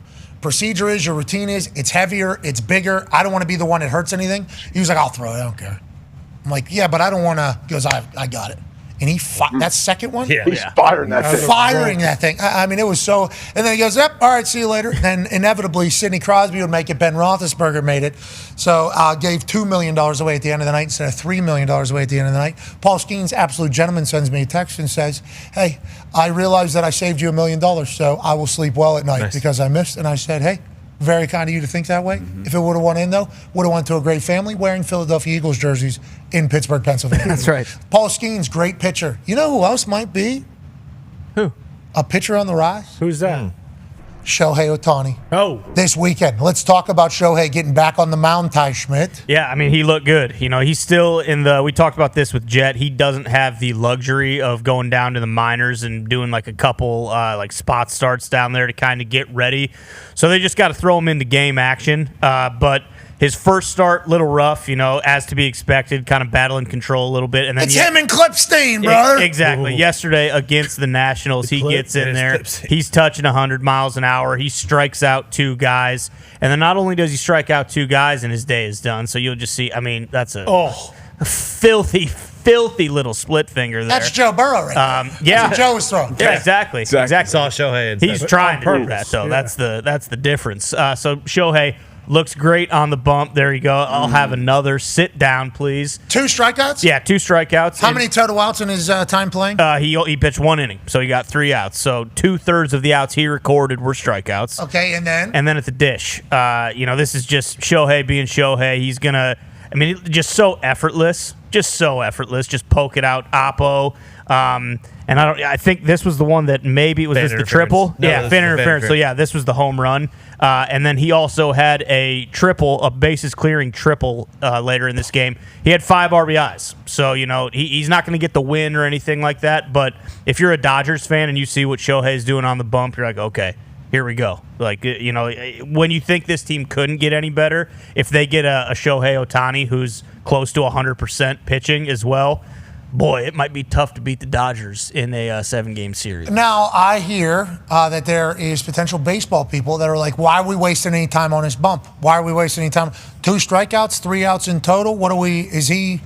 procedure is, your routine is. It's heavier, it's bigger. I don't want to be the one that hurts anything. He was like, I'll throw it, I don't care. I'm like, yeah, but I don't want to. He goes, I got it. And that second one? He's firing that thing. Firing that thing. I mean, it was so. And then he goes, yep, all right, see you later. Then inevitably, Sidney Crosby would make it. Ben Roethlisberger made it. So gave $2 million away at the end of the night instead of $3 million away at the end of the night. Paul Skenes, absolute gentleman, sends me a text and says, hey, I realize that I saved you $1 million, so I will sleep well at night because I missed. And I said, hey, very kind of you to think that way. If it would have went in, though, would have went to a great family wearing Philadelphia Eagles jerseys in Pittsburgh, Pennsylvania. That's right. Paul Skenes, great pitcher. You know who else might be? Who? A pitcher on the rise? Who's that? Shohei Ohtani. Oh. This weekend. Let's talk about Shohei getting back on the mound, Ty Schmidt. Yeah, I mean, he looked good. He's still we talked about this with Jet. He doesn't have the luxury of going down to the minors and doing like a couple spot starts down there to kind of get ready. So they just got to throw him into game action. But his first start, little rough, as to be expected, kind of battling control a little bit. And then it's him and Clipstein, brother. Exactly. Ooh. Yesterday against the Nationals, he gets in there. He's touching 100 miles an hour. He strikes out 2 guys. And then not only does he strike out 2 guys and his day is done, so you'll just see, I mean, that's a filthy little split finger there. That's Joe Burrow right there. Yeah. That's what Joe was throwing. Yeah, exactly. Saw Shohei. He's trying to do that, though. Yeah. That's the difference. So Shohei looks great on the bump. There you go. I'll have another. Sit down, please. 2 strikeouts? Yeah, 2 strikeouts. How many total outs in his time playing? He pitched 1 inning, so he got 3 outs. So 2/3 of the outs he recorded were strikeouts. Okay, and then? And then at the dish. This is just Shohei being Shohei. He's going to, just so effortless. Just poke it out, Oppo. And I think this was the one that maybe was this the triple? No, yeah, fan interference. So yeah, this was the home run. And then he also had a bases clearing triple later in this game. He had 5 RBIs. So, he's not going to get the win or anything like that. But if you're a Dodgers fan and you see what Shohei's doing on the bump, you're like, okay, here we go. Like, when you think this team couldn't get any better, if they get a Shohei Ohtani who's close to 100% pitching as well, boy, it might be tough to beat the Dodgers in a 7-game series. Now, I hear that there is potential baseball people that are like, why are we wasting any time on this bump? Why are we wasting any time? 2 strikeouts, 3 outs in total. Is he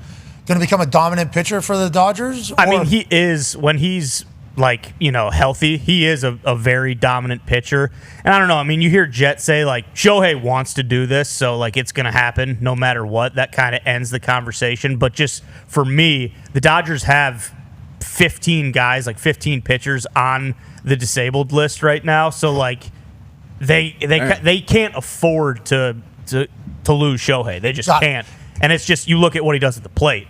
going to become a dominant pitcher for the Dodgers? I mean, he is, when he's healthy, he is a very dominant pitcher. And I don't know, I mean, you hear Jet say, Shohei wants to do this, so, it's going to happen no matter what. That kind of ends the conversation. But just for me, the Dodgers have 15 guys, 15 pitchers on the disabled list right now. So, they can't afford to lose Shohei. They just can't. And it's just, you look at what he does at the plate,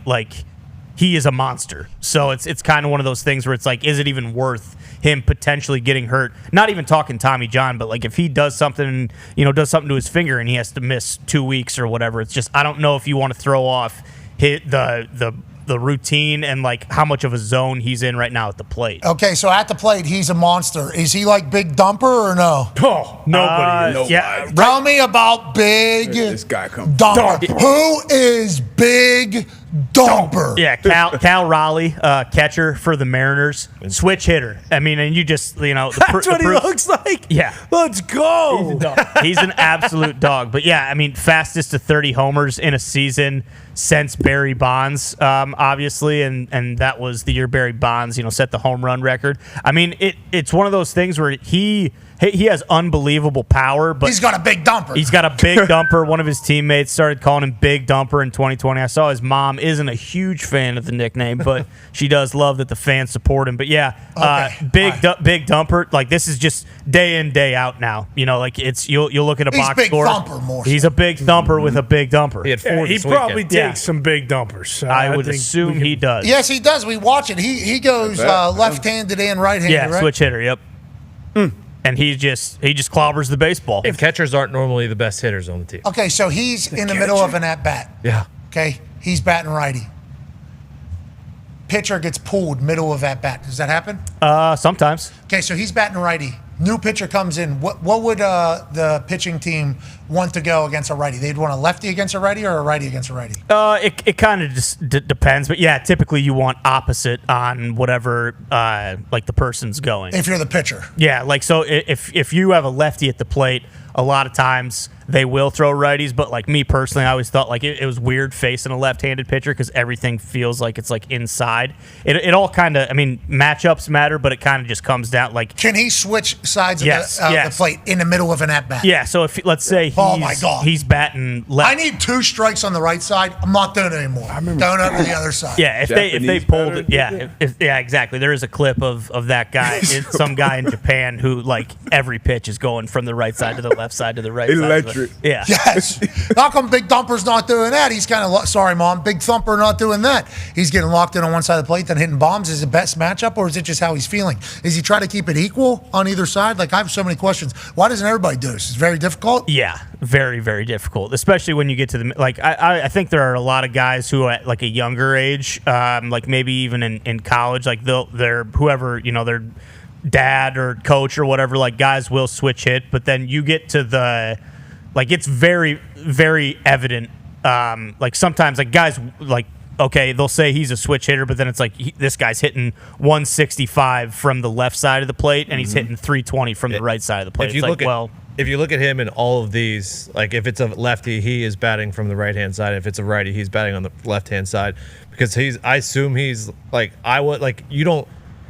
he is a monster. So it's kind of one of those things where it's is it even worth him potentially getting hurt? Not even talking Tommy John, but if he does something, to his finger and he has to miss 2 weeks or whatever, it's just, I don't know if you want to throw off the routine and how much of a zone he's in right now at the plate. Okay, so at the plate, he's a monster. Is he like Big Dumper or no? Oh, nobody is. Yeah, Tell me about Big This guy comes. Dumper. Who is Big Dumper? Yeah, Cal Raleigh, catcher for the Mariners, switch hitter. I mean, and you just, That's what he looks like? Yeah. Let's go. He's an absolute dog. But yeah, I mean, fastest to 30 homers in a season since Barry Bonds, obviously, and that was the year Barry Bonds, set the home run record. I mean, it's one of those things where he has unbelievable power, but he's got a big dumper. He's got a big dumper. One of his teammates started calling him Big Dumper in 2020. I saw his mom isn't a huge fan of the nickname, but she does love that the fans support him. But yeah, Big Dumper. This is just day in, day out now. It's you'll look at a box big score. Thumper more so. He's a big thumper with a big dumper. He had 4 he this probably weekend. takes some big dumpers. I would assume he does. Yes, he does. We watch it. He goes left-handed and right-handed. Yeah, right? switch hitter. Yep. And he just clobbers the baseball. And catchers aren't normally the best hitters on the team. Okay, so he's in the middle of an at-bat. Yeah. Okay, he's batting righty. Pitcher gets pulled middle of at-bat. Does that happen? Sometimes. Okay, so he's batting righty. New pitcher comes in. What would the pitching team want to go against a righty? They'd want a lefty against a righty or a righty against a righty? It kind of just depends. But yeah, typically you want opposite on whatever the person's going. If you're the pitcher. Yeah, so if you have a lefty at the plate, a lot of times they will throw righties, but me personally, I always thought it was weird facing a left-handed pitcher because everything feels like it's inside. It all kind of, matchups matter, but it kind of just comes down Can he switch sides of the plate in the middle of an at-bat? Yeah, so if let's say he's batting left. I need 2 strikes on the right side. I'm not doing it anymore. Going over the other side. Yeah, if they pulled it, yeah, exactly. There is a clip of that guy, some guy in Japan who every pitch is going from the right side to the left side to the right side. Electric. Yeah. Yes. How come Big Dumper's not doing that? He's kind of sorry, Mom. Big Thumper not doing that. He's getting locked in on one side of the plate, then hitting bombs. Is it best matchup, or is it just how he's feeling? Is he trying to keep it equal on either side? I have so many questions. Why doesn't everybody do this? It's very difficult. Yeah, very, very difficult, especially when you get to the I think there are a lot of guys who at a younger age, maybe even in college, they're whoever their dad or coach or whatever, guys will switch hit, but then you get to the it's very, very evident. Sometimes guys okay, they'll say he's a switch hitter, but then it's this guy's hitting 165 from the left side of the plate, and he's hitting 320 from the right side of the plate. If you look at him in all of these, if it's a lefty, he is batting from the right-hand side. If it's a righty, he's batting on the left-hand side because I assume he's you don't,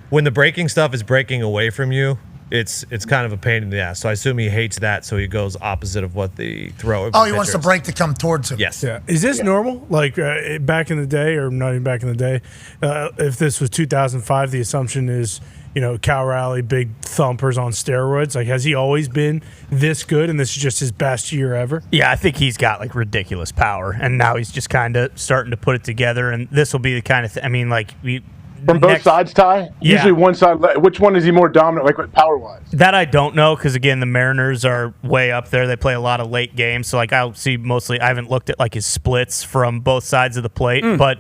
when the breaking stuff is breaking away from you, it's kind of a pain in the ass. So I assume he hates that, so he goes opposite of what the throw. Oh, he wants the break to come towards him. Yes. Yeah. Is this normal? Back in the day, or not even back in the day, if this was 2005, the assumption is, Cal Raleigh, big thumpers on steroids. Has he always been this good, and this is just his best year ever? Yeah, I think he's got ridiculous power, and now he's just kind of starting to put it together. And this will be the kind of from both sides, Ty? Yeah. Usually one side. Which one is he more dominant, power-wise? That I don't know because, again, the Mariners are way up there. They play a lot of late games. So, I'll see mostly – I haven't looked at, his splits from both sides of the plate. But,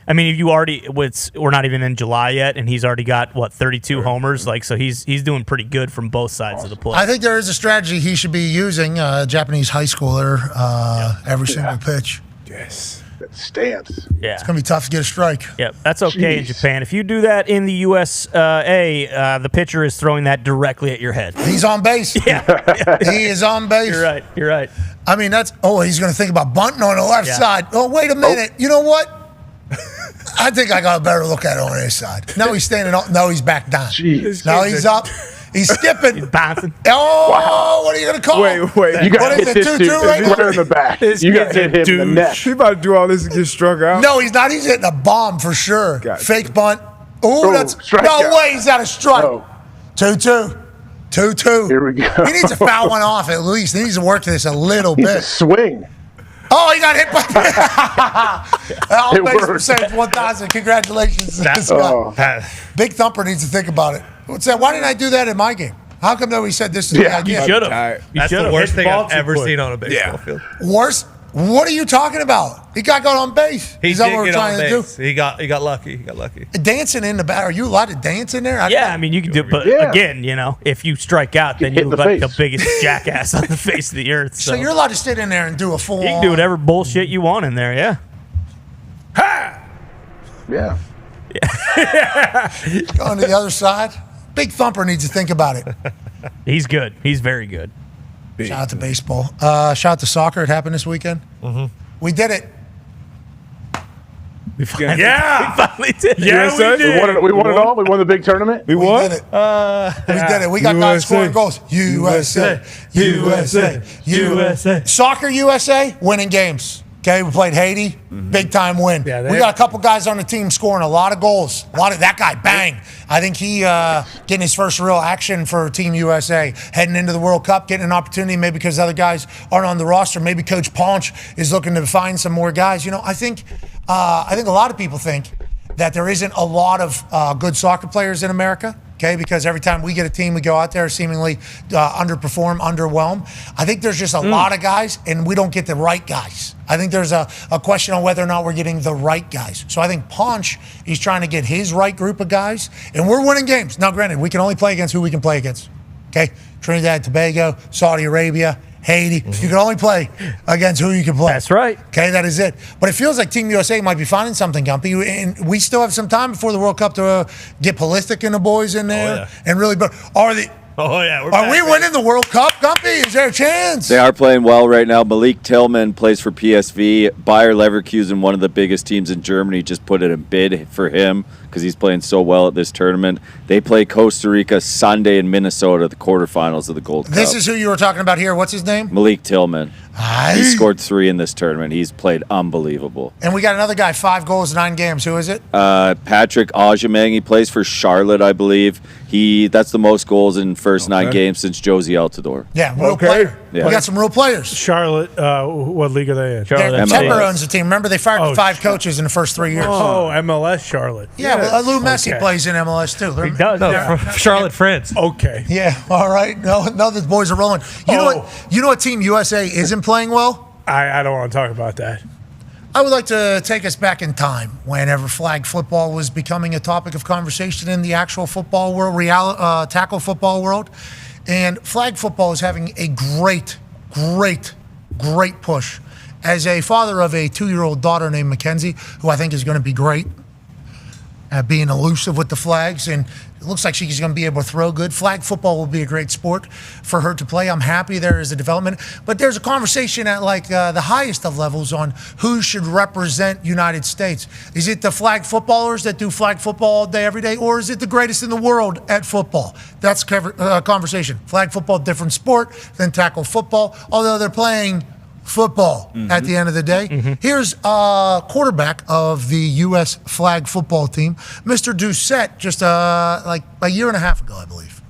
if you already – we're not even in July yet, and he's already got, 32 homers? So he's doing pretty good from both sides of the plate. I think there is a strategy he should be using, Japanese high schooler, every single pitch. Yes. Stance. Yeah. It's going to be tough to get a strike. Yep, that's okay in Jeez. Japan. If you do that in the USA, the pitcher is throwing that directly at your head. He's on base. Yeah. He is on base. You're right. I mean, he's going to think about bunting on the left side. Oh, wait a minute. You know what? I think I got a better look at it on his side. No, he's standing up. No, he's back down. Jeez. No, he's up. He's skipping. He's bouncing. Oh, what are you going to call him? Wait. You got What to is hit it, this 2-2 dude right square now? in the back. You got to hit him in the neck. He about to do all this and get struck out. No, he's not. He's hitting a bomb for sure. Gotcha. Fake bunt. Ooh, Oh, that's strike no out. way. He's out of strike. Oh. 2-2. 2-2. Here we go. He needs to foul one off at least. He needs to work this a little He's a bit. swing. Oh, he got hit by. It On base worked. percentage 1,000. Congratulations to this guy. Oh. Big Thumper needs to think about it. What's that? Why didn't I do that in my game? How come nobody said this is the Yeah, idea? You should have. That's the worst thing I've ever seen on a baseball field. Worse? What are you talking about? He got on base. He Is that did what we're get trying on to base. He got lucky. He got lucky. do? Dancing in the bat. Are you allowed to dance in there? Yeah, I mean, you can do, but Yeah. again, if you strike out, then hit you the look like the face. biggest jackass on the face of the earth. So you're allowed to sit in there and do a full. You can do whatever bullshit you want in there, yeah. Yeah. On the other side. Big Thumper needs to think about it. He's good. He's very good. Shout out to baseball. Shout out to soccer. It happened this weekend. Mm-hmm. We did it. We finally did it. Yeah, we did. We won it all. We won the big tournament. We We won? did it. We did it. We got guys scoring goals. USA. Soccer USA winning games. Okay, we played Haiti. Big time win. Yeah, We got a couple guys on the team scoring a lot of goals. That guy, bang. I think he getting his first real action for Team USA. Heading into the World Cup, getting an opportunity maybe because other guys aren't on the roster. Maybe Coach Ponch is looking to find some more guys. I think a lot of people think that there isn't a lot of good soccer players in America. Okay, because every time we get a team, we go out there seemingly underperform, underwhelm. I think there's just a lot of guys, and we don't get the right guys. I think there's a question on whether or not we're getting the right guys. So I think Ponch, he's trying to get his right group of guys, and we're winning games. Now, granted, we can only play against who we can play against. Okay, Trinidad and Tobago, Saudi Arabia, Haiti. You can only play against who you can play. That's right. Okay, that is it. But it feels like Team USA might be finding something, Gumpy. And we still have some time before the World Cup to get Pulisic and the boys in there and really. But are we winning the World Cup, Gumpy? Is there a chance? They are playing well right now. Malik Tillman plays for PSV. Bayer Leverkusen, one of the biggest teams in Germany, just put in a bid for him because he's playing so well at this tournament. They play Costa Rica Sunday in Minnesota, the quarterfinals of the Gold Cup. This is who you were talking about here. What's his name? Malik Tillman. He scored 3 in this tournament. He's played unbelievable. And we got another guy, 5 goals, 9 games. Who is it? Patrick Aubameyang, he plays for Charlotte, I believe. That's the most goals in first 9 games since Josie Altidore. Yeah, real player. Yeah. We got some real players. Charlotte, what league are they in? Tepper owns the team. Remember, they fired 5 coaches in the first 3 years. Oh, MLS Charlotte. Yeah, well, Lou Messi plays in MLS too. He does. No, from Charlotte, France. Okay. Yeah, all right. No, the boys are rolling. You know what Team USA isn't playing well? I don't want to talk about that. I would like to take us back in time whenever flag football was becoming a topic of conversation in the actual football world, tackle football world. And flag football is having a great push. As a father of a 2-year-old daughter named Mackenzie, who I think is going to be great at being elusive with the flags, and it looks like she's going to be able to throw good. Flag football will be a great sport for her to play. I'm happy there is a development. But there's a conversation at the highest of levels on who should represent United States. Is it the flag footballers that do flag football all day, every day, or is it the greatest in the world at football? That's conversation. Flag football, different sport than tackle football, although they're playing football at the end of the day. Here's quarterback of the U.S. flag football team, Mr. Doucette, just like a year and a half ago, I believe.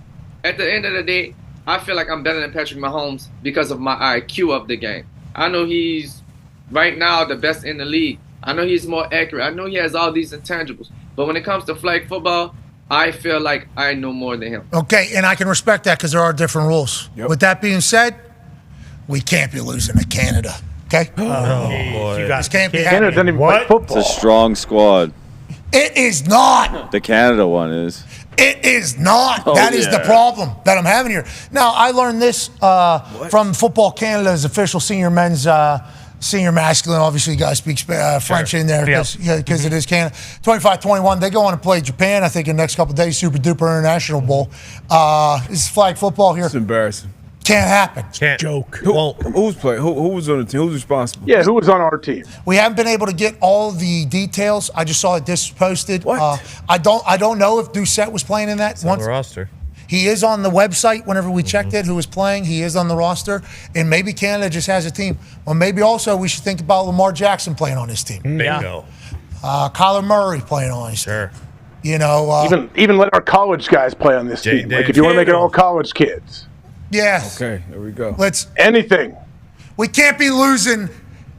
At the end of the day, I feel like I'm better than Patrick Mahomes because of my IQ of the game. I know he's right now the best in the league. I know he's more accurate. I know he has all these intangibles. But when it comes to flag football, I feel like I know more than him. Okay, and I can respect that because there are different rules. With that being said, we can't be losing to Canada. Okay? boy. You guys can't be Canada doesn't even play football. It's a strong squad. It is not. The Canada one is. It is not. Oh, That is the yeah. problem that I'm having here. Now, I learned this from Football Canada's official senior men's Senior masculine, obviously, you guys speak French in there because it is Canada. 25-21, they go on to play Japan, I think, in the next couple of days, Super Duper International Bowl. This is flag football here. It's embarrassing. Can't happen. Joke. Who's playing? Who was on the team? Who's responsible? Yeah, who was on our team? We haven't been able to get all the details. I just saw that this was posted. What? I don't know if Doucette was playing in that. It's on the roster. He is on the website whenever we checked it, who was playing. He is on the roster. And maybe Canada just has a team. Or maybe also we should think about Lamar Jackson playing on his team. Bingo. Kyler Murray playing on his team. You know, even let our college guys play on this team. Like if you want to make it all college kids. Yes. Okay, there we go. Anything. We can't be losing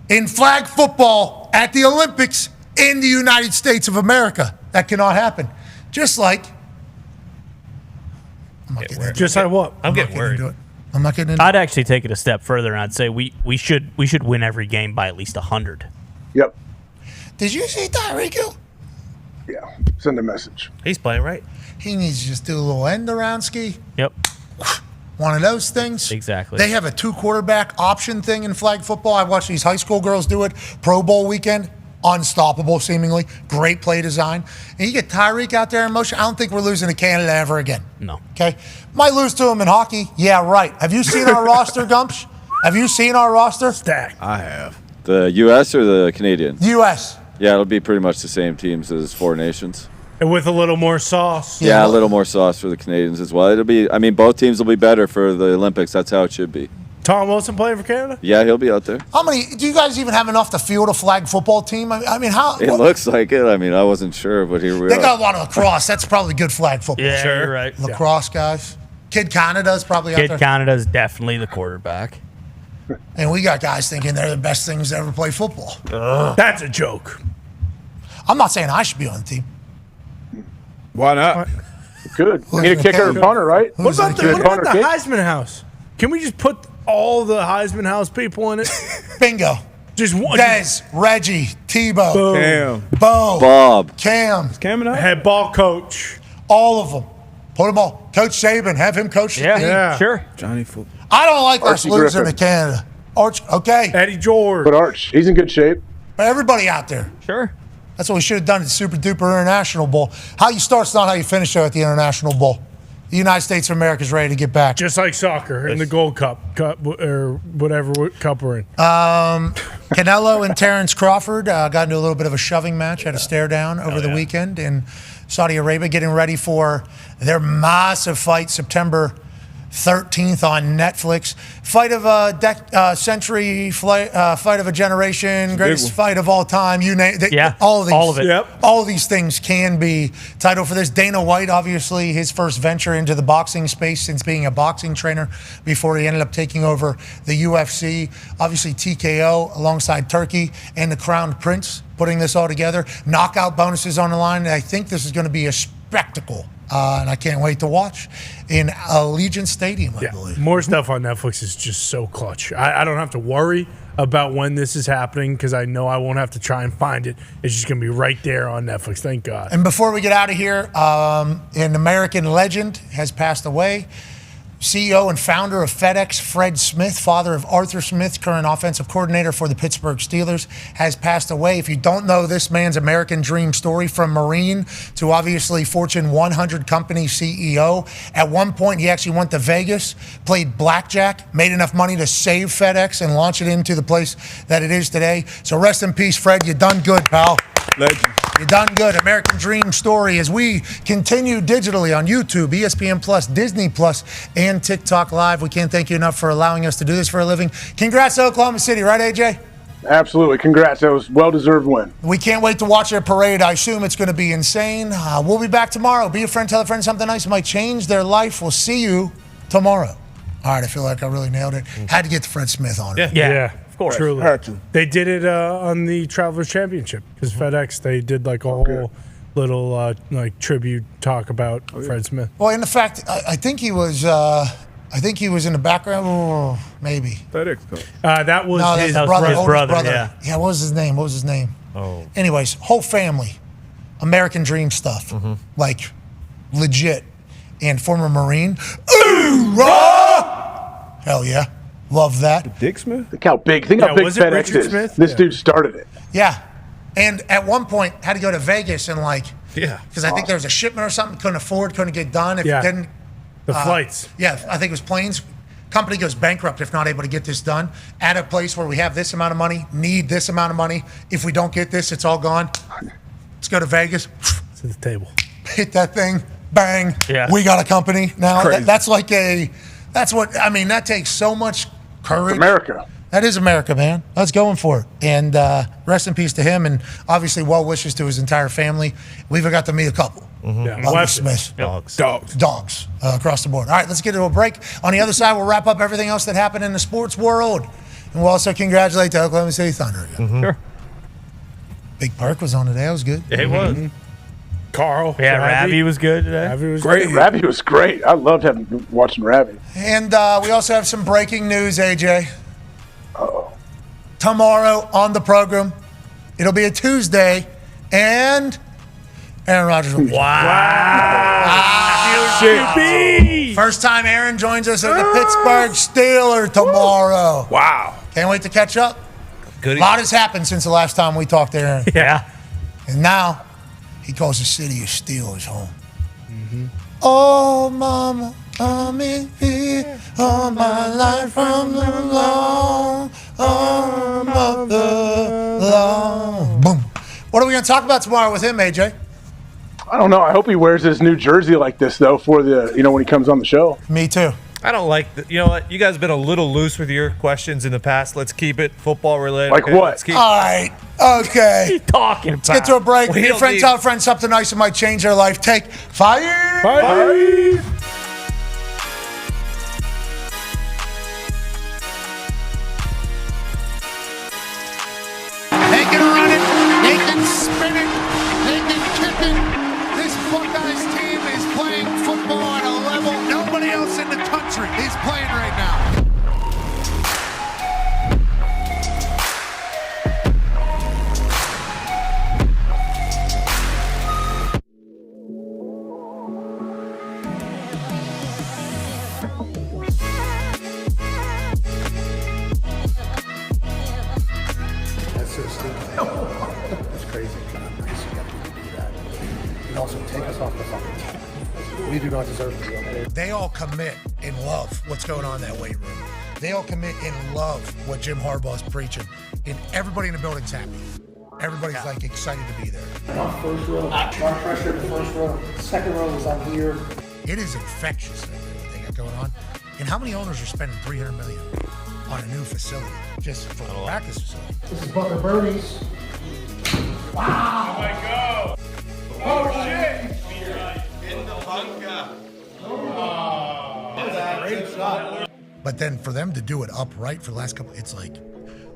in flag football at the Olympics in the United States of America. That cannot happen. Just like Just like what? I'm getting worried. I'm not getting into I'd actually take it a step further, and I'd say we should win every game by at least 100. Yep. Did you see Tyreek Hill? Yeah. Send a message. He's playing right. He needs to just do a little end around ski. Yep. One of those things. Exactly. They have a 2-quarterback option thing in flag football. I watched these high school girls do it. Pro Bowl weekend. Unstoppable, seemingly. Great play design. And you get Tyreek out there in motion. I don't think we're losing to Canada ever again. No. Okay? Might lose to them in hockey. Yeah, right. Have you seen our roster, Gumps? Have you seen our roster? Stack. I have. The U.S. or the Canadian? U.S. Yeah, it'll be pretty much the same teams as 4 nations. And with a little more sauce. Yeah, a little more sauce for the Canadians as well. It'll be. I mean, both teams will be better for the Olympics. That's how it should be. Tom Wilson playing for Canada? Yeah, he'll be out there. How many? Do you guys even have enough to field a flag football team? I mean, how? It looks like it. I mean, I wasn't sure, but here we They are. got a lot of lacrosse. That's probably good flag football. Yeah, you're right. Lacrosse guys. Kid Canada's probably out Kid there. Canada's definitely the quarterback. And we got guys thinking they're the best things to ever play football. That's a joke. I'm not saying I should be on the team. Why not? Good. You need a kicker and punter, right? What about the Punter kick? Heisman House? Can we just put all the Heisman House people in it? Bingo. Just one. Dez, Reggie, Tebow, Boom. Cam. Bo, Bob. Cam, Cam and I? Head ball coach. all of them. Put them all. Coach Saban, have him coach the team. Yeah. Sure. Johnny Football. I don't like us Archie losing Griffin. to Canada. Arch, okay. Eddie George. But Arch, he's in good shape. But everybody out there. Sure. That's what we should have done at the Super Duper International Bowl. How you start's not how you finish, though, at the International Bowl. The United States of America is ready to get back. Just like soccer in the Gold Cup or whatever cup we're in. Canelo and Terrence Crawford got into a little bit of a shoving match, had a stare down over the weekend in Saudi Arabia, getting ready for their massive fight September 13th on Netflix. Fight of a century, fight of a generation, greatest fight of all time. You name it. All of it. Yep. All these things can be title for this. Dana White, obviously, his first venture into the boxing space since being a boxing trainer before he ended up taking over the UFC. Obviously, TKO alongside Turkey and the Crowned Prince putting this all together. Knockout bonuses on the line. I think this is going to be a spectacle. And I can't wait to watch in Allegiant Stadium, I believe. More stuff on Netflix is just so clutch. I don't have to worry about when this is happening because I know I won't have to try and find it. It's just going to be right there on Netflix. Thank God. And before we get out of here, an American legend has passed away. CEO and founder of FedEx, Fred Smith, father of Arthur Smith, current offensive coordinator for the Pittsburgh Steelers, has passed away. If you don't know this man's American dream story, from Marine to obviously Fortune 100 company CEO, at one point he actually went to Vegas, played blackjack, made enough money to save FedEx and launch it into the place that it is today. So rest in peace, Fred. You done good, pal. Legend. You done good. American Dream Story as we continue digitally on YouTube, ESPN Plus, Disney Plus, and TikTok Live. We can't thank you enough for allowing us to do this for a living. Congrats to Oklahoma City, right, AJ? Absolutely. Congrats. That was a well-deserved win. We can't wait to watch their parade. I assume it's going to be insane. We'll be back tomorrow. Be a friend, tell a friend something nice might change their life. We'll see you tomorrow. All right, I feel like I really nailed it. Had to get Fred Smith on it. Yeah. Of course. Truly. They did it on the Travelers Championship because FedEx, they did like a whole little like tribute talk about Fred Smith. Well, in the fact, I think he was in the background. Oh, maybe. FedEx coach. That was his brother. Yeah. What was his name? Oh. Anyways, whole family, American Dream stuff, like legit, and former Marine. Hell yeah. Love that. Dick Smith? Think how big FedEx is. Smith? This dude started it. Yeah. And at one point, had to go to Vegas and Yeah. Because I think there was a shipment or something couldn't get done. If it didn't. The flights. Yeah, I think it was planes. Company goes bankrupt if not able to get this done. At a place where we have this amount of money, need this amount of money. If we don't get this, it's all gone. Let's go to Vegas. To the table. Hit that thing. Bang. Yeah. We got a company now. Crazy. That takes so much courage. America. That is America, man. I was going for it. And rest in peace to him. And obviously, well wishes to his entire family. We've got to meet a couple. Yeah. Of the Smiths. Dogs. Across the board. All right, let's get to a break. On the other side, we'll wrap up everything else that happened in the sports world. And we'll also congratulate the Oklahoma City Thunder again. Sure. Big Perk was on today. That was good. Yeah, it was. Carl. Yeah, Ravi was good today. Ravi was Great. Ravi was great. I loved watching Ravi. And we also have some breaking news, AJ. Tomorrow on the program, it'll be a Tuesday, and Aaron Rodgers will be. Wow. First time Aaron joins us at the Pittsburgh Steelers tomorrow. Wow. Can't wait to catch up. Good. A lot has happened since the last time we talked to Aaron. Yeah. And now he calls the city of Steelers home. Oh, mama, I'm in here all my life from the long arm of the law. Boom. What are we going to talk about tomorrow with him, AJ? I don't know. I hope he wears his new jersey like this, though, for the, when he comes on the show. Me too. I don't like you know what? You guys have been a little loose with your questions in the past. Let's keep it football related. Like okay? what? Let's keep All right. Okay. What are you talking about? Let's get to a break. We Your don't friend need- tell a friend something nice that might change their life. Take 5. They can run it, they can spin it, they can kick it. This Buckeyes team is playing football at a level nobody else in the country is playing right now. That's so stupid. That's crazy. Nice you got to do that. And also take us off the fucking team. We do not deserve to be on there. They all commit and love what's going on in that weight room. They all commit and love what Jim Harbaugh's preaching. And everybody in the building's happy. Everybody's excited to be there. First row, Mark Pressure in the first row. Second row was on here. It is infectious what they got going on. And how many owners are spending $300 million on a new facility just for the practice facility? This is Butler Bernie's. Oh my God! Oh shit! In the bunker. Great shot. But then for them to do it upright for the last couple, it's like,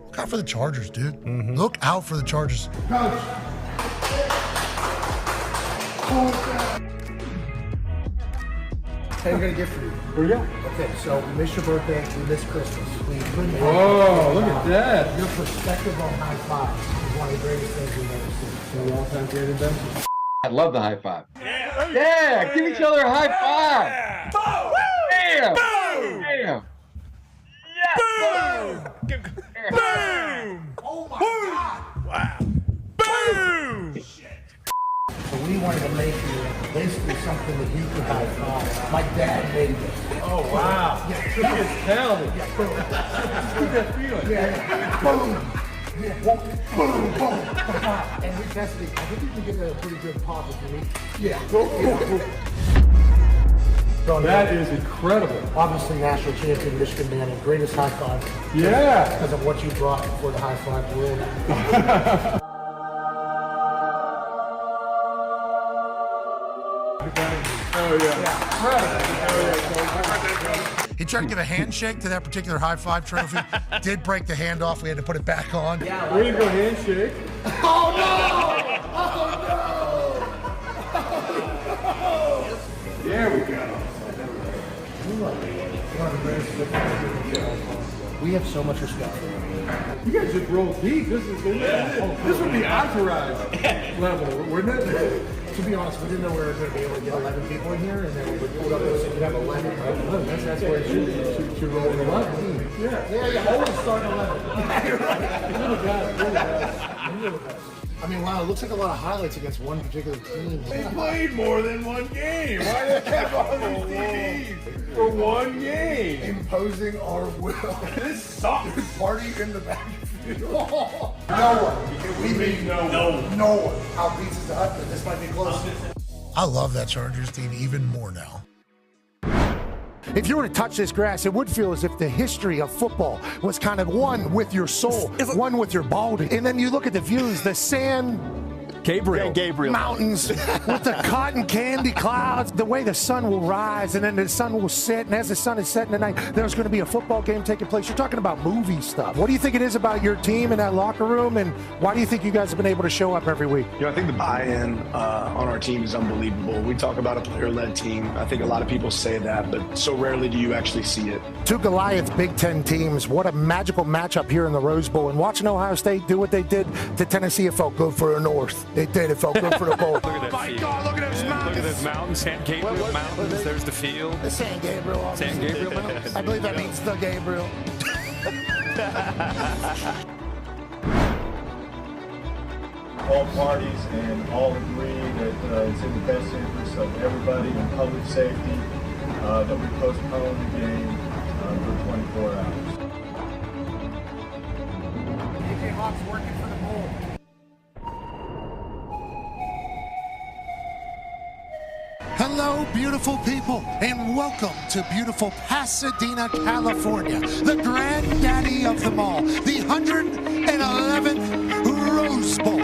look out for the Chargers, dude. Look out for the Chargers. Coach. What are you gonna get for you? Here we go. Okay, so we missed your birthday, we missed Christmas. We couldn't Whoa, look at that. Your perspective on high five is one of the greatest things we've ever seen. So all-time great invention. I love the high five. Yeah, give each other a high five. Boom! Bam! Boom! Bam! Boom! Boom! Oh my God! Wow! Boom! So we wanted to make you basically something that you could high five. My dad made this. Oh, wow. Yeah, He is talented. Look at that feeling. Yeah. Boom. Yeah. Boom. Boom. And we tested it. I think you can get a pretty good pop if you need. Yeah. That is incredible. Obviously, national champion, Michigan man, and greatest high five. Yeah. Because of what you brought for the high five world. Oh, yeah. He tried to give a handshake to that particular high five trophy. Did break the hand off. We had to put it back on. Way to go, handshake. Oh no! Oh no! There we go. We have so much respect for you. You guys just roll deep. This would be entourage level, wouldn't it? to be honest, we didn't know we were going to be able to get 11 people in here, and then we pulled up and said, you have 11, right? That's where it should be. Should roll with 11. Yeah. Always start 11. Yeah, you're right. You're the best. You're the best. I mean, wow, it looks like a lot of highlights against one particular team. They played more than one game. Why did they have all these TVs for one game? Imposing our will. This sucks. Party in the backfield. No one. We mean no one. Out beats the Hut, but this might be close. I love that Chargers team even more now. If you were to touch this grass, it would feel as if the history of football was kind of one with your soul, one with your body. And then you look at the views, the sand, Gabriel mountains with the cotton candy clouds, the way the sun will rise and then the sun will set, and as the sun is setting tonight, there's going to be a football game taking place. You're talking about movie stuff. What do you think it is about your team and that locker room, and why do you think you guys have been able to show up every week? I think the buy-in on our team is unbelievable. We talk about a player-led team. I think a lot of people say that, but so rarely do you actually see it. Two Goliath Big Ten teams. What a magical matchup here in the Rose Bowl. And watching Ohio State do what they did to Tennessee, it felt good for the North. They did. It felt good for the bowl. Look at that field. God, look at those mountains. Look at those mountains. San Gabriel Mountains. There's the field. The San Gabriel. San Gabriel Mountains. I believe that means the Gabriel. All parties and all agree that it's in the best interest of everybody and public safety that we postpone the game for 24 hours. AJ Hawk's working for the bowl. Hello, beautiful people, and welcome to beautiful Pasadena, California, the granddaddy of them all, the 111th Rose Bowl,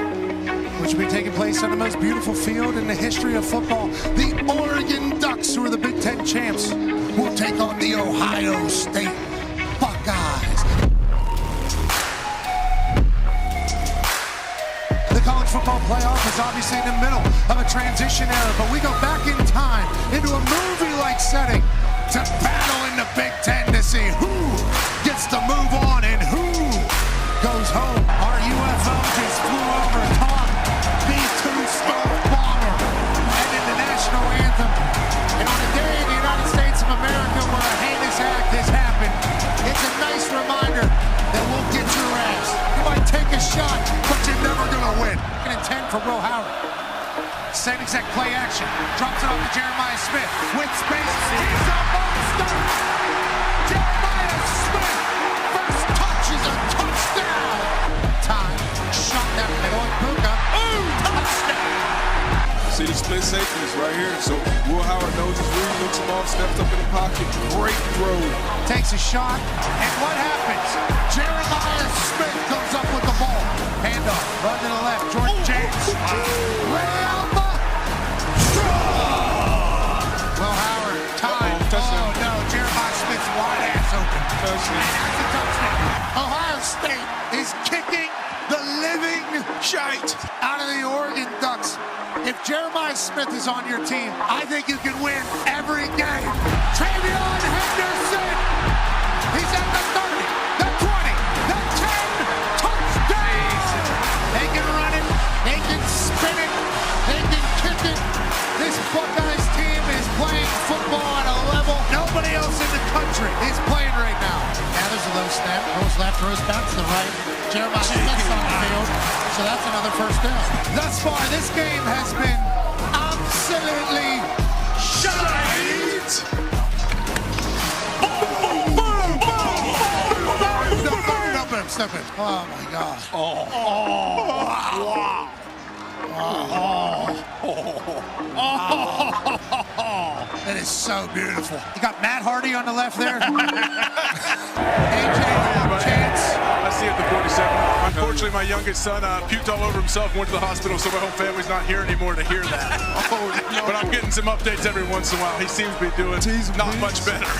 which will be taking place on the most beautiful field in the history of football. The Oregon Ducks, who are the Big Ten champs, will take on the Ohio State Buckeyes. College football playoff is obviously in the middle of a transition era, but we go back in time into a movie-like setting to battle in the Big Ten to see who gets to move on and who goes home. Our UFO just flew over top B-2 Stealth Bomber and in the national anthem. And on the day in the United States of America where a heinous act has happened, it's a nice reminder that we'll get your ass. You might take a shot, but you're never gonna win. And 10 for Will Howard. Same exact play action. Drops it off to Jeremiah Smith. With space. He's a monster. Jeremiah Smith. First touch is a touchdown. Time. Shot down the middle. Puka. Ooh, touchdown. See the split safeties right here. So Will Howard knows his read, looks him off, steps up in the pocket. Great throw. Takes a shot. And what happens? Jeremiah Smith comes up with the ball. Handoff. Run to the left. Jordan James. Rehab. Will Howard. Time. Oh, no. Jeremiah Smith's wide ass open. And that's a touchdown. Ohio State is kicking the living shite out of the Oregon Ducks. If Jeremiah Smith is on your team, I think you can win every game. Travion Henderson. He's at the 30, the 20, the 10. Touchdown! They can run it. They can spin it. They can kick it. This Buckeyes team is playing football at a level nobody else in the country is playing right now. Now there's a low snap. Rolls left, rolls back to the right. Jeremiah Smith's on the field. So that's another first down. Thus far, this game has been absolutely shite. Step in. Oh my God. That is so beautiful. You got Matt Hardy on the left there. AJ, chance. I see it at the 47. Unfortunately, my youngest son puked all over himself, went to the hospital, so my whole family's not here anymore to hear that. No. But I'm getting some updates every once in a while. He seems to be doing not much better.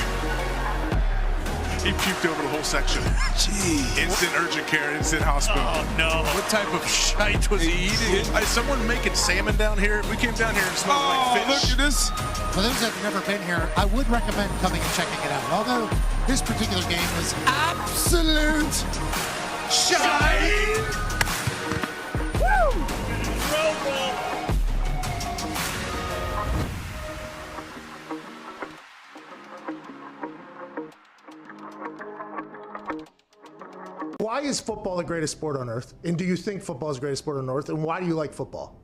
He puked over the whole section. Jeez. Instant urgent care, instant hospital. Oh, no. What type of shite was he eating? Is someone making salmon down here? We came down here and smelled like fish. Look at this. For those that have never been here, I would recommend coming and checking it out. Although this particular game was absolute shite. Woo! why is football the greatest sport on earth? And do you think football is the greatest sport on earth? And why do you like football?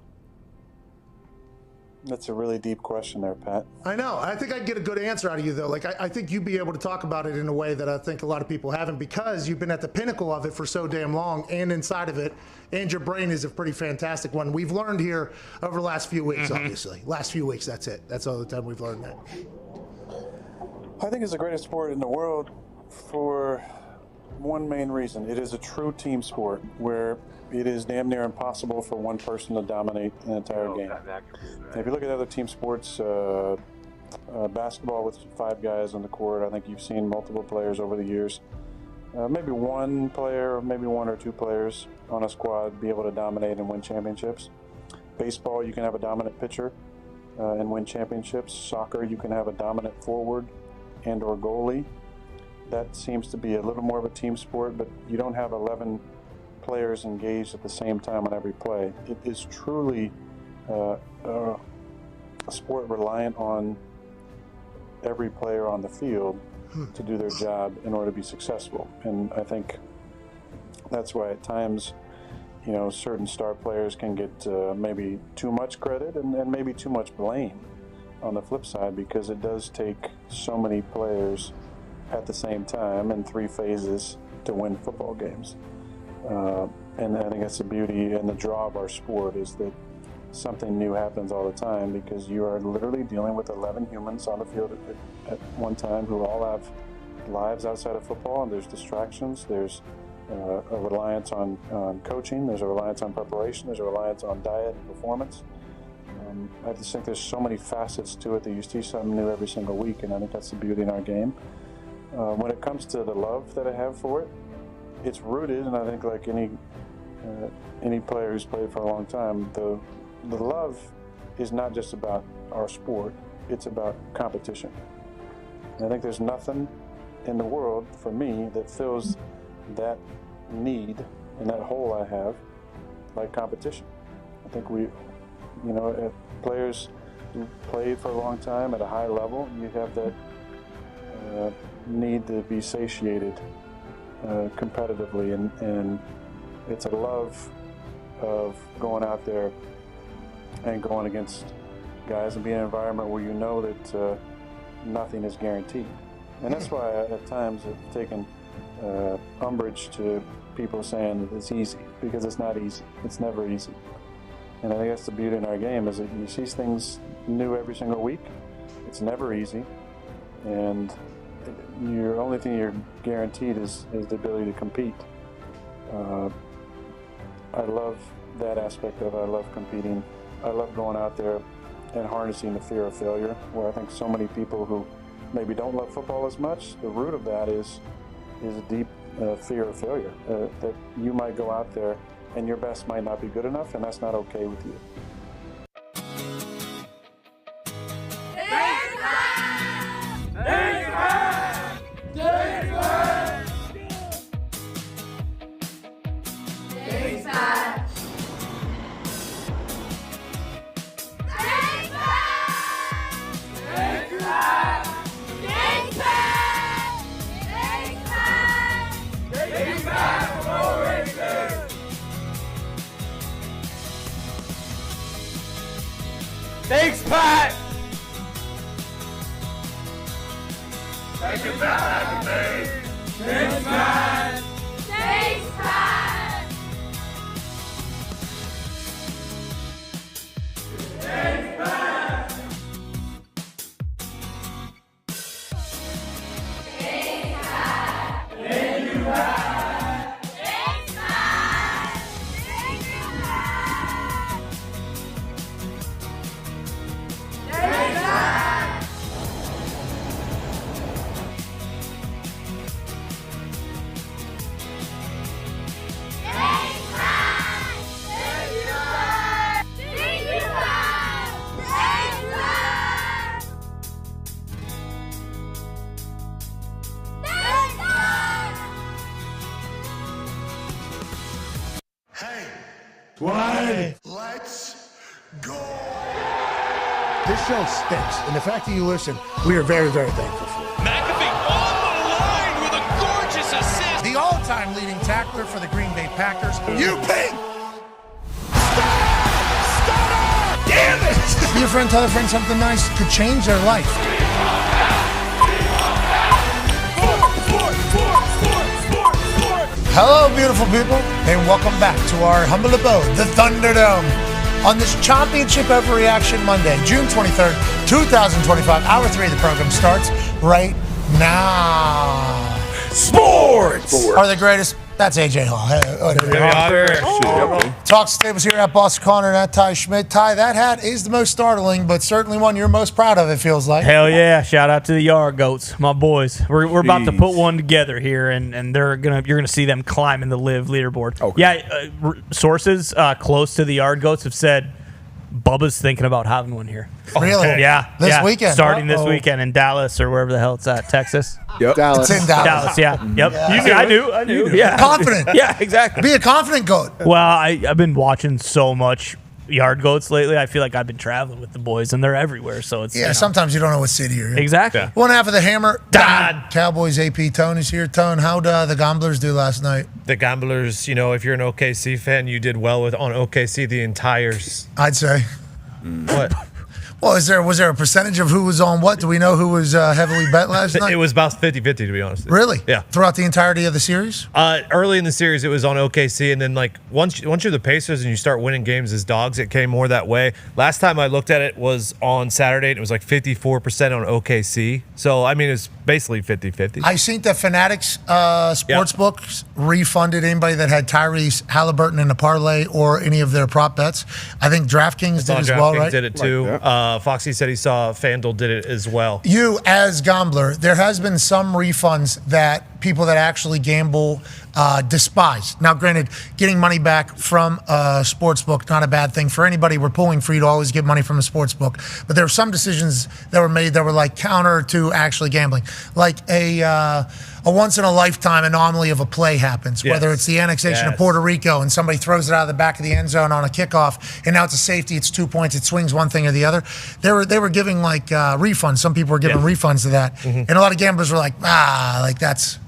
That's a really deep question there, Pat. I know. I think I'd get a good answer out of you, though. Like, I think you'd be able to talk about it in a way that I think a lot of people haven't, because you've been at the pinnacle of it for so damn long and inside of it, and your brain is a pretty fantastic one. We've learned here over the last few weeks, obviously. Last few weeks, that's it. That's all the time we've learned that. I think it's the greatest sport in the world for one main reason. It is a true team sport where it is damn near impossible for one person to dominate an entire game. If you look at other team sports, basketball with 5 guys on the court, I think you've seen multiple players over the years. Maybe one player, maybe 1 or 2 players on a squad be able to dominate and win championships. Baseball, you can have a dominant pitcher and win championships. Soccer, you can have a dominant forward and or goalie. That seems to be a little more of a team sport, but you don't have 11 players engaged at the same time on every play. It is truly a sport reliant on every player on the field to do their job in order to be successful. And I think that's why at times, you know, certain star players can get maybe too much credit and maybe too much blame on the flip side, because it does take so many players at the same time in 3 phases to win football games. And I think that's the beauty and the draw of our sport, is that something new happens all the time, because you are literally dealing with 11 humans on the field at one time who all have lives outside of football, and there's distractions, there's a reliance on coaching, there's a reliance on preparation, there's a reliance on diet and performance. I just think there's so many facets to it that you see something new every single week, and I think that's the beauty in our game. When it comes to the love that I have for it, it's rooted, and I think like any player who's played for a long time, the love is not just about our sport, it's about competition. And I think there's nothing in the world for me that fills that need and that hole I have like competition. I think players who played for a long time at a high level, you have that need to be satiated competitively, and it's a love of going out there and going against guys and being in an environment where you know that nothing is guaranteed. And that's why at times I've taken umbrage to people saying that it's easy, because it's not easy. It's never easy. And I think that's the beauty in our game, is that you see things new every single week. It's never easy. And your only thing you're guaranteed is the ability to compete. I love that aspect of it. I love competing. I love going out there and harnessing the fear of failure, where I think so many people who maybe don't love football as much, the root of that is a deep fear of failure, that you might go out there and your best might not be good enough, and that's not okay with you. Thanks, Pat! Take it back, baby! Thanks, Pat! Thanks, Pat! Thanks, Pat! Thanks, Pat! Thank you, Pat! Let's go. This show stinks, and the fact that you listen, we are very, very thankful for it. McAfee on the line with a gorgeous assist. The all all-time leading tackler for the Green Bay Packers. You pig! Damn it! Be a friend, tell a friend something nice could change their life. Hello, beautiful people, and welcome back to our humble abode, the Thunderdome, on this Championship Overreaction Monday, June 23rd, 2025. Hour 3 of the program starts right now. Sports are the greatest. That's AJ Hall. Talks tables here at Boss Connor and at Ty Schmidt. Ty, that hat is the most startling, but certainly one you're most proud of, it feels like. Hell yeah. Shout out to the Yard Goats, my boys. We're about to put one together here, and you're gonna see them climbing the live leaderboard. Okay. Yeah, sources close to the Yard Goats have said Bubba's thinking about having one here. Really? Yeah. This weekend? Starting this weekend in Dallas or wherever the hell it's at, Texas. Yep. Dallas. It's in Dallas. Yeah. Yep. Yeah. I knew. Yeah. Confident. Yeah, exactly. Be a confident goat. Well, I've been watching so much Yard Goats lately. I feel like I've been traveling with the boys, and they're everywhere. So it's sometimes you don't know what city you're in. Exactly. Yeah. One half of the hammer. Dahn. Cowboys AP Tony's here. Tone, how'd the Gamblers do last night? The Gamblers, if you're an OKC fan, you did well on OKC the entire. I'd say. What? Well, was there a percentage of who was on what? Do we know who was heavily bet last night? It was about 50-50, to be honest. Really? Yeah. Throughout the entirety of the series? Early in the series, it was on OKC, and then once you're the Pacers and you start winning games as dogs, it came more that way. Last time I looked at it was on Saturday, and it was 54% on OKC. So, it's basically 50-50. I seen that Fanatics Sportsbook refunded anybody that had Tyrese Haliburton in a parlay or any of their prop bets. I think DraftKings did as well, right? DraftKings did it too. Foxy said he saw FanDuel did it as well. You, as gambler, there has been some refunds that people that actually gamble despise. Now, granted, getting money back from a sportsbook, not a bad thing for anybody. We're pulling for you to always get money from a sportsbook. But there were some decisions that were made that were counter to actually gambling. Like a once-in-a-lifetime anomaly of a play happens, whether it's the annexation of Puerto Rico and somebody throws it out of the back of the end zone on a kickoff, and now it's a safety, it's 2 points, it swings one thing or the other. They were giving refunds. Some people were giving refunds to that. And a lot of gamblers were that's...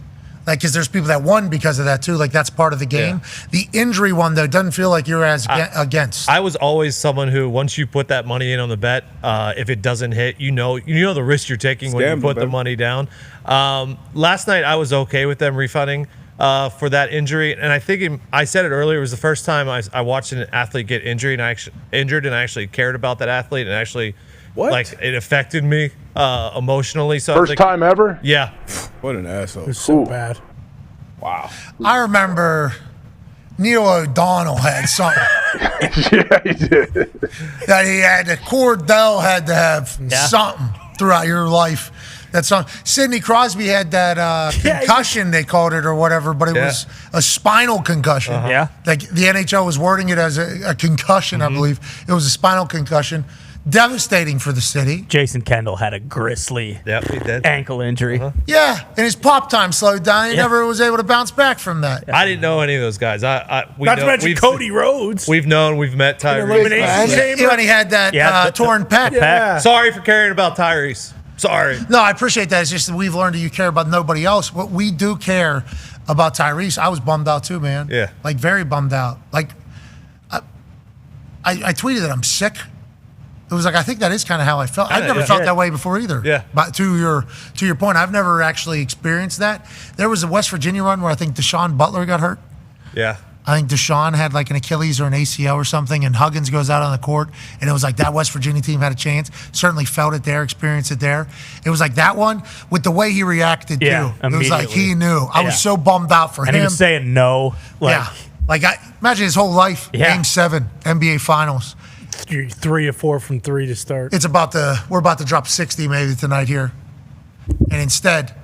because there's people that won because of that too. That's part of the game. Yeah. The injury one though doesn't feel like you're as against. I was always someone who, once you put that money in on the bet, if it doesn't hit, you know the risk you're taking when you put the money down. Last night I was okay with them refunding for that injury, and I think I said it earlier. It was the first time I watched an athlete get injured, and I actually cared about that athlete, and actually. What? It affected me emotionally. So First time ever? Yeah. What an asshole. It's so bad. Wow. I remember Neil O'Donnell had something. Yeah, he did. That Cordell had to have something throughout your life. That song. Sidney Crosby had that concussion, they called it or whatever, but it was a spinal concussion. Yeah. The NHL was wording it as a concussion, I believe. It was a spinal concussion. Devastating for the city. Jason Kendall had a grisly ankle injury. Yeah, and his pop time slowed down. He never was able to bounce back from that. I didn't know any of those guys. Not to mention Cody Rhodes. We've met Tyrese. When he had that torn pec. Yeah. Sorry for caring about Tyrese. Sorry. No, I appreciate that. It's just that we've learned that you care about nobody else. But we do care about Tyrese. I was bummed out too, man. Yeah. Very bummed out. I tweeted that I'm sick. It was I think that is kind of how I felt. I've never felt that way before either. Yeah. But to your point, I've never actually experienced that. There was a West Virginia run where I think Deshaun Butler got hurt. Yeah. I think Deshaun had an Achilles or an ACL or something, and Huggins goes out on the court, and it was that West Virginia team had a chance. Certainly felt it there, experienced it there. It was that one with the way he reacted too. It was he knew. I was so bummed out for him. And he was saying no. Imagine his whole life. Game 7, NBA Finals. 3 or 4 from 3 to start. We're about to drop 60 maybe tonight here, and instead,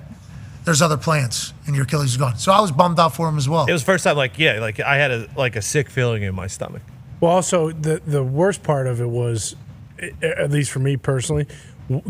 there's other plans, and your Achilles is gone. So I was bummed out for him as well. It was the first time, I had a sick feeling in my stomach. Well, also the worst part of it was, at least for me personally,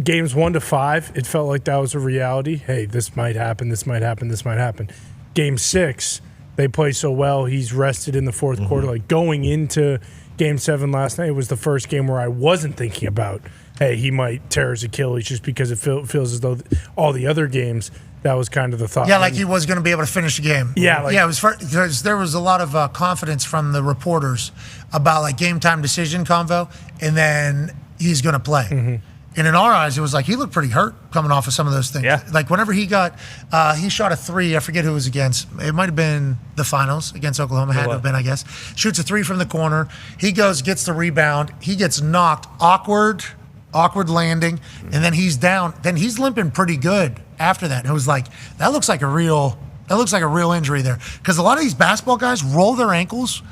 games 1 to 5, it felt like that was a reality. Hey, this might happen. This might happen. This might happen. Game 6, they play so well. He's rested in the fourth quarter. Going into Game 7 last night, it was the first game where I wasn't thinking about, hey, he might tear his Achilles, just because it feels as though all the other games That was kind of the thought. Yeah, like he was going to be able to finish the game. Yeah, it was because there was a lot of confidence from the reporters about like game time decision convo, and then he's going to play. Mm-hmm. And in our eyes, it was like he looked pretty hurt coming off of some of those things. Yeah. Like whenever he shot a 3, I forget who it was against. It might have been the finals against Oklahoma. Had to have been, I guess. Shoots a 3 from the corner. He goes, gets the rebound. He gets knocked. Awkward landing. And then he's down. Then he's limping pretty good after that. And it was like, that looks like a real injury there. Because a lot of these basketball guys roll their ankles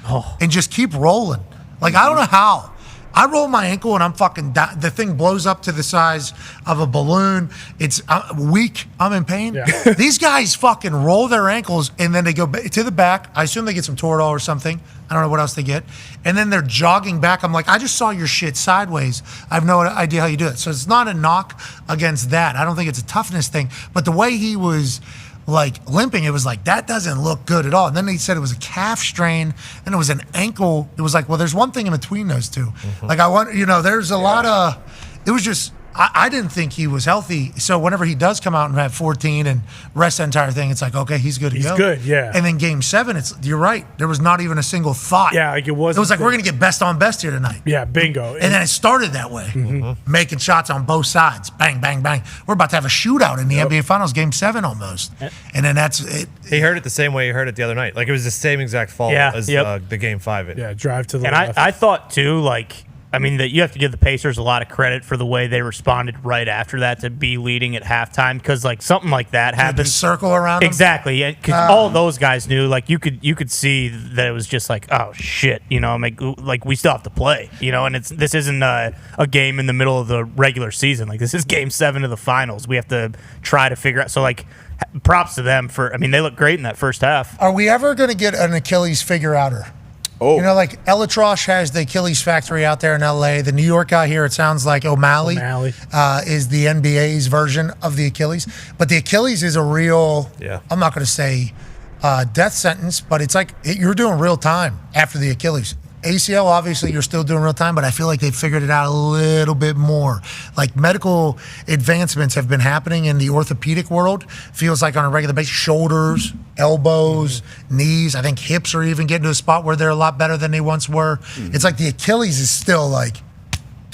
and just keep rolling. Like, I don't know how. I roll my ankle and I'm fucking the thing blows up to the size of a balloon. It's weak. I'm in pain. Yeah. These guys fucking roll their ankles and then they go to the back. I assume they get some Toradol or something. I don't know what else they get. And then they're jogging back. I'm like, I just saw your shit sideways. I have no idea how you do it. So it's not a knock against that. I don't think it's a toughness thing. But the way he was like limping, it was like, that doesn't look good at all. And then he said it was a calf strain, and it was an ankle. It was like, well, there's one thing in between those two. Mm-hmm. Like, I want, there's a lot of, it was just, I didn't think he was healthy. So whenever he does come out and have 14 and rest the entire thing, it's like, okay, he's good to go. He's good, yeah. And then game 7, you're right. There was not even a single thought. Yeah, like it wasn't. It was like, we're going to get best on best here tonight. Yeah, bingo. And then it started that way, making shots on both sides. Bang, bang, bang. We're about to have a shootout in the NBA Finals, game 7 almost. And then that's it. He heard it the same way he heard it the other night. Like, it was the same exact fall as the game 5. Yeah, drive to the left. And I thought, too, like, that you have to give the Pacers a lot of credit for the way they responded right after that to be leading at halftime, because like something like that happened. The circle around them? Exactly, because all those guys knew. Like you could see that it was just like, oh shit, like we still have to play, and this isn't a game in the middle of the regular season. Like this is game 7 of the finals. We have to try to figure out. So like, props to them for. They look great in that first half. Are we ever going to get an Achilles figure-outer? Oh. Like Elatrosh has the Achilles factory out there in LA. The New York guy here, it sounds like O'Malley. Is the NBA's version of the Achilles. But the Achilles is a real, I'm not going to say death sentence, but it's like you're doing real time after the Achilles. ACL, obviously, you're still doing real time, but I feel like they've figured it out a little bit more. Like medical advancements have been happening in the orthopedic world. Feels like on a regular basis, shoulders, elbows, knees. I think hips are even getting to a spot where they're a lot better than they once were. It's like the Achilles is still like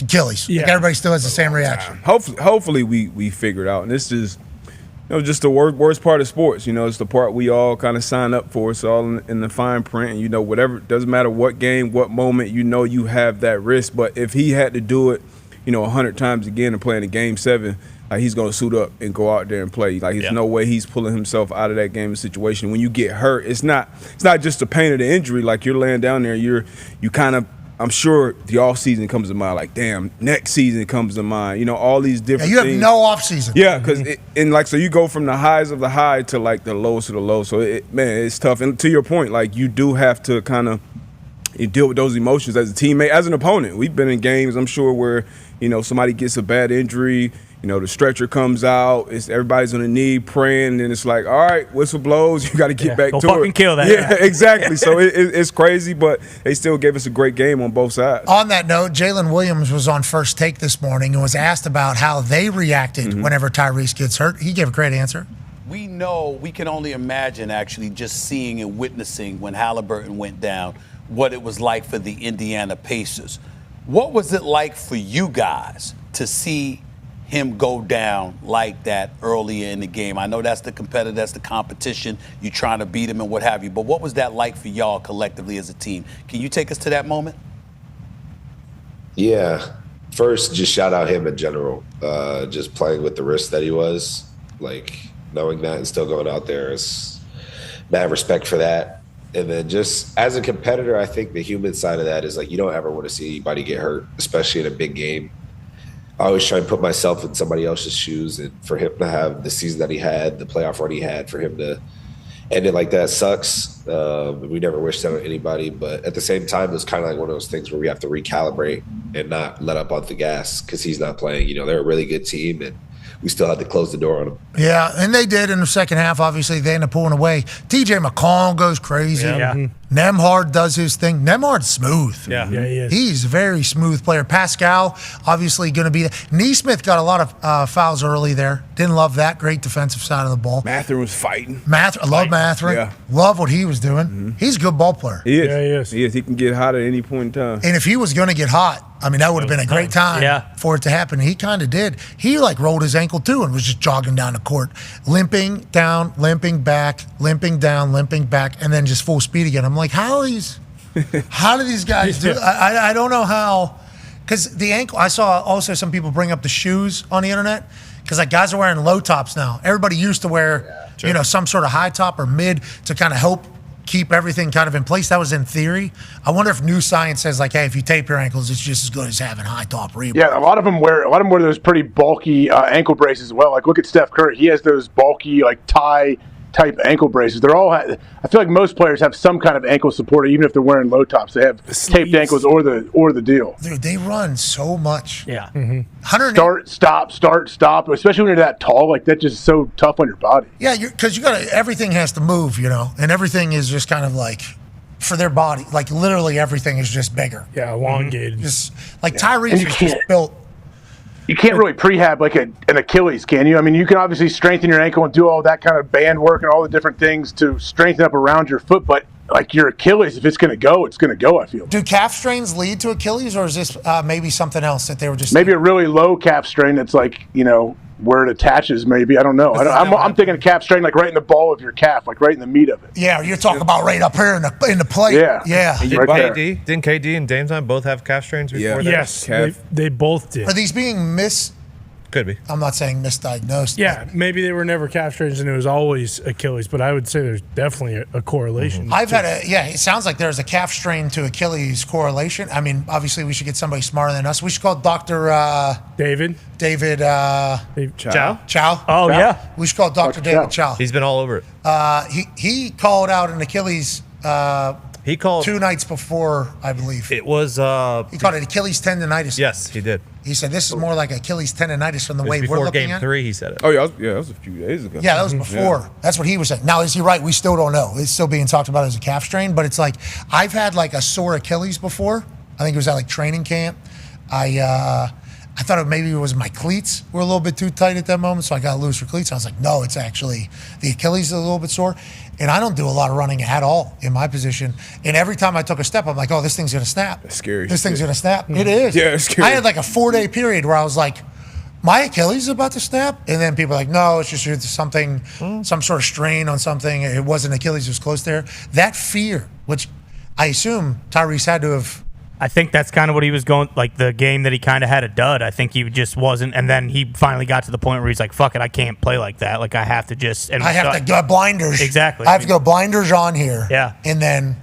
Achilles. Yeah. Like everybody still has the same reaction. Hopefully we figure it out. And this is just the worst part of sports. It's the part we all kind of sign up for. It's all in the fine print. And, whatever, doesn't matter what game, what moment, you have that risk. But if he had to do it, 100 times again and play in a game 7, like he's going to suit up and go out there and play. Like there's no way he's pulling himself out of that game situation. When you get hurt, it's not just the pain of the injury. Like you're laying down there, you kind of, I'm sure the offseason comes to mind, like, damn, next season comes to mind. All these different things. You have no offseason. Yeah, because so you go from the highs of the high to, like, the lows of the low. So, it's tough. And to your point, like, you do have to kind of deal with those emotions as a teammate, as an opponent. We've been in games, I'm sure, where, somebody gets a bad injury, the stretcher comes out, everybody's on the knee praying, and it's like, all right, whistle blows, you got to get back to it. Go fucking kill that. Yeah, exactly. So it's crazy, but they still gave us a great game on both sides. On that note, Jalen Williams was on First Take this morning and was asked about how they reacted whenever Tyrese gets hurt. He gave a great answer. We know, we can only imagine actually just seeing and witnessing when Haliburton went down, what it was like for the Indiana Pacers. What was it like for you guys to see him go down like that earlier in the game? I know that's the competitor, that's the competition. You're trying to beat him and what have you. But what was that like for y'all collectively as a team? Can you take us to that moment? Yeah. First, just shout out him in general. Just playing with the risk that he was. Like, knowing that and still going out there is mad respect for that. And then just as a competitor, I think the human side of that is like you don't ever want to see anybody get hurt, especially in a big game. I always try and put myself in somebody else's shoes, and for him to have the season that he had, the playoff run he had, for him to end it like that sucks. We never wish that on anybody, but at the same time, it's kind of like one of those things where we have to recalibrate and not let up on the gas because he's not playing. They're a really good team, and we still had to close the door on him. Yeah, and they did in the second half. Obviously, they ended up pulling away. TJ McConnell goes crazy. Yeah. Nembhard does his thing. Nembhard's smooth. Yeah, he is. He's a very smooth player. Pascal, obviously going to be. Neesmith got a lot of fouls early there. Didn't love that. Great defensive side of the ball. Mathurin was fighting. I love Mathurin. Yeah. Love what he was doing. He's a good ball player. He is. Yeah, he is. He is. He can get hot at any point in time. And if he was going to get hot, I mean, that would have been a great time for it to happen. He kind of did. He rolled his ankle too and was just jogging down the court, limping down, limping back, limping down, limping back, and then just full speed again. I'm like, how do these guys do? I don't know how, because the ankle. I saw also some people bring up the shoes on the internet because guys are wearing low tops now. Everybody used to wear some sort of high top or mid to kind of help keep everything kind of in place. That was in theory. I wonder if new science says hey, if you tape your ankles, it's just as good as having high top rebound. Yeah, a lot of them wear those pretty bulky ankle braces as well. Look at Steph Curry. He has those bulky tie type ankle braces. They're all. I feel like most players have some kind of ankle support, even if they're wearing low tops. They have taped ankles or the deal. Dude, they run so much. Yeah. Start, stop. Especially when you're that tall, that's just so tough on your body. Yeah, because everything has to move, and everything is just kind of for their body. Literally everything is just bigger. Yeah, elongated. Just Tyrese is just built. You can't really prehab an Achilles, can you? I mean, you can obviously strengthen your ankle and do all that kind of band work and all the different things to strengthen up around your foot, but your Achilles, if it's going to go, it's going to go, I feel. Do calf strains lead to Achilles, or is this maybe something else that they were just... Maybe a really low calf strain that's where it attaches, maybe. I don't know. I'm thinking a calf strain right in the ball of your calf, right in the meat of it. Yeah, you're talking about right up here in the plate. Yeah. Didn't KD and Dame Time both have calf strains before that? Yes, they both did. Are these being Could be. I'm not saying misdiagnosed. Yeah, maybe they were never calf strains and it was always Achilles, but I would say there's definitely a correlation. I've had it sounds like there's a calf strain to Achilles correlation. I mean, obviously we should get somebody smarter than us. We should call Dr. David Chow. Oh, yeah. We should call Dr. David Chow. He's been all over it. He called out an Achilles he called 2 nights before, I believe. It was he called it Achilles tendonitis. Yes, he did. He said this is more like Achilles tendonitis from the way we're looking Game at. 3, he said it. Oh yeah, that was a few days ago. Yeah, that was before. That's what he was saying. Now, is he right? We still don't know. It's still being talked about as a calf strain, but it's I've had a sore Achilles before. I think it was at training camp. I thought maybe it was my cleats were a little bit too tight at that moment, so I got looser cleats. I was like, no, it's actually the Achilles is a little bit sore. And I don't do a lot of running at all in my position. And every time I took a step, I'm like, oh, this thing's going to snap. That's scary. This thing's going to snap. It is. Yeah, it's scary. I had a 4-day period where I was like, my Achilles is about to snap. And then people are like, no, it's just something, some sort of strain on something. It wasn't Achilles, it was close there. That fear, which I assume Tyrese had to have. I think that's kind of what he was going, the game that he kind of had a dud. I think he just wasn't, and then he finally got to the point where he's like, fuck it, I can't play like that. I have to just... And I have to go blinders. Exactly. I have to go blinders on here. Yeah. And then,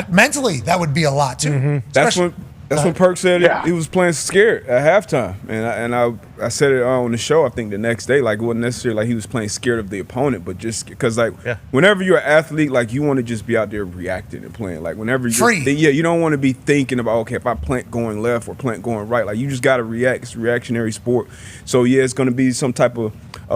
mentally, that would be a lot, too. Mm-hmm. That's when Perk said he was playing scared at halftime, and I said it on the show. I think the next day, it wasn't necessarily he was playing scared of the opponent, but just because whenever you're an athlete, you want to just be out there reacting and playing. Whenever you're free, you don't want to be thinking about if I plant going left or plant going right. You just got to react. It's a reactionary sport, so it's going to be some type of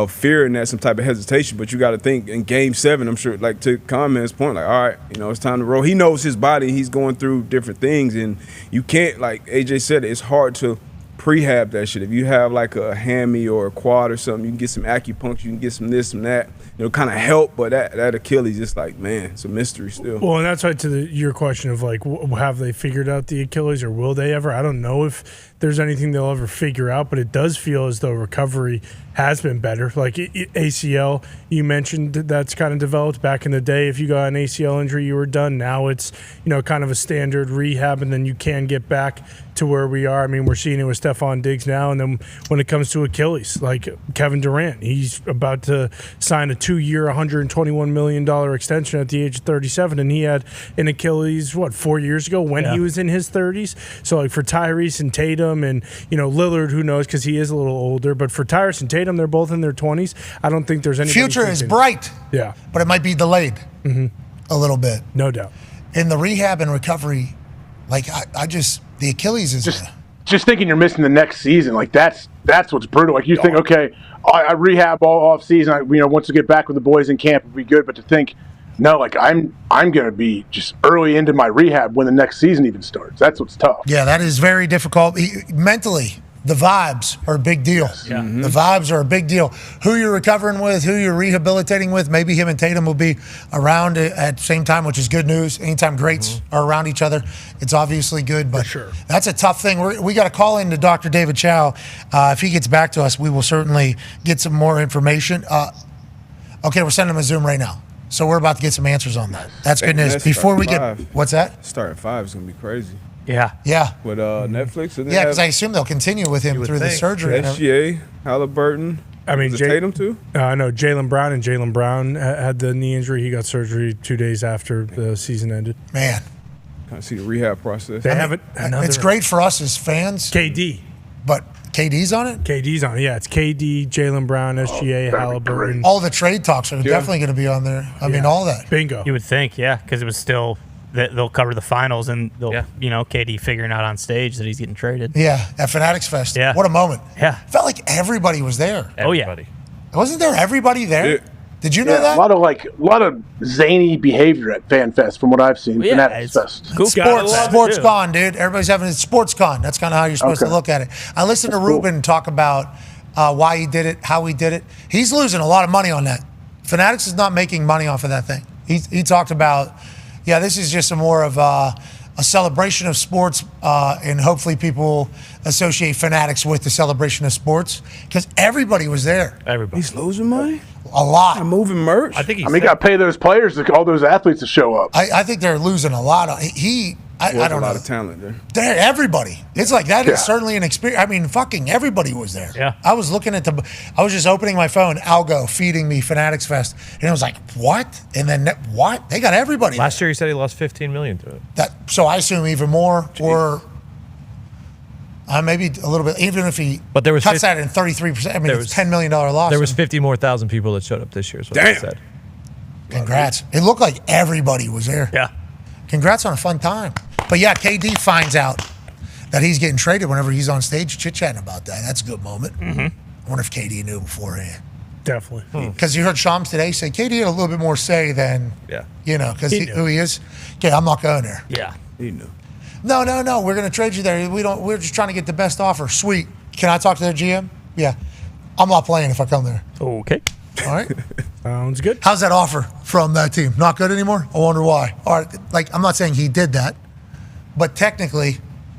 fear in that, some type of hesitation. But you got to think in Game 7. I'm sure, to Common's point, all right, it's time to roll. He knows his body. He's going through different things, and you can't. Like AJ said, it's hard to prehab that shit. If you have a hammy or a quad or something, you can get some acupuncture, you can get some this, some that. It'll kind of help, but that Achilles is man, it's a mystery still. Well, and that's right to your question of have they figured out the Achilles or will they ever? I don't know if there's anything they'll ever figure out, but it does feel as though recovery has been better. ACL, you mentioned that's kind of developed back in the day. If you got an ACL injury, you were done. Now it's, kind of a standard rehab, and then you can get back to where we are. I mean, we're seeing it with Stephon Diggs now, and then when it comes to Achilles, Kevin Durant, he's about to sign a 2-year, $121 million extension at the age of 37, and he had an Achilles, 4 years ago when he was in his 30s? So, for Tyrese and Tatum and, Lillard, who knows, because he is a little older, but for Tyrese and Tatum, they're both in their 20s. I don't think there's any future is bright. Yeah. But it might be delayed a little bit. No doubt. In the rehab and recovery, the Achilles is just thinking you're missing the next season. That's what's brutal. You think, okay, I rehab all off season. Once we get back with the boys in camp, it'll be good. But to think no, like I'm going to be just early into my rehab when the next season even starts. That's what's tough. Yeah, that is very difficult. Mentally, the vibes are a big deal. Yeah. The vibes are a big deal. Who you're recovering with, who you're rehabilitating with, maybe him and Tatum will be around at the same time, which is good news. Anytime greats are around each other, it's obviously good, but that's a tough thing. We got to call in to Dr. David Chow. If he gets back to us, we will certainly get some more information. Okay, we're sending him a Zoom right now. So we're about to get some answers on that. That's good news. Before we get, what's that? Start at 5 is going to be crazy. Yeah. Yeah. With Netflix? Yeah, because I assume they'll continue with him through the surgery. SGA, Haliburton. I mean, Tatum too? I know Jaylen Brown had the knee injury. He got surgery 2 days after the season ended. Man. Kind of see the rehab process. They have it. It's great for us as fans. KD. But KD's on it? KD's on it. Yeah, it's KD, Jaylen Brown, SGA, Haliburton. All the trade talks are definitely going to be on there. I mean, all that. Bingo. You would think, yeah, because it was still that they'll cover the finals and they'll, KD figuring out on stage that he's getting traded. Yeah, at Fanatics Fest. Yeah. What a moment. Yeah. Felt like everybody was there. Everybody. Wasn't there everybody there? Yeah. Did you know that? A lot of zany behavior at Fan Fest from what I've seen. Well, yeah, Fanatics Fest. Cool. Sports con, dude. Everybody's having a sports con. That's kind of how you're supposed to look at it. I listened to Ruben talk about why he did it, how he did it. He's losing a lot of money on that. Fanatics is not making money off of that thing. He talked about, this is just more of a celebration of sports, and hopefully people associate Fanatics with the celebration of sports because everybody was there. Everybody. He's losing money? A lot. I'm moving merch. I think he got to pay those players, all those athletes to show up. I think they're losing a lot. I don't know. A lot of talent there. Everybody. It's like that is certainly an experience. I mean, fucking everybody was there. Yeah. I was looking at I was just opening my phone, Algo feeding me Fanatics Fest, and I was like, what? And then what? They got everybody. Last year he said he lost $15 million to it. So I assume even more, or maybe a little bit. Even if he cuts that in 33%, I mean, it's $10 million loss. There was 50 more thousand people that showed up this year. Is what they said. Congrats. It looked like everybody was there. Yeah. Congrats on a fun time. But yeah, KD finds out that he's getting traded whenever he's on stage chit-chatting about that. That's a good moment. Mm-hmm. I wonder if KD knew beforehand. Definitely. Because you heard Shams today say KD had a little bit more say than, because who he is. Okay, I'm not going there. Yeah. He knew. No. We're going to trade you there. We're just trying to get the best offer. Sweet. Can I talk to their GM? Yeah. I'm not playing if I come there. Okay. All right. Sounds good. How's that offer from that team? Not good anymore? I wonder why. All right. I'm not saying he did that, but technically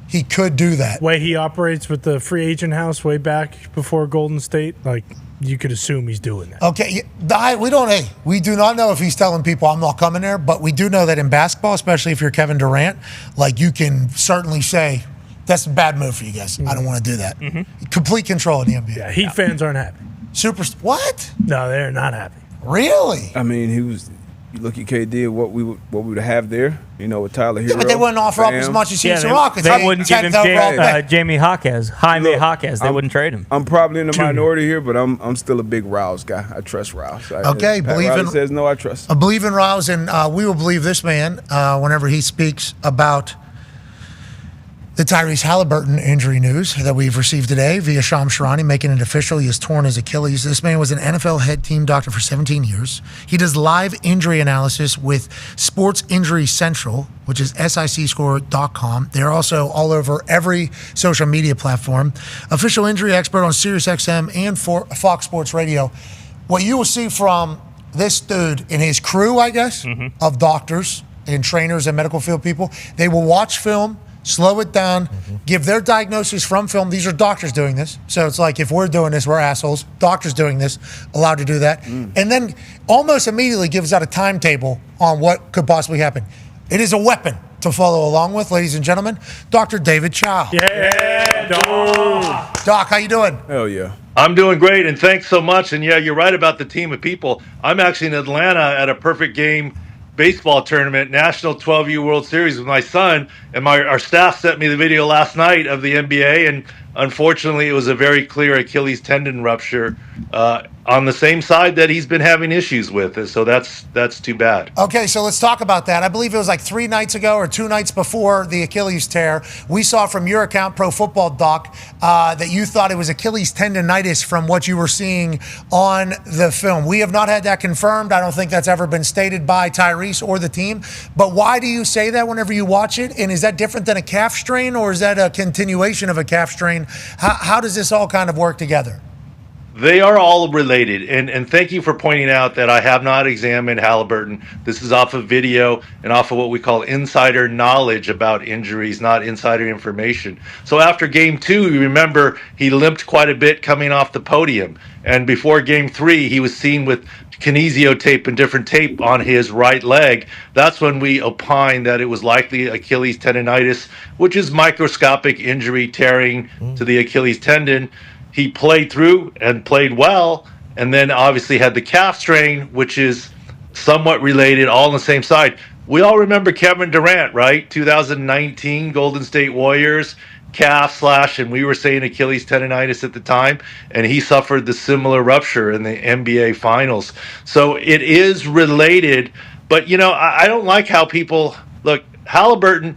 he could do that. Way he operates with the free agent house way back before Golden State, you could assume he's doing that. Okay, we do not know if he's telling people I'm not coming there, but we do know that in basketball, especially if you're Kevin Durant, you can certainly say that's a bad move for you guys. I don't want to do that. Mm-hmm. Complete control in the NBA. Yeah, Heat fans aren't happy. What? No, they're not happy. Really? I mean, you look at KD, what we would have there, with Tyler Hero. Yeah, but they wouldn't offer up as much as Houston Rockets. They wouldn't give him Jaime Jaquez. They wouldn't trade him. I'm probably in the minority here, but I'm still a big Rouse guy. I trust Rouse. Says no, I trust. I believe in Rouse, and we will believe this man whenever he speaks about the Tyrese Haliburton injury news that we've received today via Shams Charania, making it official. He has torn his Achilles. This man was an NFL head team doctor for 17 years. He does live injury analysis with Sports Injury Central, which is sicscore.com. They're also all over every social media platform. Official injury expert on SiriusXM and for Fox Sports Radio. What you will see from this dude and his crew, I guess, of doctors and trainers and medical field people, they will watch film, slow it down, give their diagnosis from film. These are doctors doing this. So it's like if we're doing this, we're assholes. Doctors doing this, allowed to do that. And then almost immediately gives out a timetable on what could possibly happen. It is a weapon to follow along with, ladies and gentlemen. Dr. David Chow. Yeah, Doc, how you doing? Hell yeah. I'm doing great, and thanks so much. And yeah, you're right about the team of people. I'm actually in Atlanta at a perfect game baseball tournament, National 12U World Series with my son, and our staff sent me the video last night of the NBA, and unfortunately, it was a very clear Achilles tendon rupture on the same side that he's been having issues with. So that's too bad. Okay, so let's talk about that. I believe it was like 3 nights ago or 2 nights before the Achilles tear. We saw from your account, Pro Football Doc, that you thought it was Achilles tendonitis from what you were seeing on the film. We have not had that confirmed. I don't think that's ever been stated by Tyrese or the team. But why do you say that whenever you watch it? And is that different than a calf strain, or is that a continuation of a calf strain? How does this all kind of work together? They are all related, and thank you for pointing out that I have not examined Haliburton. This is off of video and off of what we call insider knowledge about injuries, not insider information. So after Game 2, you remember he limped quite a bit coming off the podium, and before Game 3, he was seen with kinesio tape and different tape on his right leg. That's when we opined that it was likely Achilles tendonitis, which is microscopic injury tearing to the Achilles tendon. He played through and played well, and then obviously had the calf strain, which is somewhat related, all on the same side. We all remember Kevin Durant, right? 2019 Golden State Warriors, calf / and we were saying Achilles tendonitis at the time, and he suffered the similar rupture in the NBA Finals. So it is related, but, you know, I don't like how people look. Haliburton,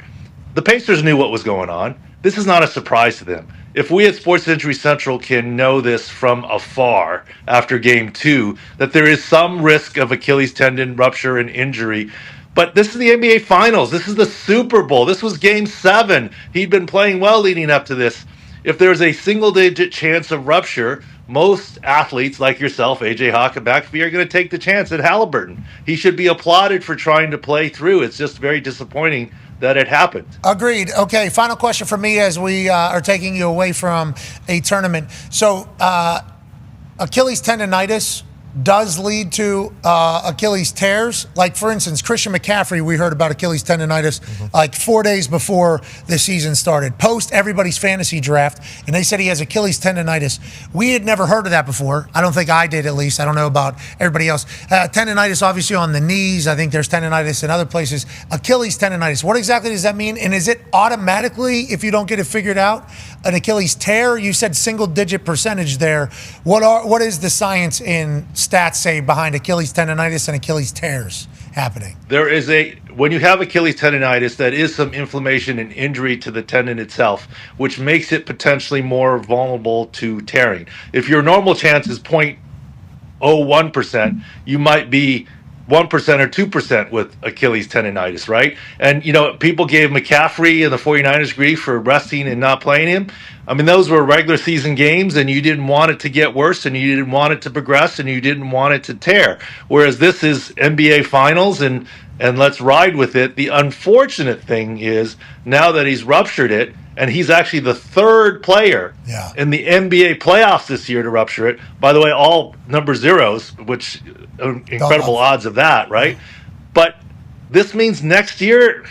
the Pacers knew what was going on. This is not a surprise to them. If we at Sports Injury Central can know this from afar after Game 2, that there is some risk of Achilles tendon rupture and injury. But this is the NBA Finals. This is the Super Bowl. This was Game 7. He'd been playing well leading up to this. If there's a single-digit chance of rupture, most athletes like yourself, AJ Hawk and McAfee, are going to take the chance at Haliburton. He should be applauded for trying to play through. It's just very disappointing that it happened. Agreed. Okay, final question for me as we are taking you away from a tournament. So Achilles tendonitis does lead to Achilles tears. Like, for instance, Christian McCaffrey, we heard about Achilles tendonitis like 4 days before the season started, post everybody's fantasy draft, and they said he has Achilles tendonitis. We had never heard of that before. I don't think I did, at least. I don't know about everybody else. Tendonitis, obviously, on the knees. I think there's tendonitis in other places. Achilles tendonitis, what exactly does that mean? And is it automatically, if you don't get it figured out, an Achilles tear? You said single-digit percentage there. What is the science in stats say behind Achilles tendonitis and Achilles tears happening? There is when you have Achilles tendonitis, that is some inflammation and injury to the tendon itself, which makes it potentially more vulnerable to tearing. If your normal chance is 0.01%, you might be 1% or 2% with Achilles tendonitis, right? And, you know, people gave McCaffrey and the 49ers grief for resting and not playing him. I mean, those were regular season games, and you didn't want it to get worse, and you didn't want it to progress, and you didn't want it to tear. Whereas this is NBA Finals, and let's ride with it. The unfortunate thing is, now that he's ruptured it, and he's actually the third player in the NBA playoffs this year to rupture it. By the way, all number zeros, which incredible odds of that, right? But this means next year,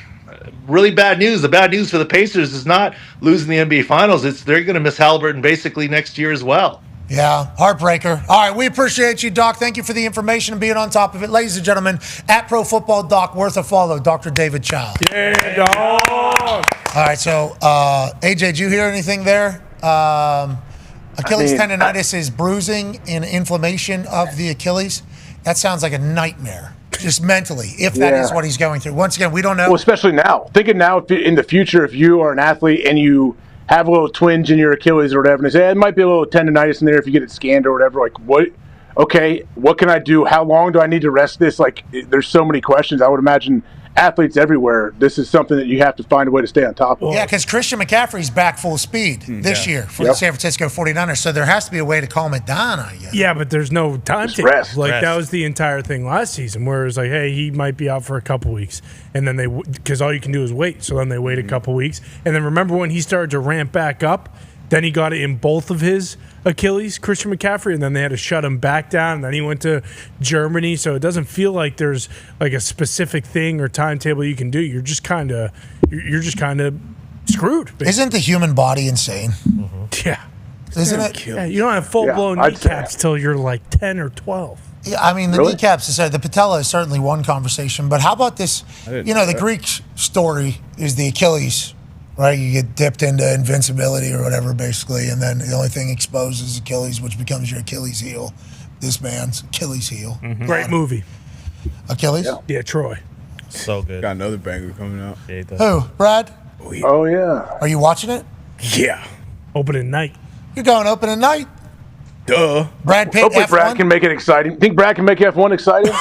really bad news. The bad news for the Pacers is not losing the NBA Finals. They're going to miss Haliburton basically next year as well. Yeah, heartbreaker. All right, we appreciate you, Doc. Thank you for the information and being on top of it. Ladies and gentlemen, at Pro Football Doc, worth a follow, Dr. David Child. Yeah, dog. All right, so AJ, did you hear anything there? Achilles tendonitis is bruising and inflammation of the Achilles. That sounds like a nightmare, just mentally, if that is what he's going through. Once again, we don't know. Well, especially now. Thinking now, if in the future, if you are an athlete and you have a little twinge in your Achilles or whatever, and they say it might be a little tendonitis in there if you get it scanned or whatever, like, what? Okay, what can I do? How long do I need to rest this? Like, there's so many questions. I would imagine athletes everywhere, this is something that you have to find a way to stay on top of. Yeah, because Christian McCaffrey's back full speed this year for the San Francisco 49ers, so there has to be a way to calm it down, I guess. Yeah, but there's no timetable. That was the entire thing last season, where it was like, hey, he might be out for a couple weeks, and then because all you can do is wait, so then they wait a couple weeks, and then remember when he started to ramp back up, then he got it in both of his Achilles, Christian McCaffrey, and then they had to shut him back down, and then he went to Germany, so it doesn't feel like there's like a specific thing or timetable you can do. You're just kind of screwed. Basically. Isn't the human body insane? Yeah. Isn't it? Yeah, you don't have full-blown kneecaps till you're like 10 or 12. Yeah, I mean, the kneecaps, the patella is certainly one conversation, but how about this? You know, the Greek story is the Achilles right? You get dipped into invincibility or whatever, basically, and then the only thing exposed is Achilles, which becomes your Achilles heel. This man's Achilles heel. Great movie. Achilles? Yeah, Troy. So good. Got another banger coming out. Yeah, he does. Who? Brad? Oh, yeah. Are you watching it? Yeah. Opening night. You're going opening night? Duh. Brad Pitt, Hopefully F1? Brad can make it exciting. Think Brad can make F1 exciting?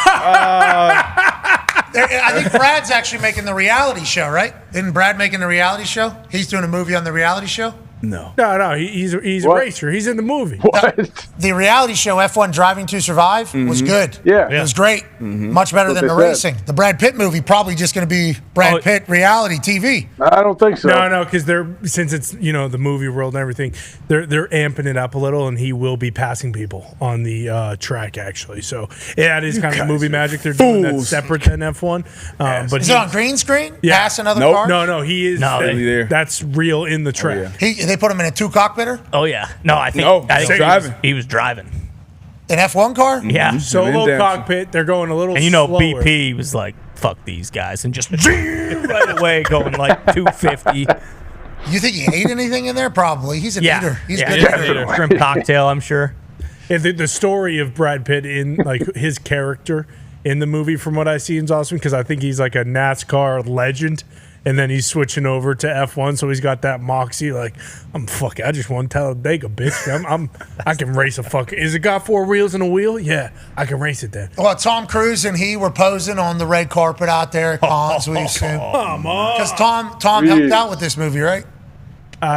I think Brad's actually making the reality show, right? Isn't Brad making the reality show? He's doing a movie on the reality show? No. No, he's a racer. He's in the movie. The reality show F1 Driving to Survive was good. Yeah. It was great. Much better than the racing. The Brad Pitt movie probably just going to be Brad Pitt reality TV. I don't think so. No, because since it's the movie world and everything, they're amping it up a little, and he will be passing people on the track actually. So yeah, it is kind of movie magic. They're doing that separate than F1. But is it on green screen? Yeah. Pass another car? No, he is. there. That's real in the track. They put him in a two-cockpitter? Oh yeah. No, I think he was driving. An F1 car? Yeah. Solo cockpit. They're going a little. And slower. BP was like, "Fuck these guys," and just right away going like 250. You think he ate anything in there? Probably. He's an eater. He's good. He's an eater. Shrimp cocktail, I'm sure. And the story of Brad Pitt in like his character in the movie, from what I see, is awesome because I think he's like a NASCAR legend. And then he's switching over to F1, so he's got that moxie. Like, I just won Talladega, bitch. I can race a fucking. Is it got four wheels and a wheel? Yeah, I can race it then. Well, Tom Cruise and he were posing on the red carpet out there at Cons, we assume. Come on. Because Tom helped out with this movie, right?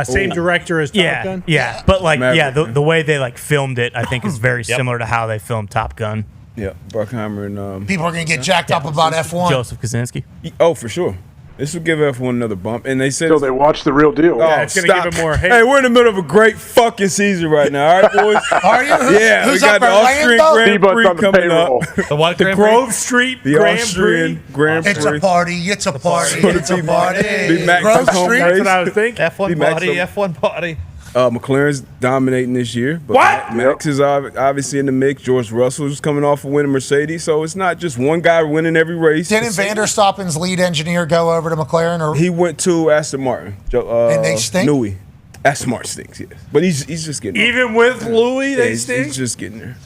Same director as Top Gun? Yeah. But like, the way they like filmed it, I think is very similar to how they filmed Top Gun. Yeah, Bruckheimer and People are going to get jacked up about F1. Joseph Kosinski. Oh, for sure. This will give F1 another bump. And they said... So they watch the real deal. Oh, it's going to give it more hate. Hey, we're in the middle of a great fucking season right now. All right, boys? Are you? Yeah, who's we got up the Austrian Orlando? Grand Prix coming up. The what The Grand Grove Prix? Street The Grand Austrian Prix. Grand Prix. It's a party. It's a party. It's a party. Be Max's Grove home Street. race. That's what I was thinking. F1 body, F1 body. McLaren's dominating this year. But What? Max is obviously in the mix. George Russell's coming off a winning Mercedes. So it's not just one guy winning every race. Didn't Van der Stappen's lead engineer go over to McLaren? Or He went to Aston Martin. And they stink? Newey. Aston Martin stinks, yes. But he's just getting there. Even with Louis, they stink? He's just getting there.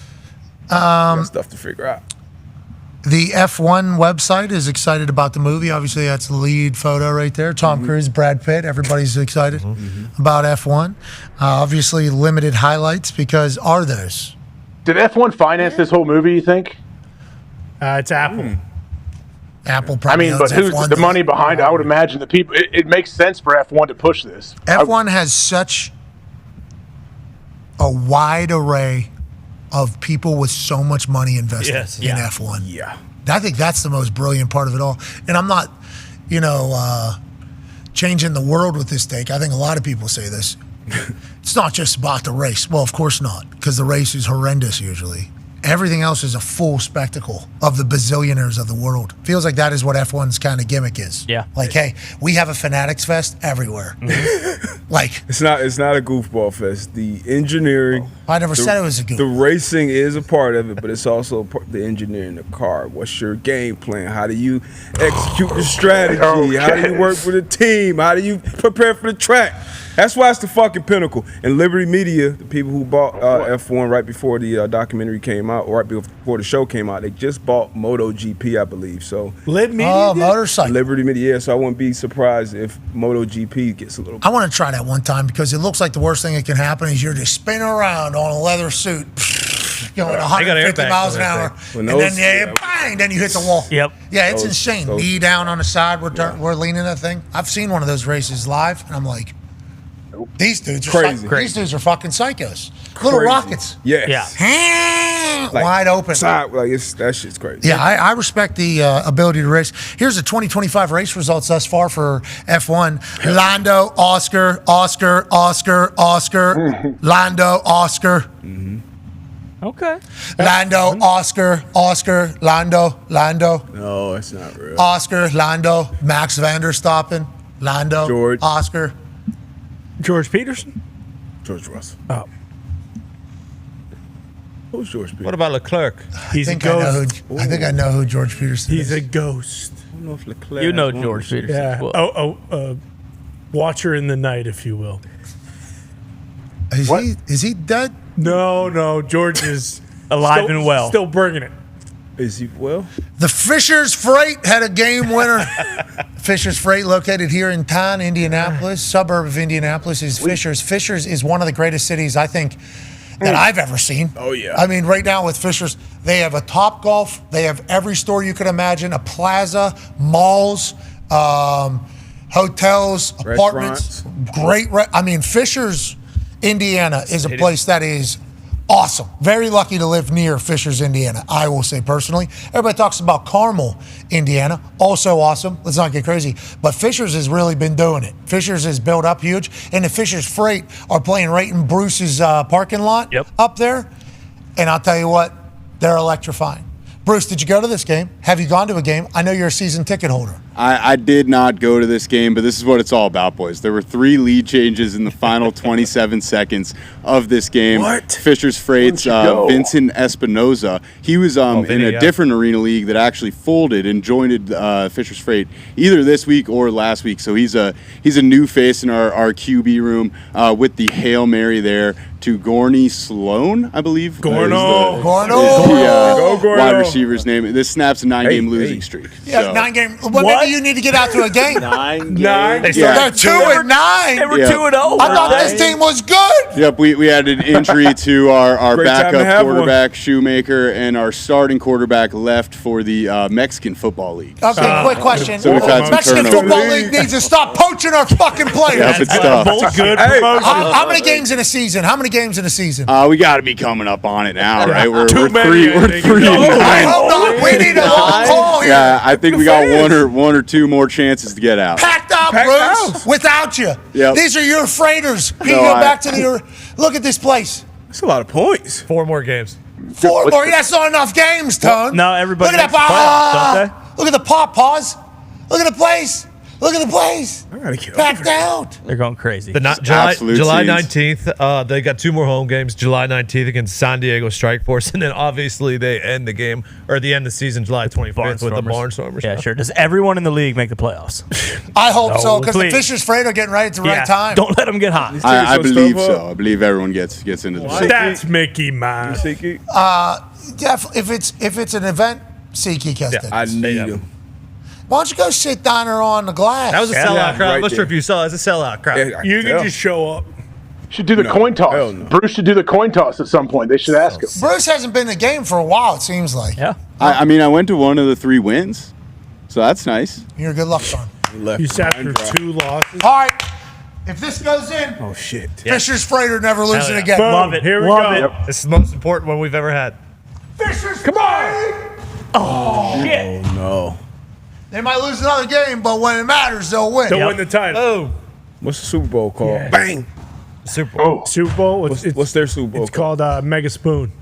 Got stuff to figure out. The F1 website is excited about the movie. Obviously, that's the lead photo right there. Tom Cruise, Brad Pitt. Everybody's excited about F1. Obviously, limited highlights because are those? Did F1 finance this whole movie, you think? It's Apple. Apple probably but who's F1 the money behind it? I would imagine the people. It makes sense for F1 to push this. F1 has such a wide array of people with so much money invested in F1. Yeah. I think that's the most brilliant part of it all. And I'm not, changing the world with this take. I think a lot of people say this. It's not just about the race. Well, of course not, because the race is horrendous usually. Everything else is a full spectacle of the bazillionaires of the world. Feels like that is what F1's kind of gimmick is. Yeah. Like, hey, we have a Fanatics Fest everywhere. Like, It's not a goofball fest. The engineering. I never said it was a goofball. The racing is a part of it, but it's also the engineering the car. What's your game plan? How do you execute the strategy? Okay. How do you work with a team? How do you prepare for the track? That's why it's the fucking pinnacle. And Liberty Media, the people who bought F1 right before the documentary came out, or right before the show came out, they just bought MotoGP, I believe. So Lib Media? Oh, motorcycle. Liberty Media, yeah, so I wouldn't be surprised if MotoGP gets a little. I want to try that one time because it looks like the worst thing that can happen is you're just spinning around on a leather suit, going 150 miles an hour, and then bang, then you hit the wall. Yep. Yeah, it's insane. Knee down on the side, we're leaning that thing. I've seen one of those races live, and I'm like, these dudes are Crazy. These dudes are fucking psychos. Little rockets. Yes. Yeah. Like, wide open. That shit's crazy. Yeah, I respect the ability to race. Here's the 2025 race results thus far for F1. Lando, Oscar. Lando, Oscar. Okay. Lando, Oscar, Lando. No, it's not real. Oscar, Lando, Max van der Stappen, Lando, George. Oscar. George Peterson? George Russell. Oh. Who's George Peterson? What about Leclerc? He's a I ghost. think I know who George Peterson He's is. a ghost. I don't know if Leclerc. You know George Peterson. Yeah. Well, Watcher in the night, if you will. Is he dead? No. George is alive and well. Still bringing it. Is he well? The Fisher's Freight had a game winner. Fisher's Freight, located here in Dahn, Indianapolis, suburb of Indianapolis, is Fisher's. Fisher's is one of the greatest cities, I think, that I've ever seen. Oh, yeah. I mean, right now with Fisher's, they have a Top Golf. They have every store you could imagine, a plaza, malls, hotels, apartments. Great. Fisher's, Indiana is a place that is awesome. Very lucky to live near Fishers, Indiana, I will say personally. Everybody talks about Carmel, Indiana. Also awesome. Let's not get crazy. But Fishers has really been doing it. Fishers is built up huge. And the Fishers Freight are playing right in Bruce's parking lot up there. And I'll tell you what, they're electrifying. Bruce, did you go to this game? Have you gone to a game? I know you're a season ticket holder. I did not go to this game, but this is what it's all about, boys. There were 3 lead changes in the final 27 seckons of this game. What? Fisher's Freight's Vincent Espinoza. He was in a different arena league that actually folded and joined Fisher's Freight either this week or last week. So he's a new face in our QB room with the Hail Mary there to Gorney Sloan, I believe. Gorno. Wide receiver's name. This snaps a 9-game losing streak. Yeah, so. 9 game. Well, maybe you need to get out to a game. 9 games. They're 2-9. They were 2-0. I thought this team was good. Yep, we had an injury to our Great time to backup have quarterback, Shoemaker, and our starting quarterback left for the Mexican Football League. Okay, quick question. So we've had some Mexican turnover. Football League needs to stop poaching our fucking players. Yep, it's tough. Both good promotions. How many games in a season? We got to be coming up on it now, right? We're Too 3 many, I we're think. 3 and 9. We need a long call here. Yeah, I think we got one or two more chances to get out. Packed out, Bruce, without you. Yep. These are your freighters. Can you No, go back to the... Look at this place. That's a lot of points. 4 more games. 4 more. That's not enough games, Tone. No, everybody Look at makes the playoffs, don't that. Look at the pause. Look at the place. Look at the place. I gotta get Packed out. They're going crazy. July absolute 19th, they got 2 more home games. July 19th against San Diego Strike Force, and then obviously they end the game or the end of the season July 25th with the Barnstormers. Yeah, sure. Does everyone in the league make the playoffs? I hope so, because the Please. Fisher's Freight are getting right at the right time. Don't let them get hot. I believe so. I believe everyone gets into the That's Mickey Mouse. If it's an event, SeatGeek has tickets. I need him. Why don't you go sit down or on the glass? That was a sellout crowd. I'm not right sure if you saw it. It's a sellout crowd. Yeah, You can just show up. Should do the coin toss. hell no. Bruce should do the coin toss at some point. They should ask him. Bruce hasn't been in the game for a while, it seems like. Yeah. I mean, I went to one of the 3 wins, so that's nice. You're a good luck, son. You sat through 2 losses. All right. If this goes in, Oh shit. Fisher's Freighter never losing Hell yeah. again. Boom. Love it. Here we Love go. it. This is the most important one we've ever had. Fisher's Come on. Oh, shit. Oh no. They might lose another game, but when it matters, they'll win. They'll win the title. Oh, What's the Super Bowl called? Bang. Super Bowl. Super Bowl. What's their Super Bowl It's called Mega Spoon.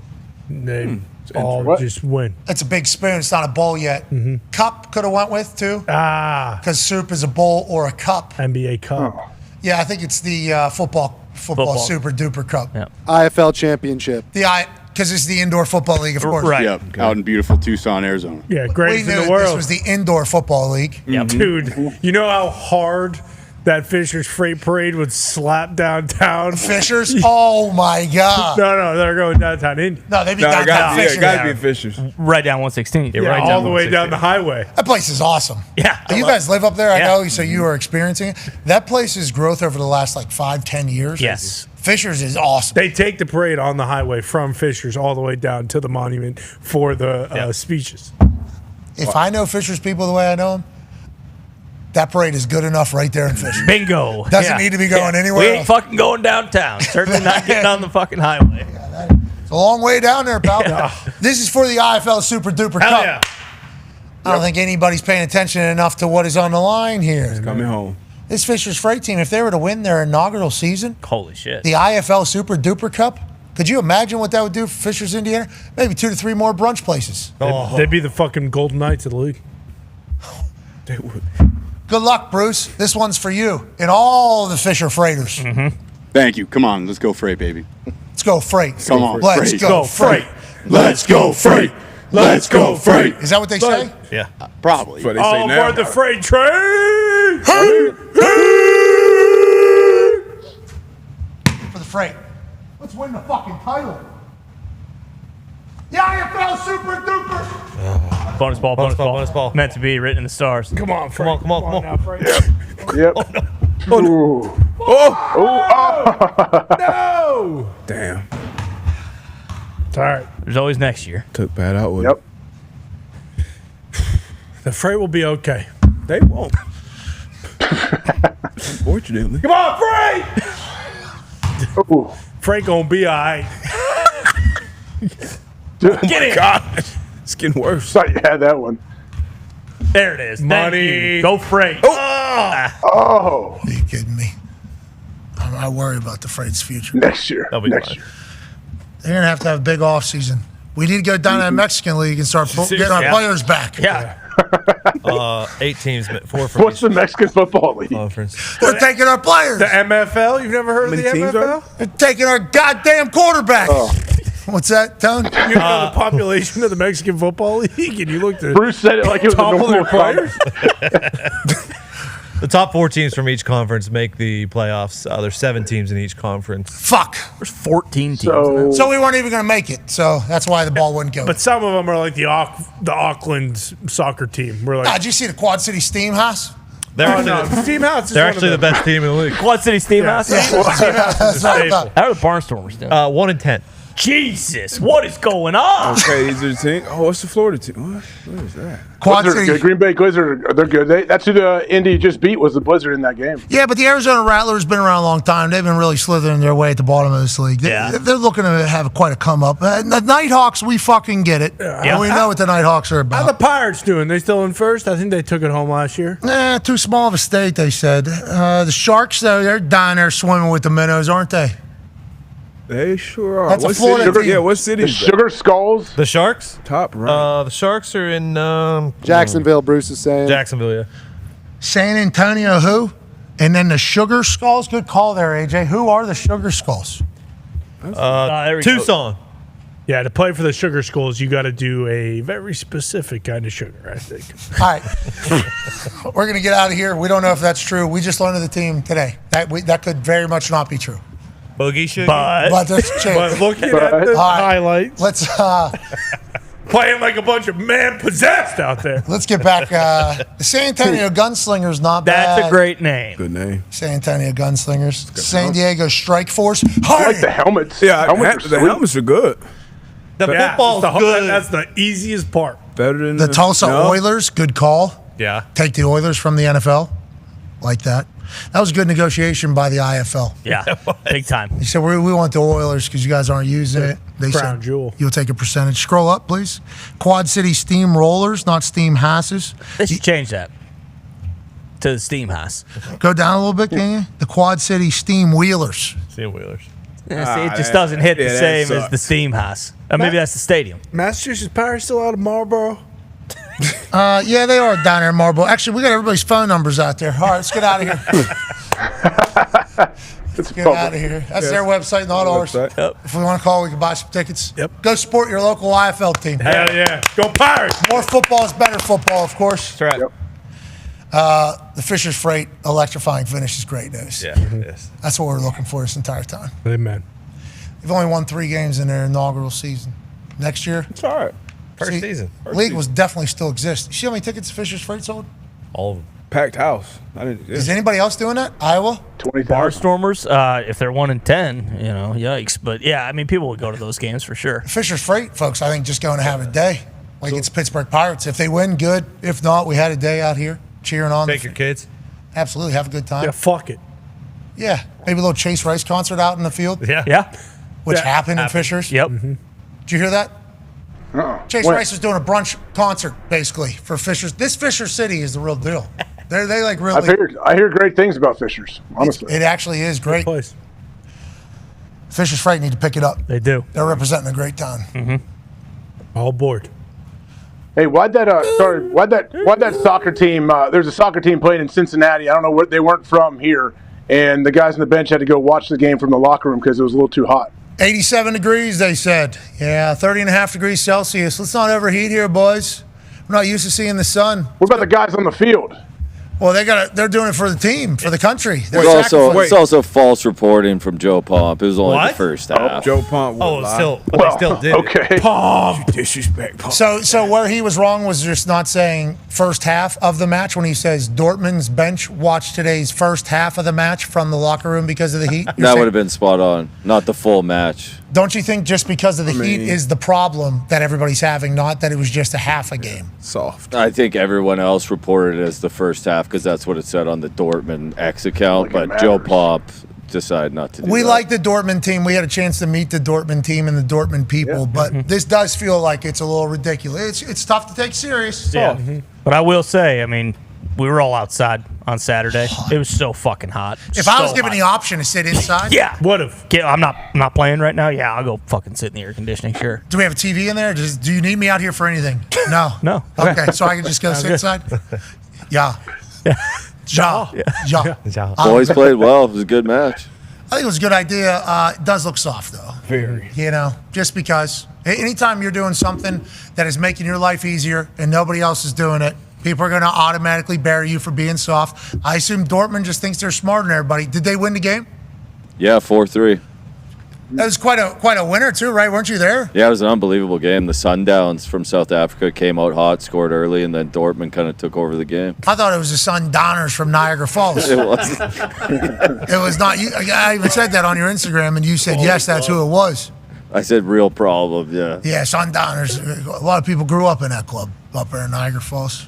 They all just win. It's a big spoon. It's not a bowl yet. Cup could have went with, too, because soup is a bowl or a cup. NBA Cup. Yeah, I think it's the football super duper cup. Yeah. IFL championship. Because it's the indoor football league, of course. Right. Yep, out in beautiful Tucson, Arizona. Yeah, We greatest knew in the this world. was the indoor football league. Dude, you know how hard that Fisher's Freight Parade would slap downtown? Fishers? Oh, my God. No, they're going downtown Indy. No, they'd be No, downtown Fishers. it gotta be Fishers. Right down 116. Yeah, right all down the way down the highway. That place is awesome. Yeah. You guys live up there, I Yeah. know, so you are experiencing it. That place's growth over the last 5-10 years. Yes. Fishers is awesome. They take the parade on the highway from Fishers all the way down to the monument for the speeches. If I know Fishers people the way I know them, that parade is good enough right there in Fishers. Bingo. Doesn't need to be going anywhere We ain't else. fucking going downtown. Certainly not getting on the fucking highway. It's a long way down there, pal. This is for the IFL Super Duper Hell Cup. yeah. I don't think anybody's paying attention enough to what is on the line here. Coming home. This Fishers Freight team, if they were to win their inaugural season, Holy shit. the IFL Super Duper Cup, could you imagine what that would do for Fishers, Indiana? Maybe 2 to 3 more brunch places. They'd be the fucking Golden Knights of the league. They would. Good luck, Bruce. This one's for you and all the Fisher Freighters. Thank you. Come on, let's go Freight, baby. Let's go Freight. Come on, Let's Freight. go Freight. Let's go Freight. Let's go Freight. Is that what they say? Yeah. Probably. That's what they All say now. aboard the freight train! Freight. Let's win the fucking title. Yeah, IFL Super Duper. Bonus ball. Meant to be written in the stars. Come on, Frank. Come on. Now, Frank. Yep. No! Damn. It's all right. There's always next year. Took bad out with Yep. The freight will be okay. They won't. Unfortunately. Come on, Frank! Frank gonna be all right. Get in. God. It's getting worse. Thought you had that one. There it is. Money. Thank you. Go Freight. Oh. Are you kidding me? I worry about the Freight's future. Next year. That'll be Next fine. year. They're going to have a big offseason. We need to go down to the Mexican League and start getting our players back. Yeah. 8 teams, 4 for What's the Mexican Football League? conference. They're taking our players. The MFL? You've never heard of the many teams MFL? They're taking our goddamn quarterback. Oh. What's that, Tone? You know the population of the Mexican Football League, and you looked at Bruce said it like it was a top of normal their players. The top 4 teams from each conference make the playoffs. There's 7 teams in each conference. Fuck. There's 14 teams. So we weren't even going to make it. So that's why the ball wouldn't go. But some of them are like the Auckland soccer team. We're like, Did you see the Quad City Steam House? They're Steam House is they're one of actually the them. best team in the league. Quad City Steam House? Yeah. That's what I thought. How are the Barnstormers doing? 1-10. Jesus, what is going on? Okay, these are the teams. Oh, what's the Florida team? What is that? Quad Blizzard, City. Green Bay Blizzard, they're good. That's who the Indy just beat, was the Blizzard in that game. Yeah, but the Arizona Rattlers been around a long time. They've been really slithering their way at the bottom of this league. They're looking to have quite a come up. The Nighthawks, we fucking get it. And we know what the Nighthawks are How the about. Pirates doing? They still in first? I think they took it home last year. Too small of a state, they said. The Sharks, though, they're down there swimming with the minnows, aren't they? They sure are. That's a What Florida city? team. Yeah, what city The is that? Sugar Skulls. The Sharks? Top right. The Sharks are in Jacksonville, Bruce is saying. Jacksonville, yeah. San Antonio, who? And then the Sugar Skulls. Good call there, AJ. Who are the Sugar Skulls? There we go. Tucson. Yeah, to play for the Sugar Skulls, you got to do a very specific kind of sugar, I think. All right. We're going to get out of here. We don't know if that's true. We just learned of the team today. That could very much not be true. Boogie Sugar. But that's true. But looking at the highlights, Let's playing like a bunch of man possessed out there. let's get back. The San Antonio Gunslinger's not bad. That's a great name. Good name. San Antonio Gunslingers. San Diego Strike Force. I like the helmets. Yeah, helmets the helmets are good. The football's that's good. That's the easiest part. Better than The Tulsa Oilers. Good call. Yeah. Take the Oilers from the NFL. Like that. That was a good negotiation by the IFL. Yeah, big time. He said, we want the Oilers because you guys aren't using it. They Crown said, jewel. You'll take a percentage. Scroll up, please. Quad City Steam Rollers, not Steam Hasses. They should change that to the Steam House. Go down a little bit, can you? The Quad City Steam Wheelers. Steam Wheelers. Yeah, see, it just doesn't hit the same as the Steam House. Or maybe that's the stadium. Massachusetts Pirates still out of Marlboro? Yeah, they are down there in Marlboro. Actually, we got everybody's phone numbers out there. All right, let's get out of here. Let's get out of here. That's their website, not ours. Yep. If we want to call, we can buy some tickets. Yep. Go support your local IFL team. Hell yeah. Go Pirates. More football is better football, of course. That's right. The Fisher's Freight electrifying finish is great news. Yeah, yes. That's what we're looking for this entire time. Amen. They've only won 3 games in their inaugural season. Next year, It's all right. First season. league will definitely still exist. You see how many tickets Fisher's Freight sold? All of them. Packed house. Is anybody else doing that? Iowa? 20,000. Barnstormers, if they're 1-10, yikes. But yeah, I mean, people would go to those games for sure. Fisher's Freight, folks, I think just going to have a day. Like it's Pittsburgh Pirates. If they win, good. If not, we had a day out here cheering on. Take your kids. Absolutely. Have a good time. Yeah, fuck it. Yeah. Maybe a little Chase Rice concert out in the field. Yeah. Yeah. Which happened in Fisher's. Yep. Did you hear that? Chase Rice is doing a brunch concert, basically, for Fisher's. This Fisher City is the real deal. They like really. I hear great things about Fishers, honestly. It actually is great. Place. Fisher's Freight need to pick it up. They do. They're representing a great town. All aboard. Hey, why'd that soccer team? There's a soccer team playing in Cincinnati. I don't know where they weren't from here, and the guys on the bench had to go watch the game from the locker room because it was a little too hot. 87 degrees, they said. Yeah, 30.5 degrees Celsius. Let's not overheat here, boys. We're not used to seeing the sun. What about the guys on the field? Well, they're doing it for the team, for the country. It's also false reporting from Joe Pomp. It was only the first half. Joe Pomp. They still did. Okay. Pomp. Disrespect. Pomp. So where he was wrong was just not saying first half of the match when he says Dortmund's bench watched today's first half of the match from the locker room because of the heat. That would have been spot on. Not the full match. Don't you think just because of the heat is the problem that everybody's having, not that it was just a half a game? Soft. I think everyone else reported it as the first half because that's what it said on the Dortmund X account. But Joe Pomp decided not to do We that. like the Dortmund team. We had a chance to meet the Dortmund team and the Dortmund people, but this does feel like it's a little ridiculous. It's tough to take serious. Yeah. But I will say, I mean, we were all outside on Saturday. It was so fucking hot. If I was given the option to sit inside, yeah, would have. I'm not playing right now. Yeah, I'll go fucking sit in the air conditioning. Sure. Do we have a TV in there? Do you need me out here for anything? No. No. Okay, so I can just go sit inside. Yeah. Yeah. Boys played well. It was a good match. I think it was a good idea. It does look soft, though. Very. You know, just because anytime you're doing something that is making your life easier and nobody else is doing it, people are going to automatically bury you for being soft. I assume Dortmund just thinks they're smarter than everybody. Did they win the game? Yeah, 4-3. That was quite a winner, too, right? Weren't you there? Yeah, it was an unbelievable game. The Sundowns from South Africa came out hot, scored early, and then Dortmund kind of took over the game. I thought it was the Sundowns from Niagara Falls. It was. It was not. I even said that on your Instagram, and you said, yes, that's who it was. I said real problem, yeah. Yeah, Sundowners. A lot of people grew up in that club up there in Niagara Falls.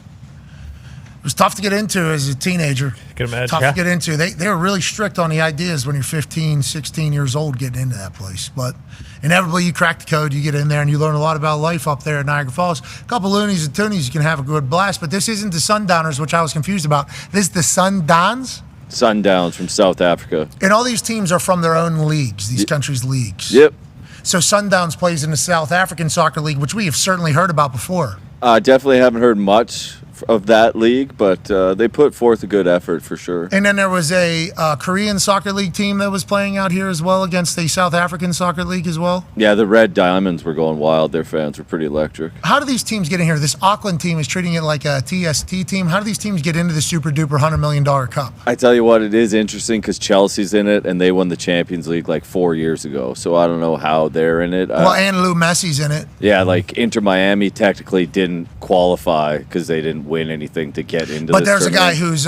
It was tough to get into as a teenager. Can imagine. Tough to get into. They were really strict on the ideas when you're 15, 16 years old getting into that place. But inevitably, you crack the code, you get in there, and you learn a lot about life up there at Niagara Falls. A couple loonies and toonies, you can have a good blast. But this isn't the Sundowners, which I was confused about. This is the Sundowns? Sundowns from South Africa. And all these teams are from their own leagues, these countries' leagues. Yep. So Sundowns plays in the South African Soccer League, which we have certainly heard about before. Definitely haven't heard much of that league, but they put forth a good effort for sure. And then there was a Korean Soccer League team that was playing out here as well against the South African Soccer League as well. Yeah, the Red Diamonds were going wild. Their fans were pretty electric. How do these teams get in here? This Auckland team is treating it like a TST team. How do these teams get into the super duper $100 million cup? I tell you what, it is interesting because Chelsea's in it, and they won the Champions League like 4 years ago. So I don't know how they're in it. Well, and Lou Messi's in it. Yeah, like Inter Miami technically didn't qualify because they didn't win anything to get into. But there's a guy who's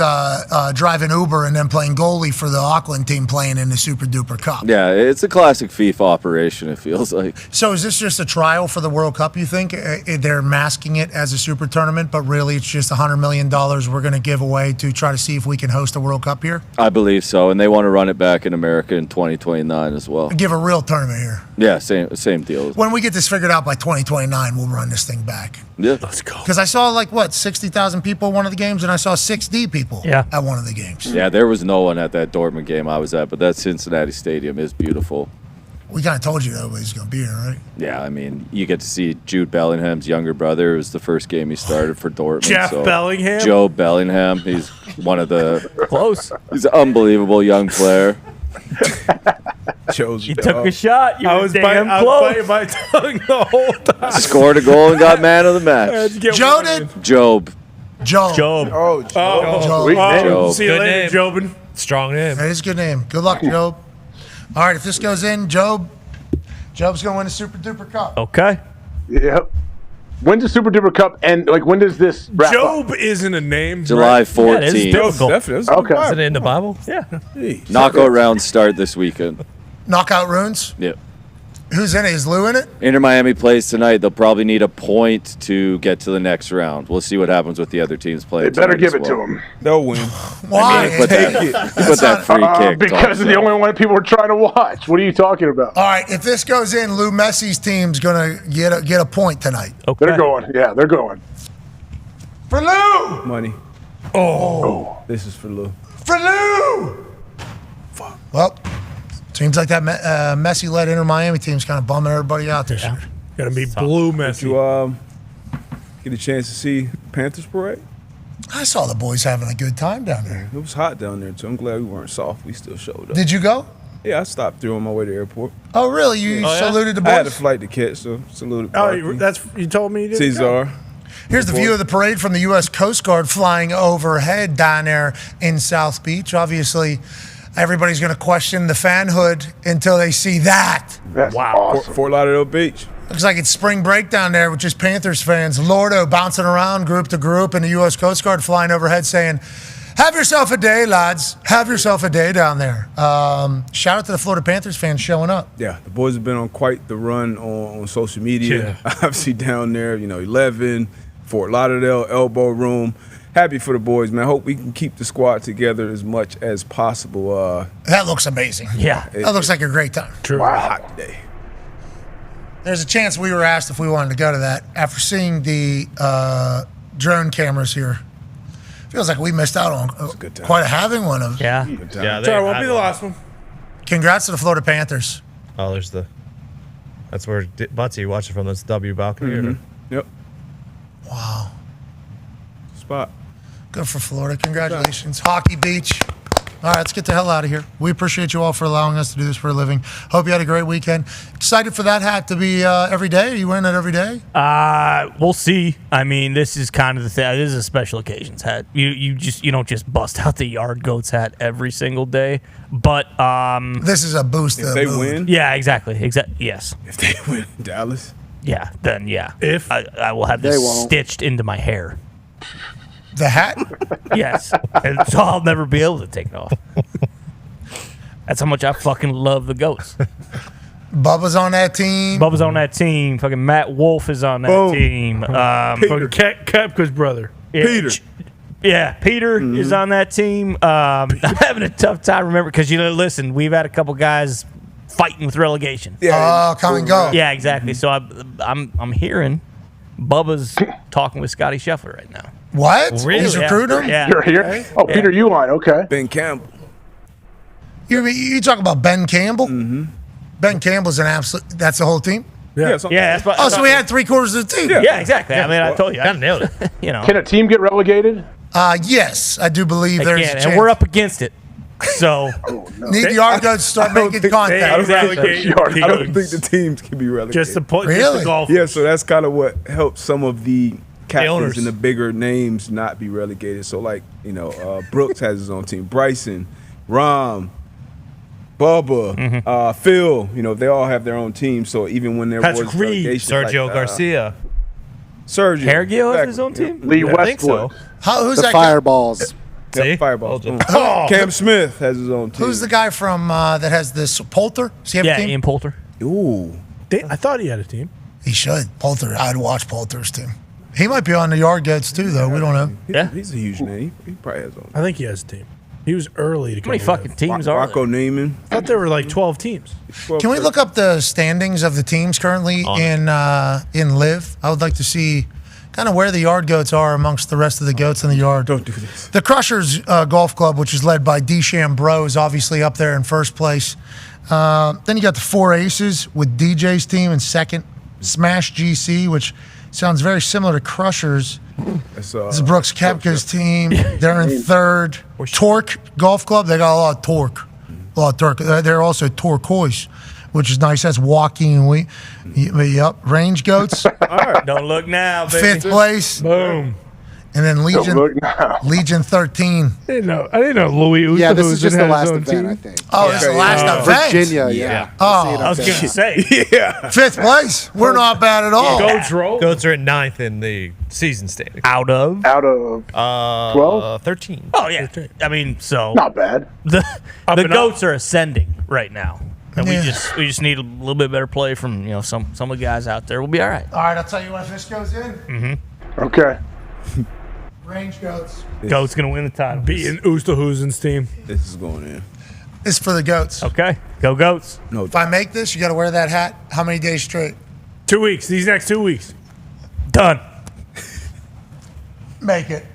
driving Uber and then playing goalie for the Auckland team playing in the Super Duper Cup. Yeah, it's a classic FIFA operation, it feels like. So is this just a trial for the World Cup, you think? They're masking it as a super tournament, but really it's just $100 million we're going to give away to try to see if we can host a World Cup here? I believe so, and they want to run it back in America in 2029 as well. Give a real tournament here. Yeah, same deal. When we get this figured out by 2029, we'll run this thing back. Yeah. Let's go. Because I saw 60,000 people at one of the games, and I saw 6D people at one of the games. Yeah, there was no one at that Dortmund game I was at, but that Cincinnati Stadium is beautiful. We kind of told you nobody's going to be here, right? Yeah, I mean, you get to see Jude Bellingham's younger brother. It was the first game he started for Dortmund. Jeff Bellingham? Joe Bellingham. He's one of the... Close. He's an unbelievable young player. You took a shot. You were damn close. I was biting my tongue the whole time. Scored a goal and got man of the match. Joe did? Job. Oh, Job. See you later, Jobin. Strong name. That is a good name. Good luck, Job. All right, if this goes in, Job's going to win the Super Duper Cup. Okay. Yep. When's the Super Duper Cup end? Like, when does this wrap Job up? isn't a name. July 14th. Yeah, it is biblical. Okay. Is it in the Bible? Yeah. Knockout rounds start this weekend. Knockout runes? Yep. Who's in it? Is Lou in it? Inter Miami plays tonight. They'll probably need a point to get to the next round. We'll see what happens with the other teams playing. They better tonight give as it well. to them. They'll win. Why? Put that free kick. Because it's the only one people are trying to watch. What are you talking about? All right, if this goes in, Lou Messi's team's going to get a point tonight. Okay. They're going. Yeah, they're going. For Lou! Money. Oh. This is for Lou. For Lou! Fuck. Well, seems like that Messi-led Inter Miami team's kind of bumming everybody out this year. Got to be blue Messi. You get a chance to see Panthers parade? I saw the boys having a good time down there. It was hot down there, too. I'm glad we weren't soft. We still showed up. Did you go? Yeah, I stopped through on my way to the airport. Oh, really? You saluted the boys? I had a flight to catch, so saluted. Oh, you told me you did? Cesar. Here's the view of the parade from the U.S. Coast Guard flying overhead down there in South Beach. Obviously, everybody's going to question the fanhood until they see that. That's awesome. Fort Lauderdale Beach. Looks like it's spring break down there with just Panthers fans. Lordo bouncing around group to group, and the U.S. Coast Guard flying overhead saying, have yourself a day, lads. Have yourself a day down there. Shout out to the Florida Panthers fans showing up. Yeah, the boys have been on quite the run on social media. Yeah. Obviously down there, 11, Fort Lauderdale, Elbow Room. Happy for the boys, man. Hope we can keep the squad together as much as possible. That looks amazing. Yeah. That looks like a great time. True. Hot day. There's a chance we were asked if we wanted to go to that. After seeing the drone cameras here, feels like we missed out on quite having one of them. Yeah. Yeah, Sorry, won't be the last one. Congrats to the Florida Panthers. Oh, there's that's where Butsy watching from. That's W balcony. Mm-hmm. Yep. Wow. Spot. Good for Florida. Congratulations. Hockey Beach. All right, let's get the hell out of here. We appreciate you all for allowing us to do this for a living. Hope you had a great weekend. Excited for that hat to be every day? Are you wearing it every day? We'll see. I mean, this is kind of the thing. This is a special occasions hat. You don't just bust out the Yard Goats hat every single day. But this is a boost. If they win, yeah, exactly. Yes. if they win Dallas, yeah, then yeah. If I will have this stitched into my hair. The hat? Yes. And so I'll never be able to take it off. That's how much I fucking love the Goats. Bubba's on that team. Bubba's on that team. Fucking Matt Wolf is on that team. Fucking Kepka's brother. Peter. Peter is on that team. I'm having a tough time remembering because listen, we've had a couple guys fighting with relegation. Come and go. Yeah, exactly. So I'm hearing Bubba's talking with Scotty Scheffler right now. What? Really? He's recruiting him? Yeah. You're here? Oh, Peter Uline, okay. Ben Campbell. You talk about Ben Campbell? Mm-hmm. Ben Campbell's an absolute. That's the whole team? Yeah. So we had 3/4 of the team. Yeah, exactly. I mean, I told you. I nailed it. Can a team get relegated? Yes, I do believe there's a chance. And we're up against it. So need the Yard Goats to start making contact. I don't think the teams can be relegated. Just the point. Really? Just the golf. Yeah, so that's kind of what helps some of the captains and the bigger names not be relegated. So Brooks has his own team. Bryson, Rom, Bubba, Phil, they all have their own team. So even when there was relegation, Sergio Garcia, Sergio Hergio has his own team. Lee I think so. Westwood. Who's The that guy? Fireballs. See? Fireballs. Cam Smith has his own team. Who's the guy from that has this Poulter? Does he have a team? Ian Poulter. Ooh. I thought he had a team. He should. Poulter. I'd watch Poulter's team. He might be on the Yard Goats too, though. We don't know. He's a huge name. He probably has his own. I think he has a team. He was early to come. How many fucking teams are Rocco there? Neiman. I thought there were like 12 teams. Can we look up the standings of the teams currently in Live? I would like to see kind of where the Yard Goats are amongst the rest of the goats in the yard. Don't do this. The Crushers Golf Club, which is led by Desham Bro, is obviously up there in first place. Then you got the Four Aces with DJ's team in second. Smash GC, which sounds very similar to Crushers. This is Brooks Koepka's team. They're in third. Torque Golf Club, they got a lot of torque. A lot of torque. They're also turquoise, which is nice. That's walking. Yep. Range Goats. Don't look now, baby. Fifth place. Boom. And then Legion 13. I didn't know Louis Oosthuizen Yeah, this is just the had his last own event, team. I think. Oh, it's the last event. Virginia, yeah. Oh, I was going to say. Yeah. Fifth place. We're not bad at all. Goats roll. Goats are at 9th in the season standing. Out of 12? 13. Oh yeah. I mean, so Not bad. the and Goats are ascending right now. And Yeah. we just need a little bit better play from some of the guys out there. We'll be all right. All right, I'll tell you when this goes in. Okay. Range Goats. Goats gonna win the title. Beating Oosthuizen's team. This is going in. It's for the Goats. Okay, go Goats. No. If I make this, you got to wear that hat. How many days straight? 2 weeks. These next 2 weeks. Done. Make it.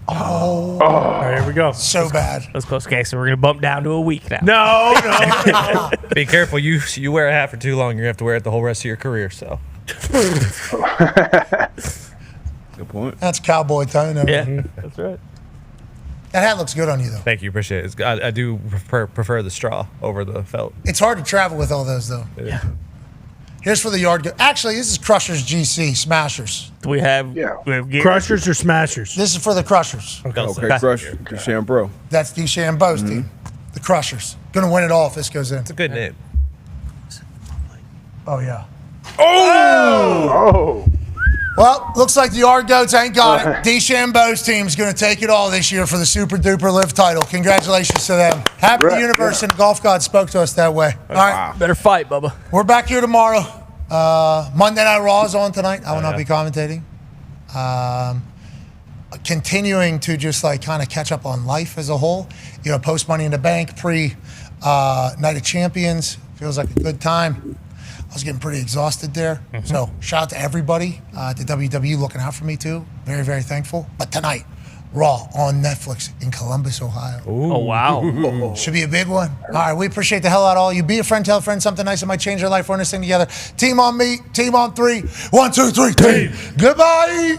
All right, here we go. So bad. That's close. Okay, so we're gonna bump down to a week now. No. Be careful. You wear a hat for too long, you're gonna have to wear it the whole rest of your career. So Good point. That's cowboy tone. Yeah, that's right. That hat looks good on you, though. thank you, appreciate it. I do prefer the straw over the felt. It's hard to travel with all those, though. Yeah. Here's for the yard goat. Actually, this is Crushers GC, Smashers. Do we have, Crushers or Smashers? This is for the Crushers. Okay, Crush. DeChambeau. That's DeChambeau's team. The Crushers. Going to win it all if this goes in. It's a good name. Oh, yeah. Oh! Well, looks like the Yard Goats ain't got it. DeChambeau's team's going to take it all this year for the Super Duper Live title. Congratulations to them. Happy the universe and golf god spoke to us that way. All right. Better fight, Bubba. We're back here tomorrow. Monday Night Raw is on tonight. I will not be commentating. Continuing to just like kind of catch up on life as a whole. You know, post Money in the Bank, pre Night of Champions. Feels like a good time. I was getting pretty exhausted there. So shout out to everybody at the WWE looking out for me too. Very, very thankful. But tonight, Raw on Netflix in Columbus, Ohio. Oh, wow. Should be a big one. All right, we appreciate the hell out of all you. Be a friend, tell a friend something nice that might change their life. We're in this thing together. Team on me, team on three. 1, 2, 3, team. Goodbye.